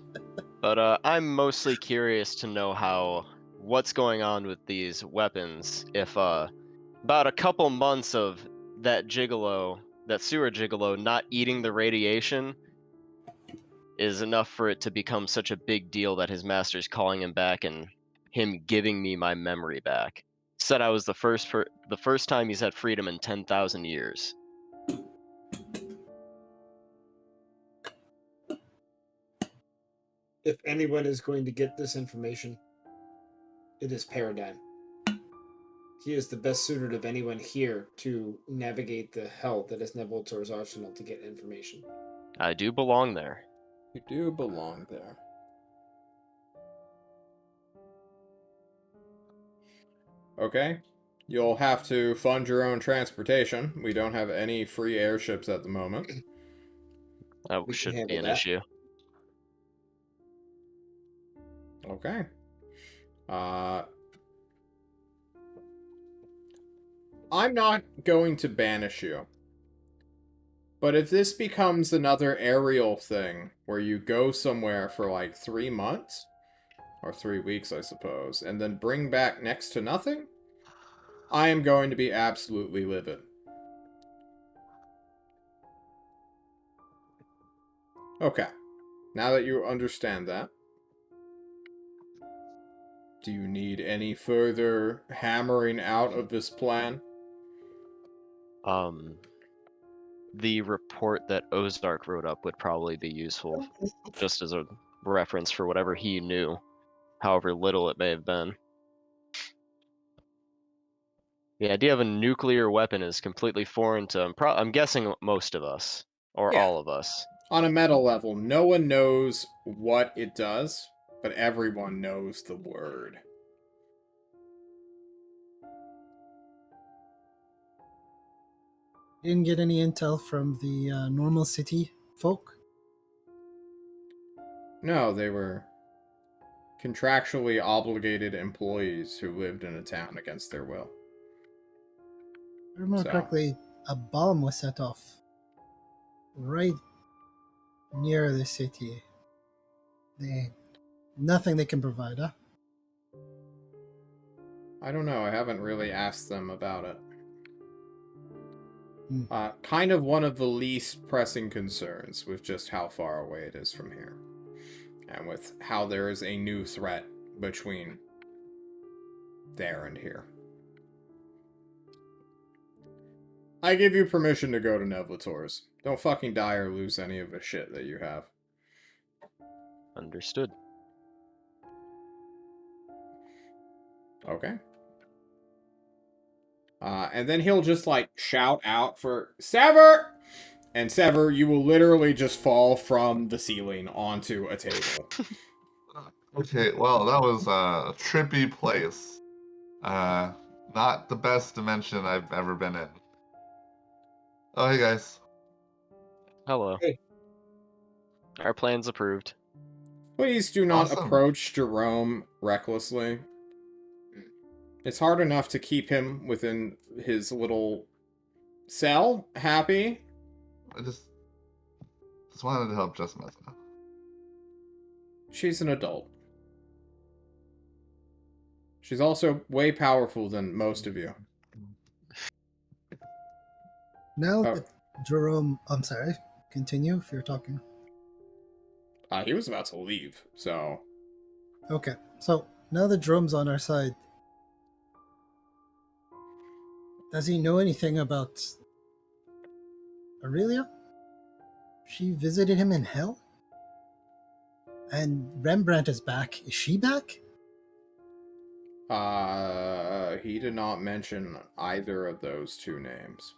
But I'm mostly curious to know what's going on with these weapons. If about a couple months of that sewer gigolo, not eating the radiation is enough for it to become such a big deal that his master's calling him back and him giving me my memory back. Said I was the first time he's had freedom in 10,000 years. If anyone is going to get this information, it is Paradigm. He is the best suited of anyone here to navigate the hell that is Nevilletor's arsenal to get information. I do belong there. You do belong there. Okay. You'll have to fund your own transportation. We don't have any free airships at the moment. That We can shouldn't be handle an that. issue. Okay. I'm not going to banish you. But if this becomes another aerial thing, where you go somewhere for like 3 months, or 3 weeks, I suppose, and then bring back next to nothing, I am going to be absolutely livid. Okay. Now that you understand that, Do you need any further hammering out of this plan? The report that Ozark wrote up would probably be useful, just as a reference for whatever he knew, however little it may have been. The idea of a nuclear weapon is completely foreign to, I'm guessing, most of us, or Yeah. all of us. On a meta level, no one knows what it does, but everyone knows the word. You didn't get any intel from the normal city folk? No, they were contractually obligated employees who lived in a town against their will. If I remember correctly, a bomb was set off right near the city. Nothing they can provide, huh? I don't know. I haven't really asked them about it. Hmm. Kind of one of the least pressing concerns with just how far away it is from here. And with how there is a new threat between there and here. I give you permission to go to Nevlator's. Don't fucking die or lose any of the shit that you have. Understood. Okay. And then he'll just, like, shout out for Sever! And Sever, you will literally just fall from the ceiling onto a table. Okay, well, that was a trippy place. Not the best dimension I've ever been in. Oh, hey, guys. Hello. Hey. Our plan's approved. Please do not Awesome. approach Jerome recklessly. It's hard enough to keep him within his little cell happy. I just wanted to help Jessica. She's an adult. She's also way powerful than most of you. Now that Jerome... I'm sorry. Continue if you're talking. He was about to leave, so... Okay, so now that Jerome's on our side, does he know anything about Aurelia? She visited him in hell? And Rembrandt is back. Is she back? He did not mention either of those two names.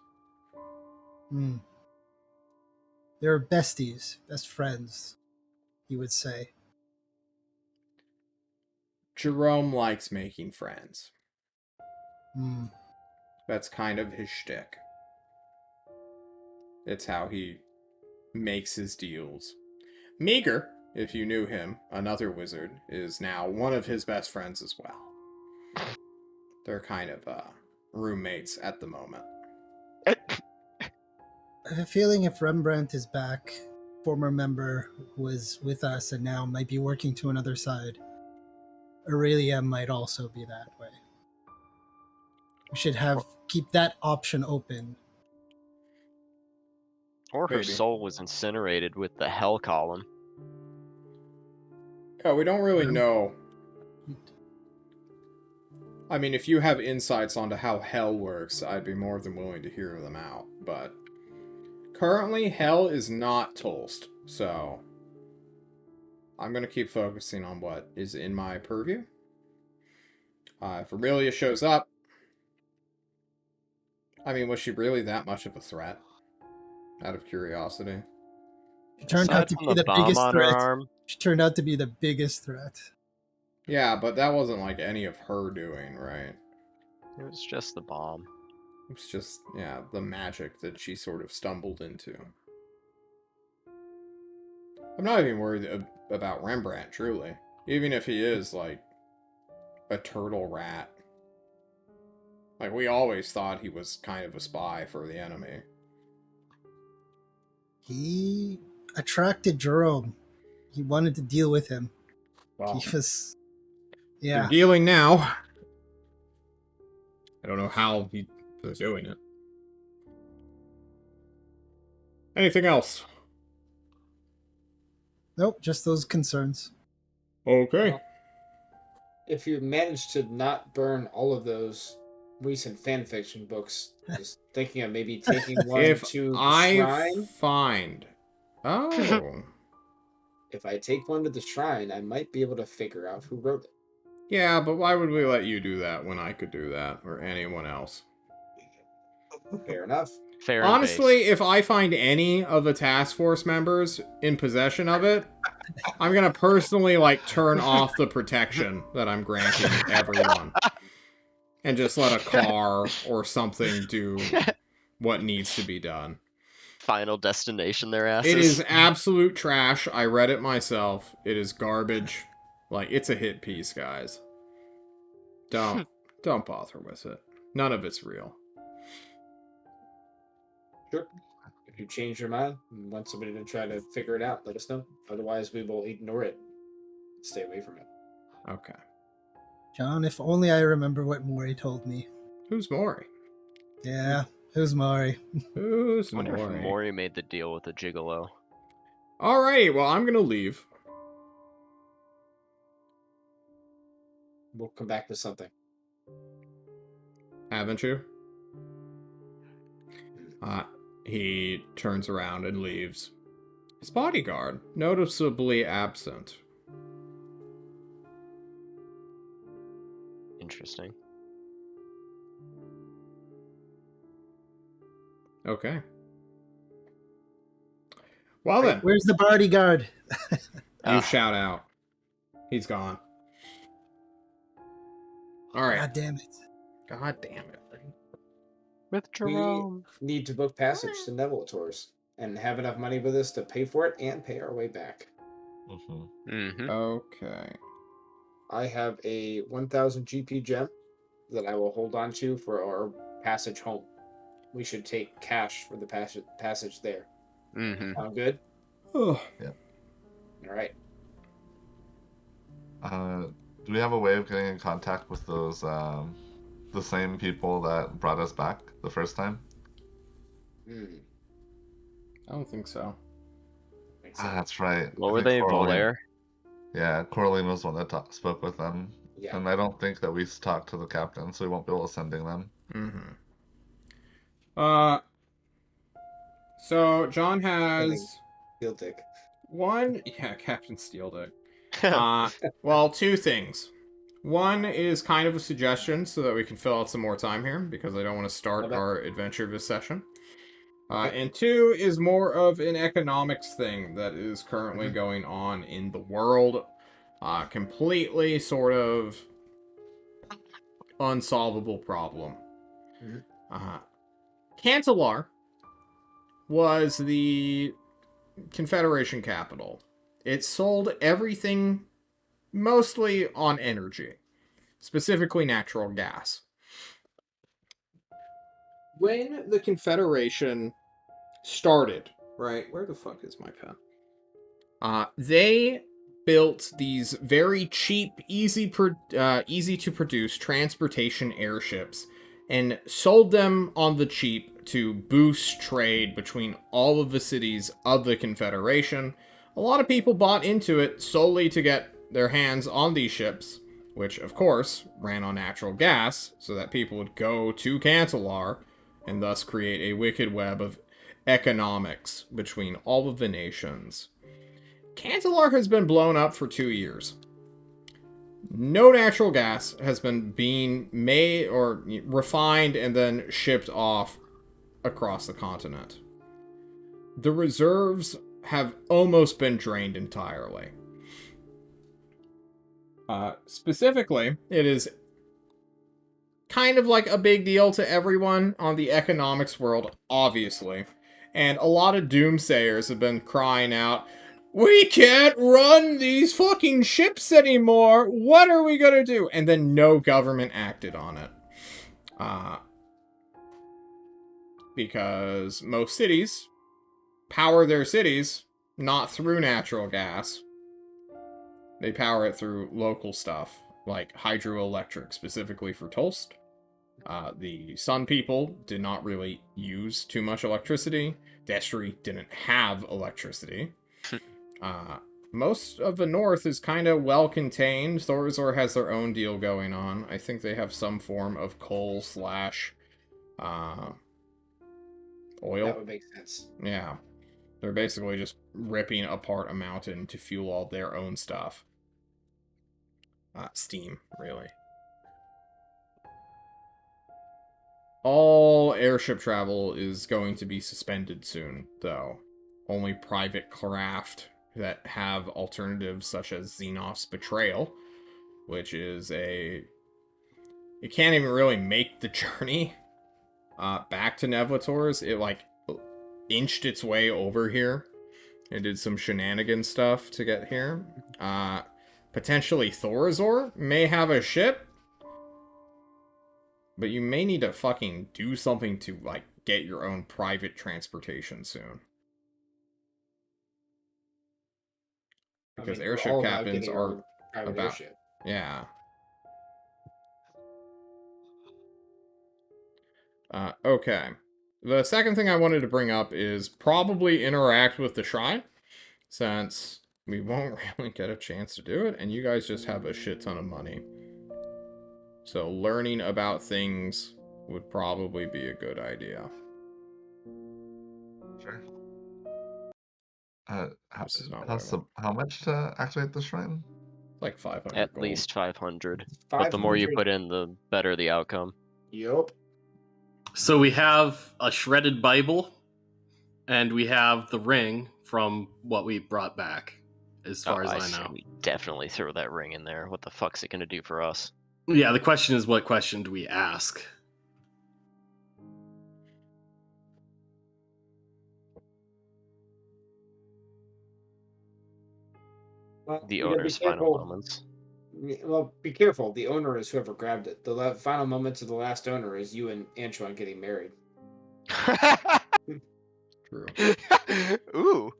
They're besties, best friends, he would say. Jerome likes making friends. Hmm. That's kind of his shtick. It's how he makes his deals. Meager, if you knew him, another wizard, is now one of his best friends as well. They're kind of, roommates at the moment. I have a feeling if Rembrandt is back, former member who was with us and now might be working to another side, Aurelia might also be that way. We should keep that option open. Or her Maybe. soul was incinerated with the hell column. Yeah, we don't really know. I mean, if you have insights onto how hell works, I'd be more than willing to hear them out, but... Currently, hell is not Tolst, so... I'm gonna keep focusing on what is in my purview. If Aurelia shows up... I mean, was she really that much of a threat? Out of curiosity. She turned out to be the biggest threat. She turned out to be the biggest threat. Yeah, but that wasn't like any of her doing, right? It was just the bomb. It was just, yeah, the magic that she sort of stumbled into. I'm not even worried about Rembrandt, truly. Even if he is, like, a turtle rat. Like, we always thought he was kind of a spy for the enemy. He attracted Jerome. He wanted to deal with him. Well, he was... Yeah. They're dealing now. I don't know how he's doing it. Anything else? Nope, just those concerns. Okay. if you manage to not burn all of those recent fan fiction books, just thinking of maybe taking one If to the I shrine. find... Oh. If I take one to the shrine, I might be able to figure out who wrote it. Yeah, but why would we let you do that when I could do that, or anyone else? Fair enough. Fair Honestly, and if I find any of the task force members in possession of it, I'm gonna personally, like, turn off the protection that I'm granting everyone. And just let a car or something do what needs to be done. Final destination, their asses. It is absolute trash. I read it myself. It is garbage. Like, it's a hit piece, guys. Don't bother with it. None of it's real. Sure. If you change your mind and want somebody to try to figure it out, let us know. Otherwise, we will ignore it. Stay away from it. Okay. John, if only I remember what Maury told me. Who's Maury? Yeah, who's Maury? Who's I wonder if Maury? Maury made the deal with the gigolo. Alrighty, well, I'm gonna leave. We'll come back to something. Haven't you? He turns around and leaves. His bodyguard, noticeably absent. Interesting. Okay. Well then, Where's the bodyguard? you shout out. He's gone. Alright. God damn it. God damn it. With Jerome. We need to book passage to Nevilletor's and have enough money with us to pay for it and pay our way back. Mm-hmm. Okay. I have a 1,000 GP gem that I will hold on to for our passage home. We should take cash for the passage there. Mm-hmm. Sound good? Oh. Yeah. All right. Do we have a way of getting in contact with those the same people that brought us back the first time? I don't think so. That's right. What I were think they? Coraline- Volaire? Yeah, Coraline was the one that spoke with them. Yeah. And I don't think that we talked to the captain, so we won't be able to sending them. Mm-hmm. So John has Steel dick. one... Yeah, Captain Steel Dick. Well, two things. One is kind of a suggestion so that we can fill out some more time here, because I don't want to start our adventure this session. And two is more of an economics thing that is currently going on in the world. Completely sort of unsolvable problem. Cantalar was the Confederation capital. It sold everything mostly on energy, specifically natural gas. When the Confederation started, right, where the fuck is my pen? They built these very cheap, easy to produce transportation airships and sold them on the cheap to boost trade between all of the cities of the Confederation. A lot of people bought into it solely to get their hands on these ships, which, of course, ran on natural gas, so that people would go to Cantalar and thus create a wicked web of economics between all of the nations. Cantalar has been blown up for 2 years. No natural gas has been being made or refined and then shipped off across the continent. The reserves have almost been drained entirely. Specifically, it is kind of like a big deal to everyone on the economics world, obviously. And a lot of doomsayers have been crying out, "We can't run these fucking ships anymore! What are we gonna do?" And then no government acted on it. Because most cities power their cities not through natural gas. They power it through local stuff, like hydroelectric, specifically for Tolst. The Sun people did not really use too much electricity. Destry didn't have electricity. most of the north is kind of well contained. Thorazor has their own deal going on. I think they have some form of coal slash oil. That would make sense. Yeah. They're basically just ripping apart a mountain to fuel all their own stuff. Steam, really. All airship travel is going to be suspended soon, though. Only private craft that have alternatives such as Xenos Betrayal, which is a... It can't even really make the journey back to Nevlators. It, like, inched its way over here. It did some shenanigan stuff to get here. Potentially Thorazor may have a ship, but you may need to fucking do something to, like, get your own private transportation soon. Because airship captains are about... Airship. Yeah. Okay. The second thing I wanted to bring up is probably interact with the shrine, since we won't really get a chance to do it, and you guys just have a shit ton of money. So learning about things would probably be a good idea. Sure. How much to activate the shrine? Like 500 At gold. least 500. But the more you put in, the better the outcome. Yup. So we have a shredded Bible, and we have the ring from what we brought back, as far as I know. We definitely throw that ring in there. What the fuck's it gonna do for us? Yeah, the question is, what question do we ask? Well, The owner's final moments. Well, be careful. The owner is whoever grabbed it. The final moments of the last owner is you and Antoine getting married. True. Ooh.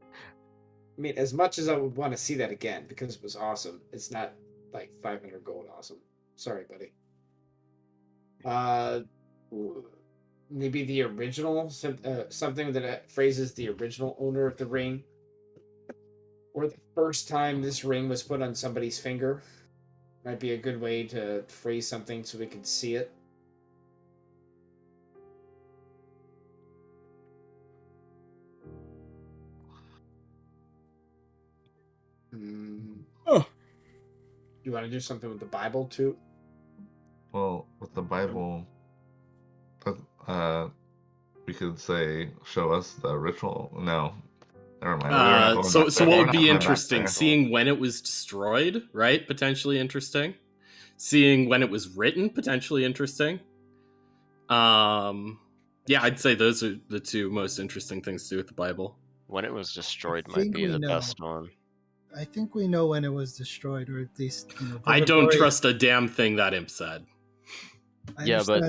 I mean, as much as I would want to see that again, because it was awesome, it's not like 500 gold awesome. Sorry, buddy. Maybe the original, something that phrases the original owner of the ring. Or the first time this ring was put on somebody's finger. Might be a good way to phrase something so we can see it. Oh. You want to do something with the Bible too? Well, with the Bible, we could say, show us the ritual. No, never mind. So what would be interesting? Seeing when it was destroyed, right? Potentially interesting. Seeing when it was written, potentially interesting. Yeah, I'd say those are the two most interesting things to do with the Bible. When it was destroyed might be the best one. I think we know when it was destroyed, or at least, I don't trust a damn thing that imp said. Yeah, but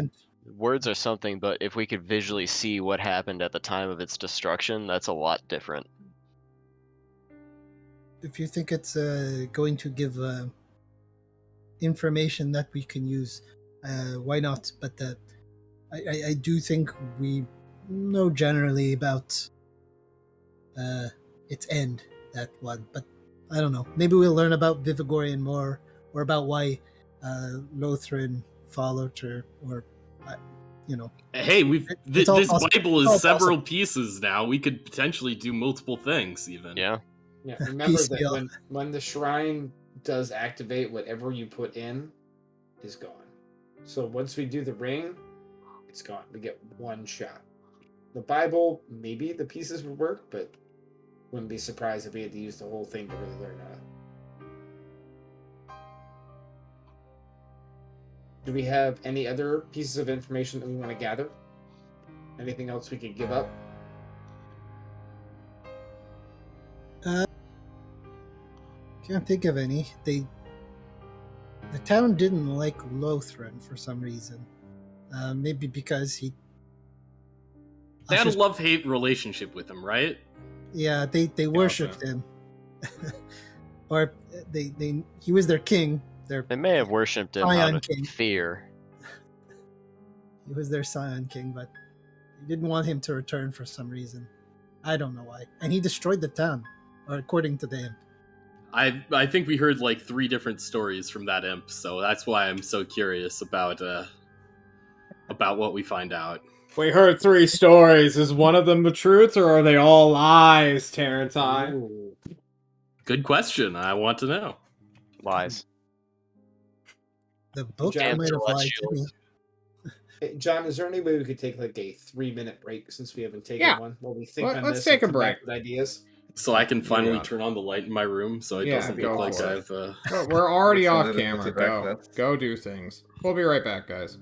words are something, but if we could visually see what happened at the time of its destruction, that's a lot different. If you think it's going to give information that we can use, why not? But I do think we know generally about its end, that one. But I don't know. Maybe we'll learn about Vivigorian more, or about why Lothran followed her, or Hey, this Bible is several pieces now. We could potentially do multiple things, even. Yeah. Yeah. Remember that when the shrine does activate, whatever you put in is gone. So once we do the ring, it's gone. We get one shot. The Bible, maybe the pieces would work, but wouldn't be surprised if we had to use the whole thing to really learn how to. Do we have any other pieces of information that we want to gather? Anything else we could give up? Can't think of any. The town didn't like Lothran for some reason. Maybe because he... They had a love-hate relationship with him, right? Yeah, they worshipped him. Or he was their king. They may have worshipped him out of fear. He was their Scion King, but they didn't want him to return for some reason. I don't know why. And he destroyed the town, or according to the imp. I think we heard like 3 different stories from that imp, so that's why I'm so curious about what we find out. We heard 3 stories. Is one of them the truth, or are they all lies, Terrentine? Ooh. Good question. I want to know. Lies. The book John, might have lied to me. Hey, John, is there any way we could take like a 3-minute break since we haven't taken one while we think on Let's this take and a come back break. with ideas? So I can finally Yeah. turn on the light in my room so it Yeah, doesn't go look like for it. I've... We're already Send off it if camera. it's a back Go. test. Go do things. We'll be right back, guys.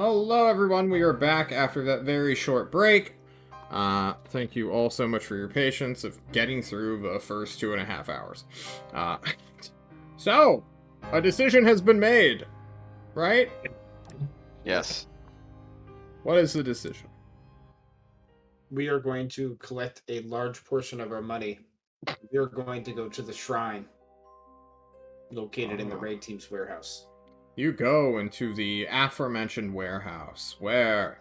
Hello, everyone. We are back after that very short break. Thank you all so much for your patience of getting through the first 2.5 hours. So, a decision has been made, right? Yes. What is the decision? We are going to collect a large portion of our money. We are going to go to the shrine located in the raid team's warehouse. You go into the aforementioned warehouse, where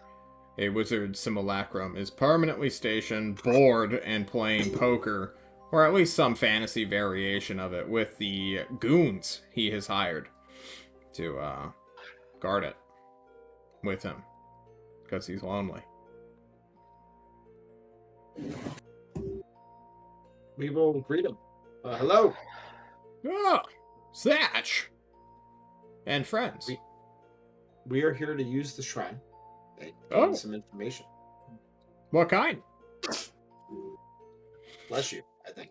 a wizard simulacrum is permanently stationed, bored, and playing poker, or at least some fantasy variation of it, with the goons he has hired to guard it with him, because he's lonely. We will greet him. Hello. Ah, Satch! And friends. We are here to use the shrine. Oh. Some information. What kind? Bless you, I think.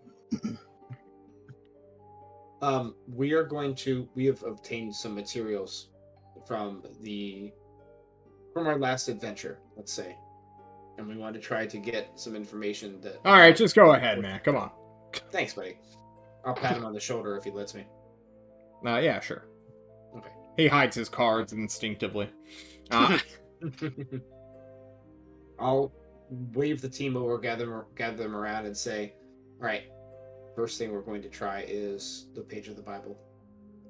We have obtained some materials from our last adventure, let's say. And we want to try to get some information that... Alright, just go ahead, man. Come on. Thanks, buddy. I'll pat him on the shoulder if he lets me. Yeah, sure. Okay. He hides his cards instinctively. I'll wave the team over, gather them around, and say, all right, first thing we're going to try is the page of the Bible.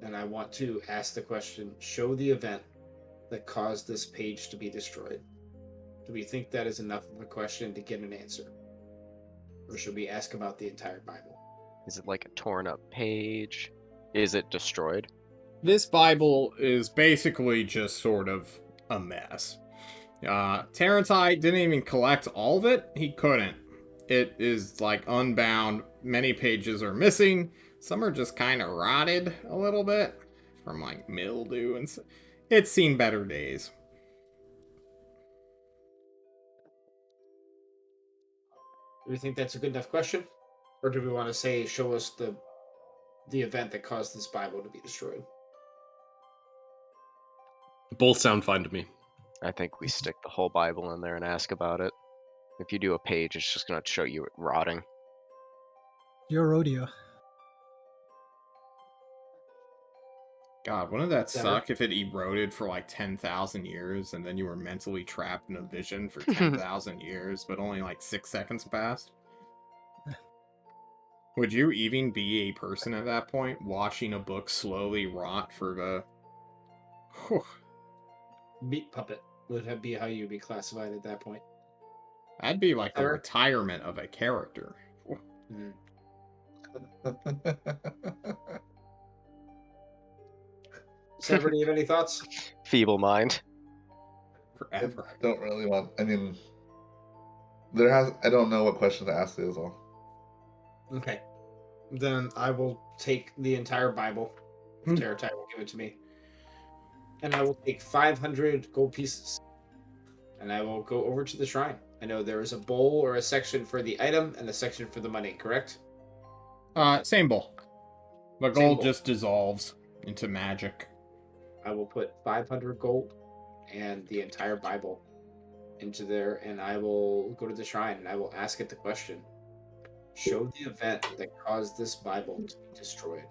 And I want to ask the question, show the event that caused this page to be destroyed. Do we think that is enough of a question to get an answer? Or should we ask about the entire Bible? Is it like a torn up page? Is it destroyed? This Bible is basically just sort of a mess. Terrantai didn't even collect all of it. He couldn't. It is like unbound. Many pages are missing. Some are just kind of rotted a little bit from like mildew and it's seen better days. Do we think that's a good enough question? Or do we want to say, show us the event that caused this Bible to be destroyed? Both sound fine to me. I think we stick the whole Bible in there and ask about it. If you do a page, it's just going to show you it rotting. Your rodeo. God, wouldn't that suck if it eroded for like 10,000 years and then you were mentally trapped in a vision for 10,000 years, but only like 6 seconds passed? Would you even be a person at that point, watching a book slowly rot for the... Whew. Meat puppet would be how you'd be classified at that point. That'd be like the retirement of a character. Mm. Sever, do you have any thoughts? Feeble mind. Forever. I don't really want... I mean... I don't know what question to ask you is all. Okay. Then I will take the entire Bible. Terratai will give it to me. And I will take 500 gold pieces. And I will go over to the shrine. I know there is a bowl or a section for the item and a section for the money, correct? Same bowl. The gold just dissolves into magic. I will put 500 gold and the entire Bible into there, and I will go to the shrine and I will ask it the question. Show the event that caused this Bible to be destroyed.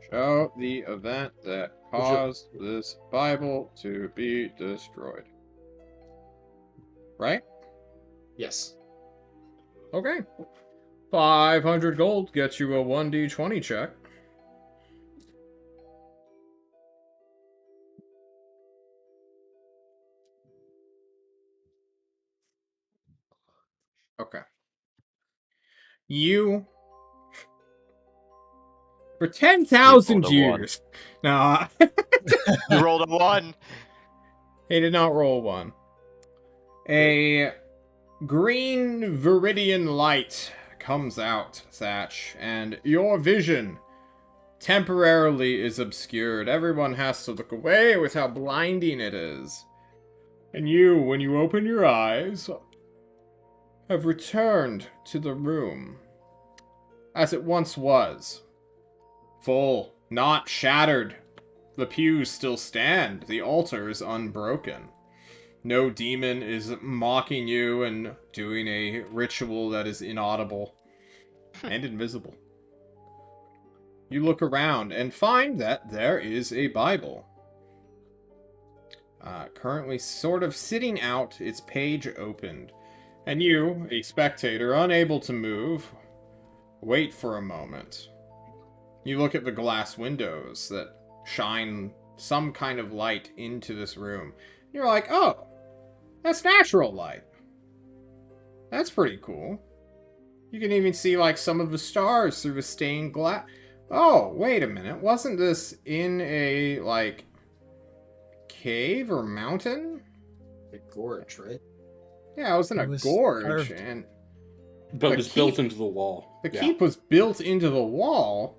Show the event that caused this Bible to be destroyed. Right? Yes. Okay. 500 gold gets you a 1d20 check. Okay. You... For 10,000 years. No. You rolled a 1. He did not roll 1. A green viridian light comes out, Thatch, and your vision temporarily is obscured. Everyone has to look away with how blinding it is. And you, when you open your eyes, have returned to the room as it once was. Full, not shattered. The pews still stand, the altar is unbroken. No demon is mocking you and doing a ritual that is inaudible and invisible. You look around and find that there is a Bible. Currently sort of sitting out, its page opened. And you, a spectator, unable to move, wait for a moment. You look at the glass windows that shine some kind of light into this room. You're like, oh, that's natural light. That's pretty cool. You can even see, like, some of the stars through the stained glass. Oh, wait a minute. Wasn't this in a, like, cave or mountain? A gorge, right? Yeah, it was in a gorge, carved. and... But it was built into the wall. The keep was built into the wall?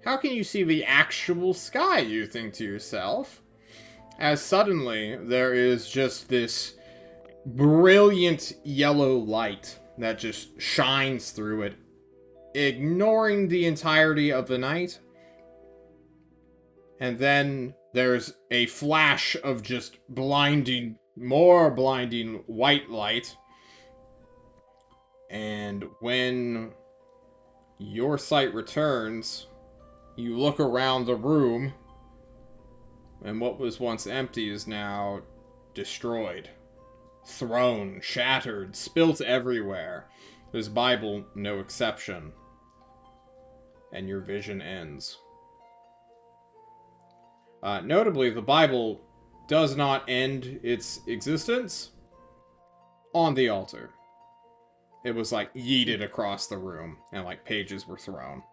How can you see the actual sky, you think to yourself? As suddenly, there is just this brilliant yellow light that just shines through it, ignoring the entirety of the night. And then there's a flash of just more blinding white light. And when your sight returns, you look around the room, and what was once empty is now destroyed. Thrown, shattered, spilt everywhere. This Bible, no exception. And your vision ends. Notably, the Bible does not end its existence on the altar. It was, like, yeeted across the room, and, like, pages were thrown.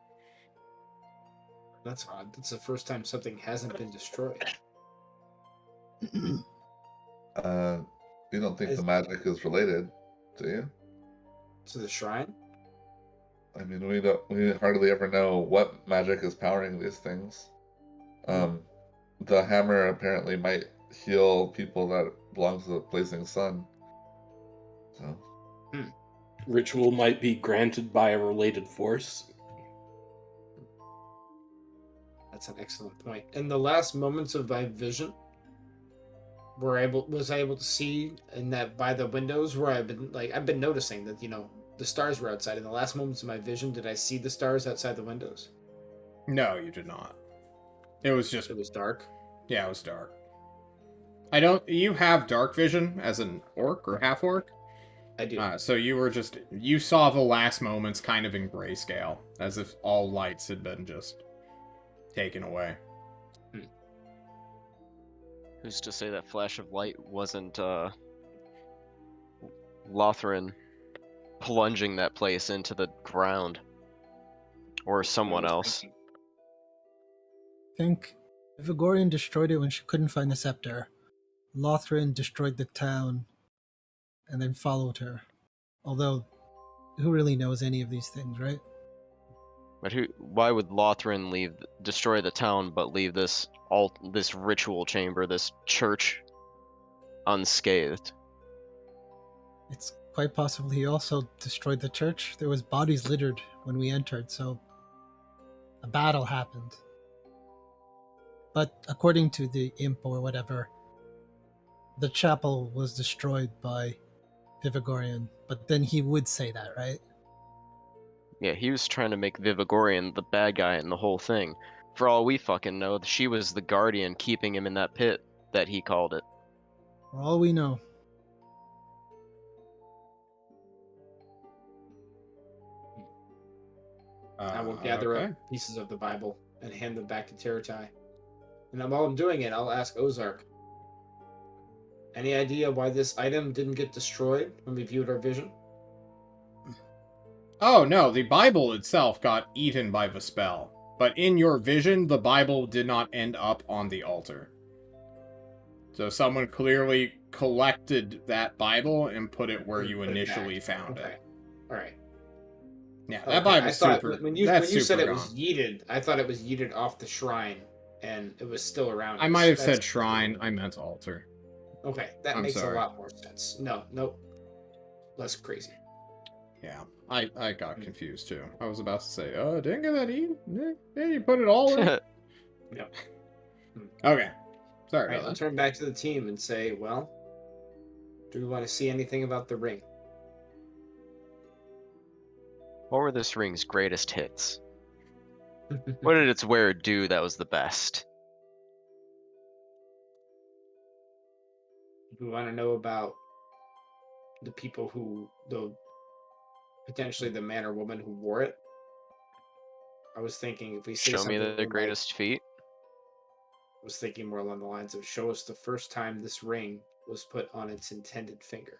That's odd. That's the first time something hasn't been destroyed. You don't think the magic is related, do you? To the shrine? I mean, we hardly ever know what magic is powering these things. The hammer apparently might heal people that belong to the blazing sun. So. Ritual might be granted by a related force. That's an excellent point. In the last moments of my vision, was I able to see in that by the windows where I've been noticing that, the stars were outside. In the last moments of my vision, did I see the stars outside the windows? No, you did not. It was dark? Yeah, it was dark. You have dark vision as an orc or half orc? I do. So you saw the last moments kind of in grayscale, as if all lights had been just taken away. Who's to say that flash of light wasn't Lothran plunging that place into the ground? Or someone else? I think Vigorian destroyed it when she couldn't find the scepter. Lothran destroyed the town and then followed her. Although, who really knows any of these things, right? But why would Lothran destroy the town but leave this ritual chamber, this church, unscathed? It's quite possible he also destroyed the church. There was bodies littered when we entered, so a battle happened. But according to the imp or whatever, the chapel was destroyed by Vivigorian. But then he would say that, right? Yeah, he was trying to make Vivigorian the bad guy in the whole thing. For all we fucking know, she was the guardian keeping him in that pit that he called it. For all we know. I will gather up pieces of the Bible and hand them back to Teratai. And while I'm doing it, I'll ask Ozark. Any idea why this item didn't get destroyed when we viewed our vision? Oh no, the Bible itself got eaten by the spell. But in your vision, the Bible did not end up on the altar. So someone clearly collected that Bible and put it where you initially found it. Alright. Yeah, that Bible's super. When you said it was yeeted, I thought it was yeeted off the shrine, and it was still around. I might have said shrine. I meant altar. Okay, that makes a lot more sense. No, less crazy. Yeah, I got confused too. I was about to say, didn't get that eaten? Yeah, you put it all in. Yep. Okay, Fair All right, enough. I'll turn back to the team and say, well, do we want to see anything about the ring? What were this ring's greatest hits? What did its wearer do that was the best? We want to know about the people potentially the man or woman who wore it. I was thinking if we say Show me something the like, greatest feat. I was thinking more along the lines of show us the first time this ring was put on its intended finger.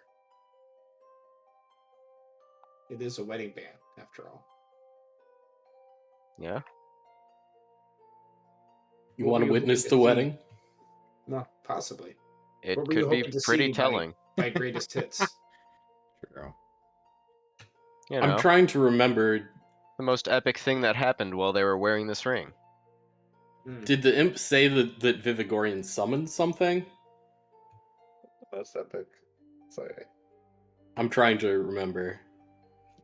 It is a wedding band, after all. Yeah. You want to witness the wedding? No, possibly. It What were you could be hoping to pretty see telling. by greatest hits? True. You I'm know, trying to remember. the most epic thing that happened while they were wearing this ring. Did the imp say that Vivigorian summoned something? That's epic. Sorry. I'm trying to remember.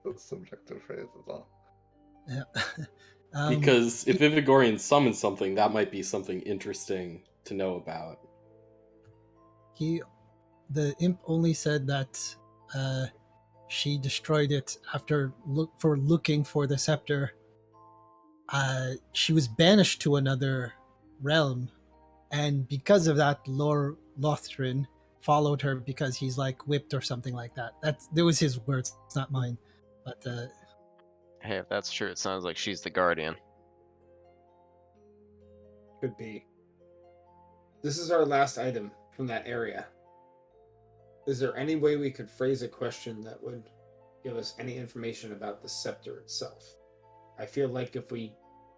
That's subjective phrase is all. Yeah. Because if Vivigorian summoned something, that might be something interesting to know about. The imp only said that she destroyed it after looking for the scepter. She was banished to another realm, and because of that, Lord Lothrin followed her because he's like whipped or something like that. That was his words, it's not mine. But Hey, if that's true, it sounds like she's the guardian. Could be. This is our last item from that area. Is there any way we could phrase a question that would give us any information about the scepter itself? I feel like if we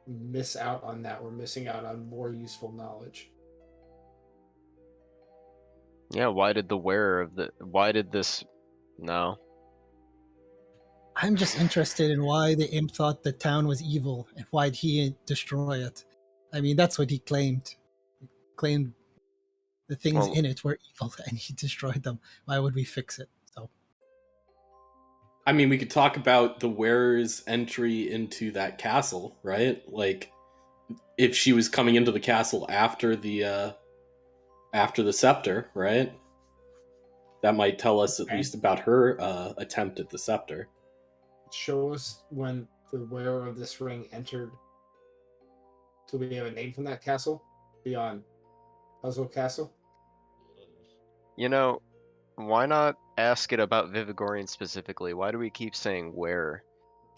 miss out on that, we're missing out on more useful knowledge. Yeah, why did this... No. I'm just interested in why the imp thought the town was evil and why'd he destroy it. I mean, that's what he claimed. He claimed the things in it were evil and he destroyed them. Why would we fix it? So, I mean, we could talk about the wearer's entry into that castle, right? Like, if she was coming into the castle after the scepter, right? That might tell us at least about her attempt at the scepter. Show us when the wearer of this ring entered. Do we have a name from that castle? Beyond Puzzle Castle? You know, why not ask it about Vivigorian specifically? Why do we keep saying where?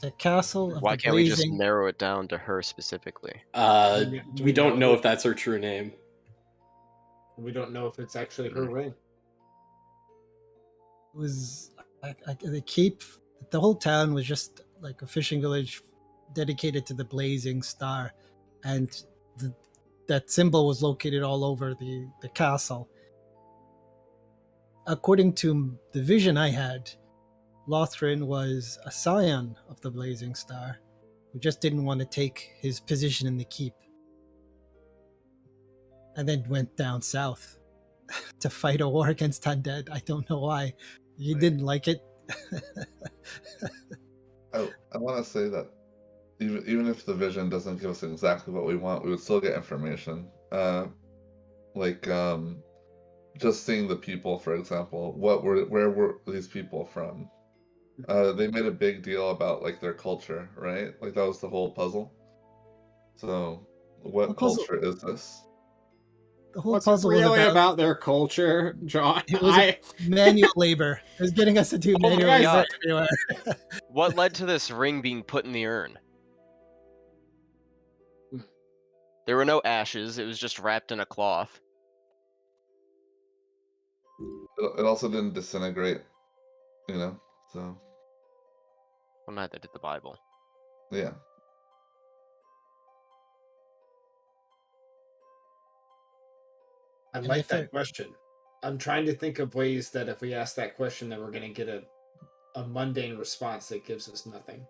the castle of Why the can't we just blazing... narrow it down to her specifically? We don't know if that's her true name. We don't know if it's actually her ring. It was the keep. The whole town was just like a fishing village dedicated to the blazing star, and that symbol was located all over the castle. According to the vision I had, Lothrin was a scion of the blazing star who just didn't want to take his position in the keep, and then went down south to fight a war against undead. I don't know why. You didn't like it? I want to say that even if the vision doesn't give us exactly what we want, we would still get information. Just seeing the people, for example, where were these people from? They made a big deal about like their culture, right? Like that was the whole puzzle. So, what culture is this? The whole What's puzzle really was about their culture, John? it was manual labor. It was getting us to do Oh my manual labor God. everywhere. What led to this ring being put in the urn? There were no ashes, it was just wrapped in a cloth. It also didn't disintegrate, so. Well, neither did the Bible. Yeah. I like that question. I'm trying to think of ways that if we ask that question, then we're going to get a mundane response that gives us nothing.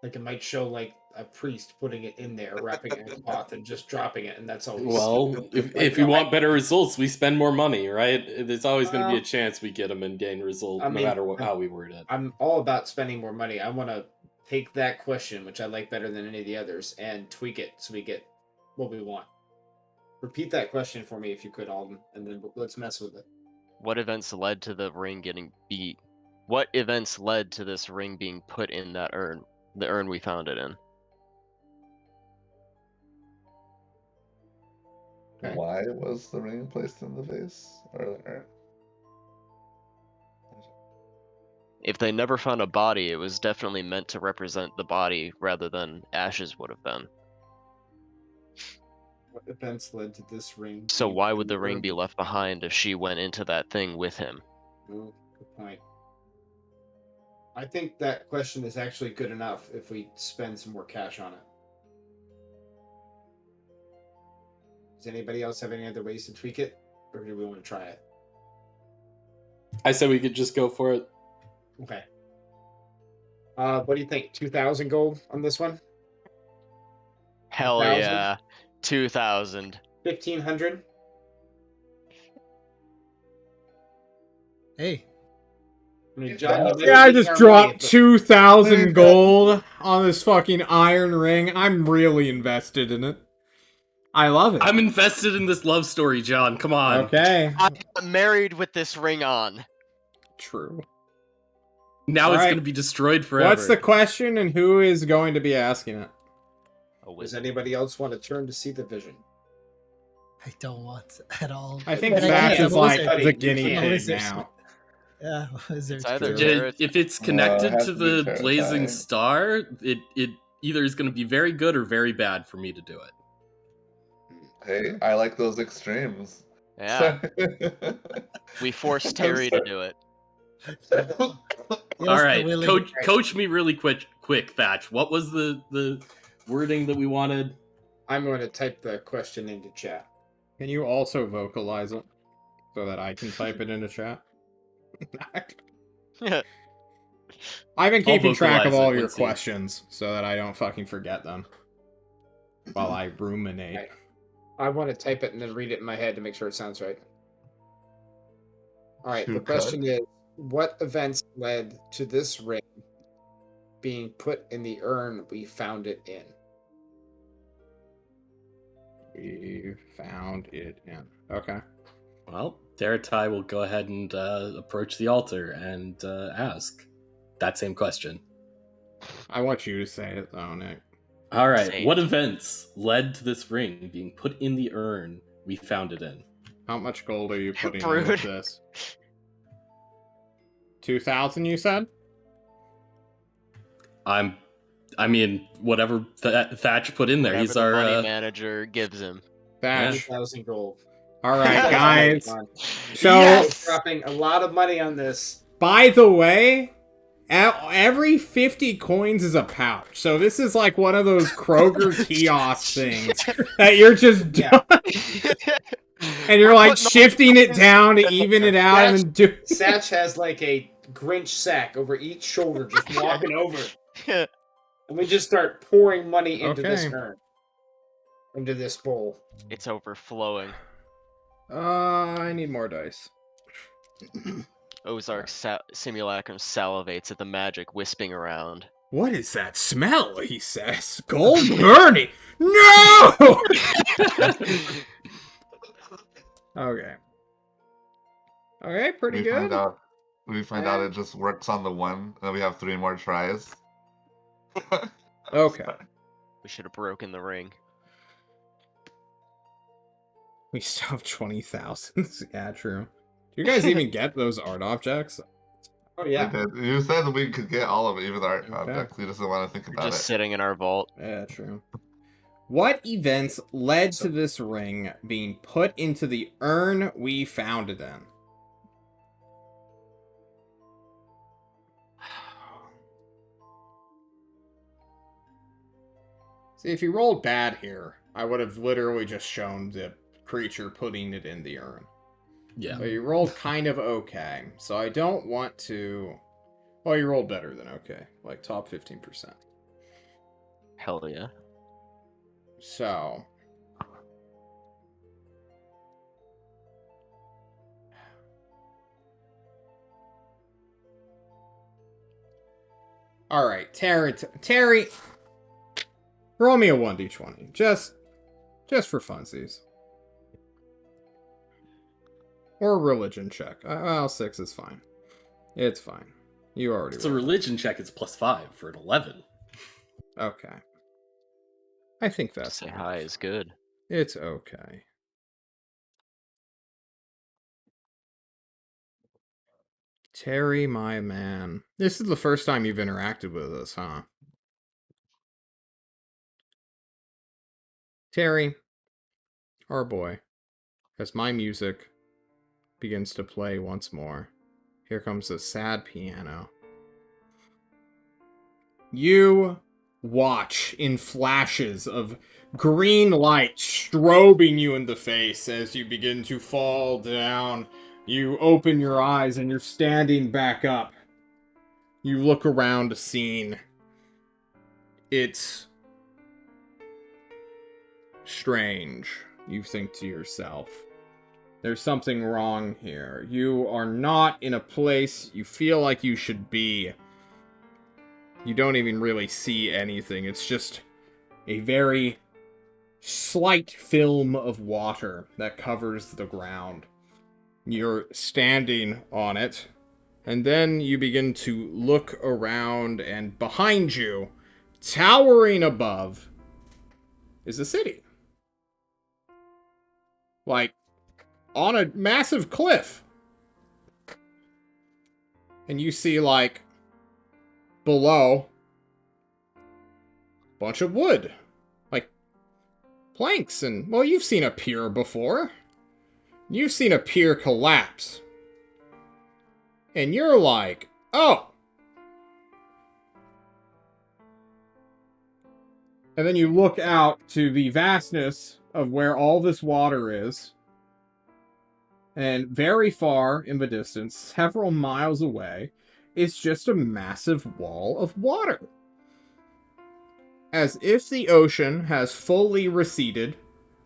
Like it might show like a priest putting it in there, wrapping it in a cloth, and just dropping it, and that's all. Well, if we want better results, we spend more money, right? There's always going to be a chance we get a mundane result, no matter how we word it. I'm all about spending more money. I want to take that question, which I like better than any of the others, and tweak it so we get what we want. Repeat that question for me if you could, Alden, and then let's mess with it. What events led to the ring getting beat? What events led to this ring being put in that urn? The urn we found it in. Okay. Why was the ring placed in the vase? Or If they never found a body, it was definitely meant to represent the body rather than ashes would have been. What events led to this ring? So being why put would in the ring urn? be left behind if she went into that thing with him? Ooh, good point. I think that question is actually good enough if we spend some more cash on it. Does anybody else have any other ways to tweak it? Or do we want to try it? I said we could just go for it. Okay. What do you think? 2,000 gold on this one? Hell 1,000? yeah. 2,000. 1,500? Hey, I mean, John, you Yeah, I better just take our dropped money, but- 2,000 gold on this fucking iron ring. I'm really invested in it. I love it. I'm invested in this love story, John. Come on. Okay. I'm married with this ring on. True. Now it's Alright. going to be destroyed forever. What's the question and who is going to be asking it? A Does wizard. anybody else want to turn to see the vision? I don't want at all. I think But I Thatch can't. is I'm a like wizard. the guinea I'm a pig wizard. now. Yeah, wizards. It's either True. Jared. If it's it connected has to to be the blazing terrifying. star, it either is going to be very good or very bad for me to do it. Hey, I like those extremes. Yeah. We forced Terry to do it. Yes, All the right, willing- coach me really quick, Thatch. What was the wording that we wanted? I'm going to type the question into chat. Can you also vocalize it so that I can type it into chat? I've been keeping track of vocalize it all your once you- questions so that I don't fucking forget them while I ruminate. Right. I want to type it and then read it in my head to make sure it sounds right. All right, the Shoot question is, what events led to this ring being put in the urn we found it in? We found it in. Okay. Well, Daratai will go ahead and approach the altar and ask that same question. I want you to say it though, Nick. All right, Sage. what events led to this ring being put in the urn we found it in? How much gold are you putting in Brood. with this? 2,000, you said? I mean, whatever Thatch put in there. Whatever He's the our money manager gives him. Thatch. 2,000 gold. All right, guys. Come on. So, Yes! Dropping a lot of money on this. by the way, every 50 coins is a pouch. So this is like one of those Kroger kiosk things that you're just Yeah. and you're like Putting all shifting the it down to even it out and then do. Satch has like a Grinch sack over each shoulder, just walking over. And we just start pouring money into this Okay. urn. Into this bowl. It's overflowing. I need more dice. Ozark simulacrum salivates at the magic wisping around. What is that smell? He says. Gold burning. No. Okay. Okay, pretty we good. find out it just works on the one, and we have 3 more tries. Okay. We should have broken the ring. We still have 20,000. Yeah, true. Do you guys even get those art objects? Oh We yeah. did. You said we could get all of it, even the art Okay. objects. You just didn't want to think about Just it. sitting in our vault. Yeah, true. What events led to this ring being put into the urn we found it in? See, if you rolled bad here, I would have literally just shown the creature putting it in the urn. Yeah. But you rolled kind of okay, so I don't want to... Well, you rolled better than okay, like top 15%. Hell yeah. So... Alright, Terry, roll me a 1d20. Just for funsies. Or a religion check. Well, 6 is fine. It's fine. You already It's a religion check. It's +5 for an 11. Okay. I think that's Say enough. hi is good. It's okay. Terry, my man. This is the first time you've interacted with us, huh? Terry, our boy, as my music begins to play once more, here comes the sad piano. You watch in flashes of green light strobing you in the face as you begin to fall down. You open your eyes and you're standing back up. You look around the scene. It's strange, you think to yourself. There's something wrong here. You are not in a place you feel like you should be. You don't even really see anything. It's just a very slight film of water that covers the ground. You're standing on it, and then you begin to look around, and behind you, towering above, is a city. Like, on a massive cliff. And you see, like, below, a bunch of wood. Like, planks and, well, you've seen a pier before. You've seen a pier collapse. And you're like, oh. And then you look out to the vastness of where all this water is. And very far in the distance, several miles away, is just a massive wall of water. As if the ocean has fully receded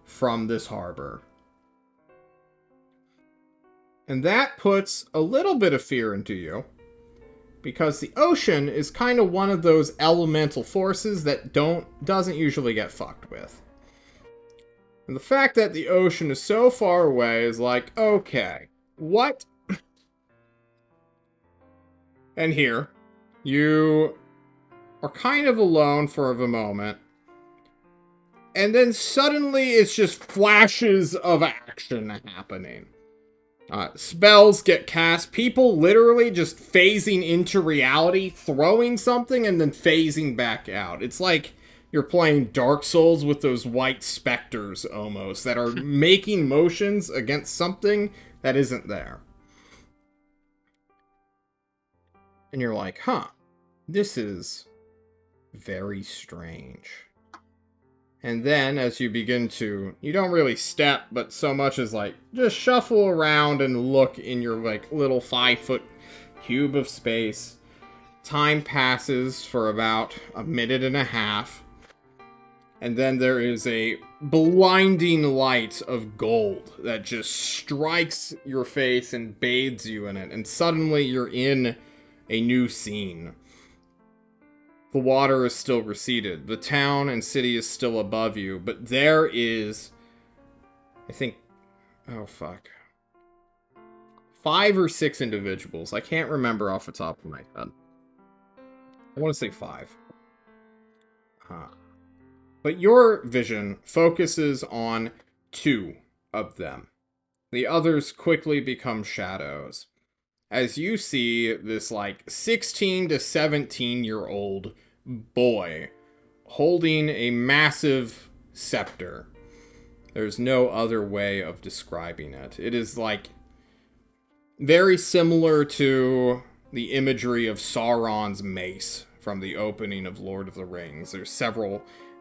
from this harbor. And that puts a little bit of fear into you, because the ocean is kind of one of those elemental forces that doesn't usually get fucked with. And the fact that the ocean is so far away is like, okay, what? And here, you are kind of alone for the moment. And then suddenly it's just flashes of action happening. Spells get cast, people literally just phasing into reality, throwing something, and then phasing back out. It's like you're playing Dark Souls with those white specters, almost, that are making motions against something that isn't there. And you're like, huh, this is very strange. And then, as you begin to, you don't really step, but so much as, like, just shuffle around and look in your, like, little 5-foot cube of space. Time passes for about a minute and a half. And then there is a blinding light of gold that just strikes your face and bathes you in it. And suddenly you're in a new scene. The water is still receded. The town and city is still above you. But there is, I think, oh fuck, 5 or 6 individuals. I can't remember off the top of my head. I want to say 5. But your vision focuses on 2 of them. The others quickly become shadows. As you see this, like, 16 to 17-year-old boy holding a massive scepter. There's no other way of describing it. It is, like, very similar to the imagery of Sauron's mace from the opening of Lord of the Rings. There's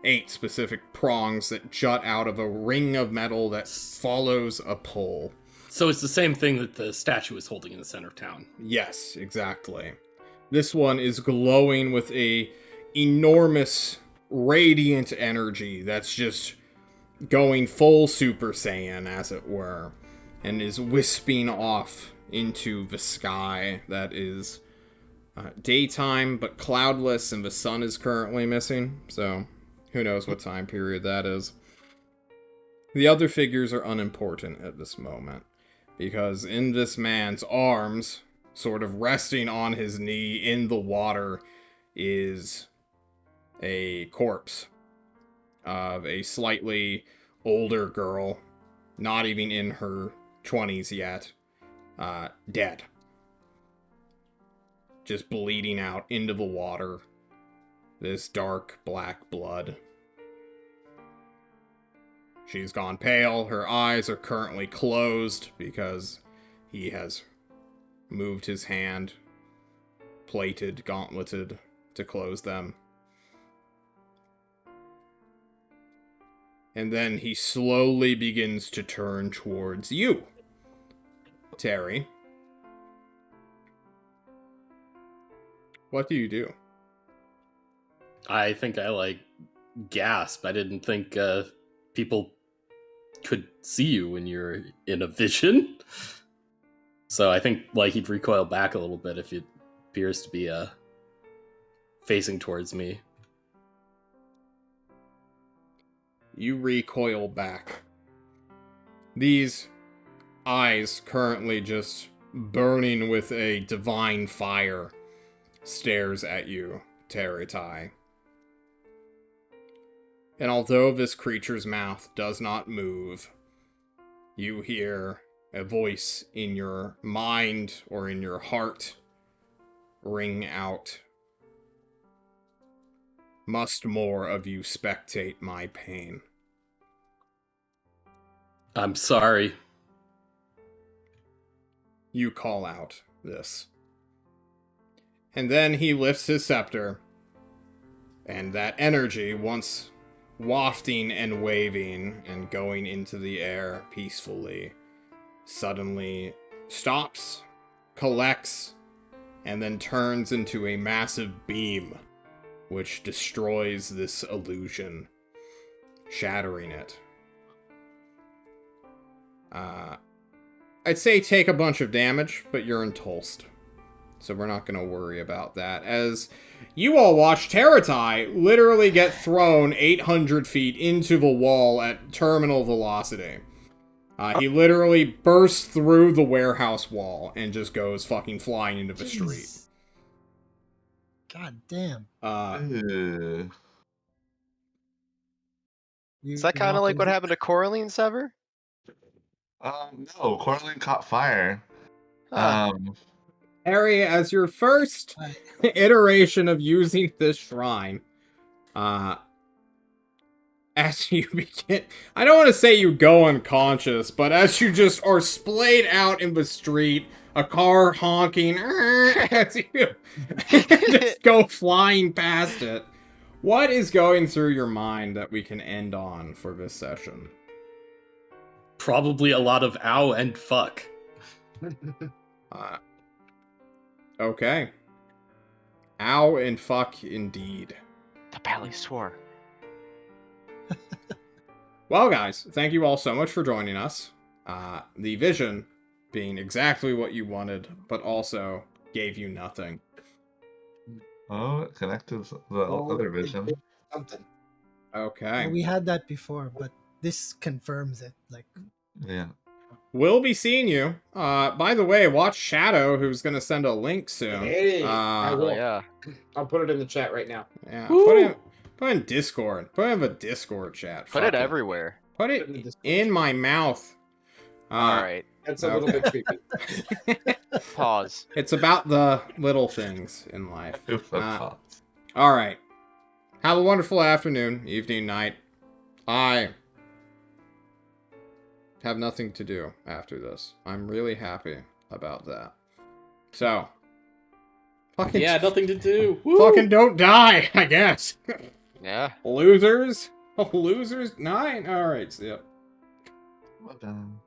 8 specific prongs that jut out of a ring of metal that follows a pole. So it's the same thing that the statue is holding in the center of town. Yes, exactly. This one is glowing with a enormous radiant energy that's just going full Super Saiyan, as it were, and is wisping off into the sky that is daytime but cloudless, and the sun is currently missing, so who knows what time period that is. The other figures are unimportant at this moment. because in this man's arms, sort of resting on his knee in the water, is a corpse of a slightly older girl, not even in her 20s yet, dead. Just bleeding out into the water. This dark black blood. She's gone pale. Her eyes are currently closed because he has moved his hand, plated, gauntleted, to close them. And then he slowly begins to turn towards you, Terry. What do you do? I think I gasp. I didn't think people could see you when you're in a vision. So I think he'd recoil back a little bit if it appears to be facing towards me. You recoil back. These eyes, currently just burning with a divine fire, stares at you, Teratai. And although this creature's mouth does not move, you hear a voice in your mind or in your heart ring out. Must more of you spectate my pain? I'm sorry. You call out this. And then he lifts his scepter, and that energy, once wafting and waving and going into the air peacefully, suddenly stops, collects, and then turns into a massive beam, which destroys this illusion, shattering it. I'd say take a bunch of damage, but you're entulsed. So we're not going to worry about that. As you all watch Teratai literally get thrown 800 feet into the wall at terminal velocity. He literally bursts through the warehouse wall and just goes fucking flying into the street. God damn. Is that kind of like what happened to Coraline Sever? No, Coraline caught fire. Huh. Harry, as your first iteration of using this shrine, as you begin, I don't want to say you go unconscious, but as you just are splayed out in the street, a car honking, as you just go flying past it, what is going through your mind that we can end on for this session? Probably a lot of ow and fuck. Okay. Ow and fuck indeed. The Pally swore. Well, guys, thank you all so much for joining us. The vision being exactly what you wanted, but also gave you nothing. Oh, it connected to the other vision. Something. Okay. Yeah, we had that before, but this confirms it. Yeah. We'll be seeing you. By the way, watch Shadow, who's going to send a link soon. Hey, I will. Yeah. I'll put it in the chat right now. Yeah, put in Discord. Put in the Discord chat. Put it everywhere. Put it in my mouth. All right. That's a little bit creepy. Pause. It's about the little things in life. All right. Have a wonderful afternoon, evening, night. I have nothing to do after this. I'm really happy about that. So, fucking nothing to do. Fucking don't die, I guess. Yeah. Losers? Oh, losers? 9? Alright, see ya. Well done.